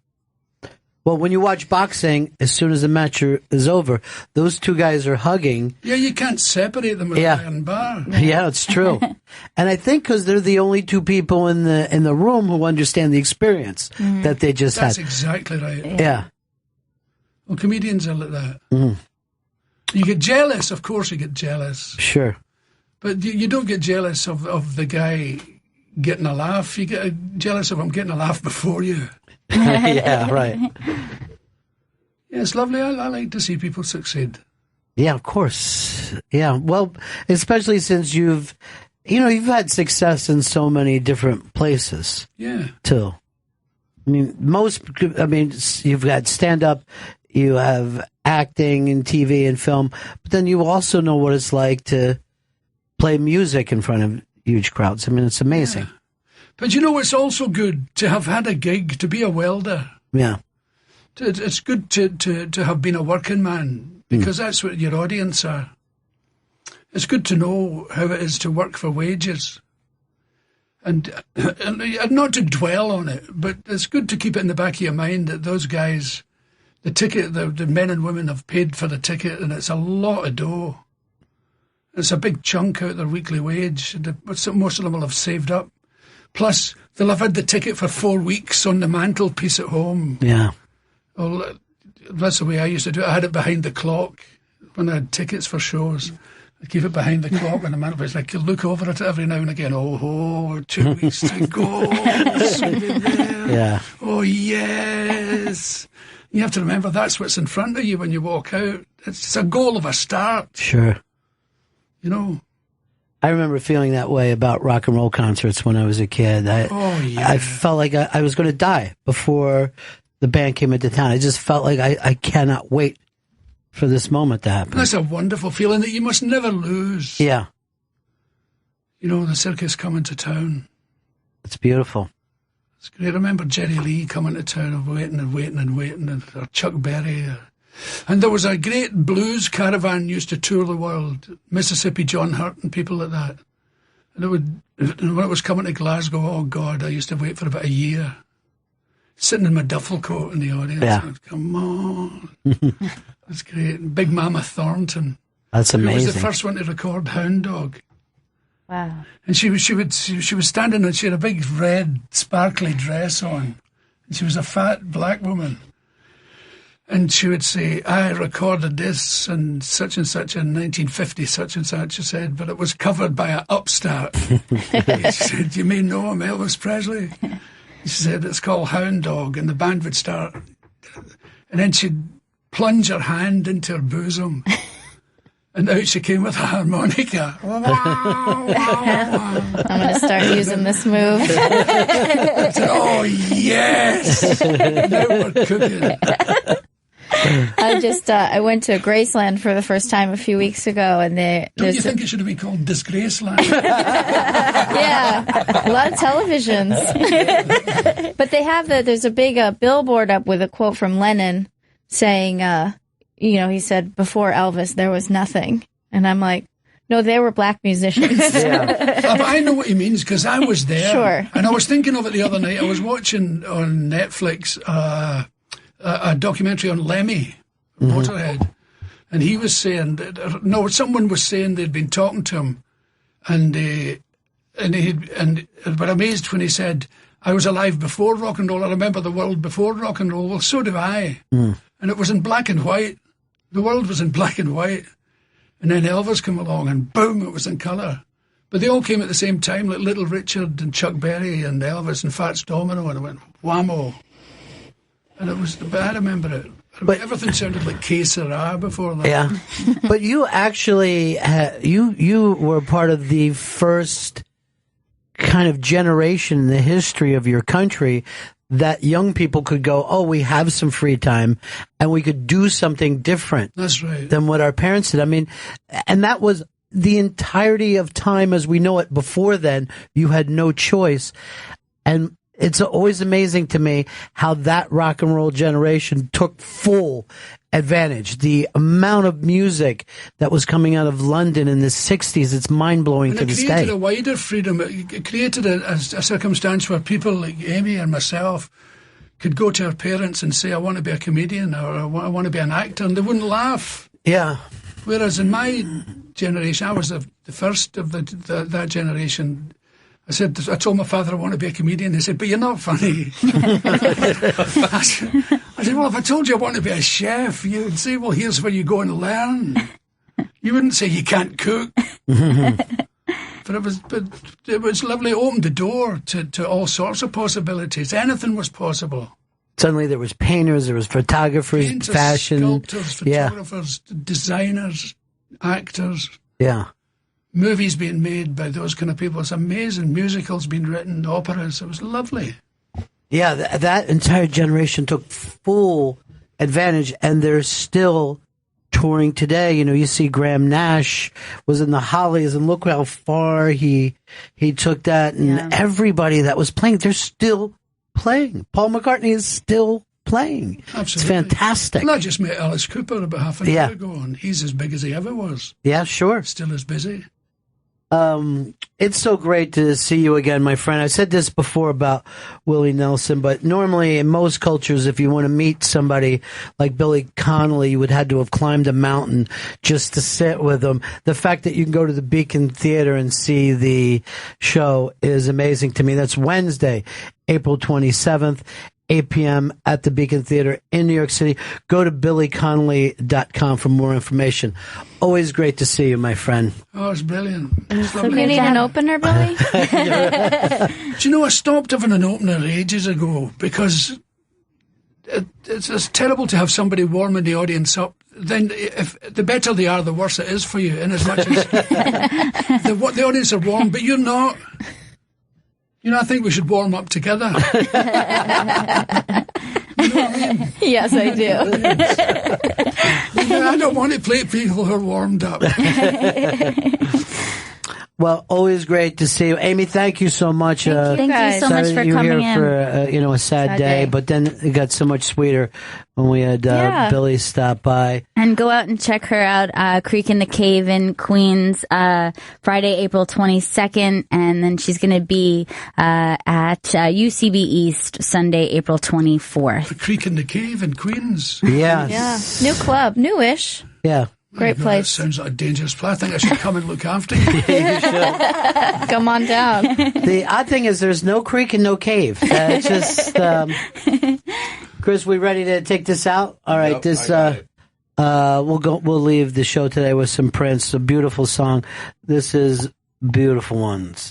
Well, when you watch boxing, as soon as the match is over, those two guys are hugging. Yeah, you can't separate them with an iron bar. Yeah, it's true. And I think because they're the only two people in the room who understand the experience that they just had. That's exactly right. Yeah. Well, comedians are like that. You get jealous, of course you get jealous. Sure. But you don't get jealous of the guy getting a laugh. You get jealous of him getting a laugh before you. Yeah, right. Yeah, it's lovely. I like to see people succeed. Yeah, of course. Yeah, well, especially since you've had success in so many different places. Yeah. Too. I mean, you've got stand-up, you have acting and TV and film, but then you also know what it's like to play music in front of huge crowds. I mean, it's amazing. Yeah. But it's also good to have had a gig, to be a welder. Yeah. It's good to have been a working man, because that's what your audience are. It's good to know how it is to work for wages. And not to dwell on it, but it's good to keep it in the back of your mind that those guys, the ticket, the men and women have paid for the ticket, and it's a lot of dough. It's a big chunk out of their weekly wage. Most of them will have saved up. Plus, they'll have had the ticket for 4 weeks on the mantelpiece at home. Yeah. Well, that's the way I used to do it. I had it behind the clock when I had tickets for shows. I keep it behind the clock on the mantelpiece. Like, you look over at it every now and again. Oh, 2 weeks to go. Yeah. Oh, yes. You have to remember that's what's in front of you when you walk out. It's a goal of a start. Sure. I remember feeling that way about rock and roll concerts when I was a kid. I felt like I was going to die before the band came into town. I just felt like I cannot wait for this moment to happen. That's a wonderful feeling that you must never lose. Yeah. The circus coming to town. It's beautiful. It's great. I remember Jerry Lee coming to town and waiting, or Chuck Berry. And there was a great blues caravan used to tour the world. Mississippi John Hurt and people like that. And when it was coming to Glasgow, oh God, I used to wait for about a year. Sitting in my duffel coat in the audience. Yeah. Come on. That's great. Big Mama Thornton. That's amazing. Who was the first one to record Hound Dog. Wow. And she was standing and she had a big red sparkly dress on. And she was a fat black woman. And she would say, I recorded this and such in 1950, such and such, she said, but it was covered by an upstart. She said, you may know him, Elvis Presley. She said, it's called Hound Dog, and the band would start. And then she'd plunge her hand into her bosom, and out she came with a harmonica. I'm going to start using this move. I said, oh, yes! Now we're cooking. I went to Graceland for the first time a few weeks ago, and Don't you think it should have been called Disgraceland? Yeah, a lot of televisions. But they have there's a big billboard up with a quote from Lennon saying, he said, before Elvis, there was nothing. And I'm like, no, they were black musicians. Yeah. But I know what he means, because I was there. Sure. And I was thinking of it the other night. I was watching on Netflix a documentary on Lemmy, Motorhead, and he was saying someone was saying they'd been talking to him, and were amazed when he said, "I was alive before rock and roll. I remember the world before rock and roll." Well, so do I. And it was in black and white. The world was in black and white, and then Elvis came along, and boom, it was in colour. But they all came at the same time, like Little Richard and Chuck Berry and Elvis and Fats Domino, and it went whammo. And but I remember it. But everything sounded like Que Sera before that. Yeah. But you actually, you were part of the first kind of generation in the history of your country that young people could go, oh, we have some free time and we could do something different. That's right. Than what our parents did. I mean, and that was the entirety of time as we know it. Before then, you had no choice. And it's always amazing to me how that rock and roll generation took full advantage. The amount of music that was coming out of London in the 60s, it's mind-blowing to this day. It created a wider freedom. It created a circumstance where people like Amy and myself could go to our parents and say, I want to be a comedian, or I want to be an actor, and they wouldn't laugh. Yeah. Whereas in my generation, I was the first of that generation. I told my father I want to be a comedian. He said, but you're not funny. I said, well, if I told you I want to be a chef, you'd say, well, here's where you go and learn. You wouldn't say you can't cook. But it was lovely. It opened the door to all sorts of possibilities. Anything was possible. Suddenly there was painters, there was photographers, Painters, fashion. sculptors, photographers, designers, actors. Yeah. Movies being made by those kind of people. It's amazing. Musicals being written, operas. It was lovely. Yeah, that entire generation took full advantage, and they're still touring today. You know, you see Graham Nash was in the Hollies, and look how far he took that, and everybody that was playing, they're still playing. Paul McCartney is still playing. Absolutely. It's fantastic. And I just met Alice Cooper about half an hour ago, and he's as big as he ever was. Yeah, sure. Still as busy. It's so great to see you again, my friend. I said this before about Willie Nelson, but normally in most cultures, if you want to meet somebody like Billy Connolly, you would have to have climbed a mountain just to sit with him. The fact that you can go to the Beacon Theater and see the show is amazing to me. That's Wednesday, April 27th. 8 p.m. at the Beacon Theater in New York City. Go to billyconnolly.com for more information. Always great to see you, my friend. Oh, it's brilliant. It's Do you need an opener, Billy? Do you know, I stopped having an opener ages ago because it's terrible to have somebody warming the audience up. Then, if the better they are, the worse it is for you, in as much as the audience are warm, but you're not. You know, I think we should warm up together. You know what I mean? Yes, I do. I don't want to play people who are warmed up. Well, always great to see you. Amy, thank you so much. Thank you so much for you were coming here in. for a sad day, but then it got so much sweeter when we had Billy stop by. And go out and check her out, Creek in the Cave in Queens, Friday, April 22nd. And then she's going to be at UCB East, Sunday, April 24th. The Creek in the Cave in Queens. Yes. Yeah. New club. Newish. Yeah. Great place. That sounds like a dangerous place. I think I should come and look after you. Come on down. The odd thing is there's no creek and no cave. It's just, Chris, we ready to take this out? All right. We'll leave the show today with some Prince, a beautiful song. This is Beautiful Ones.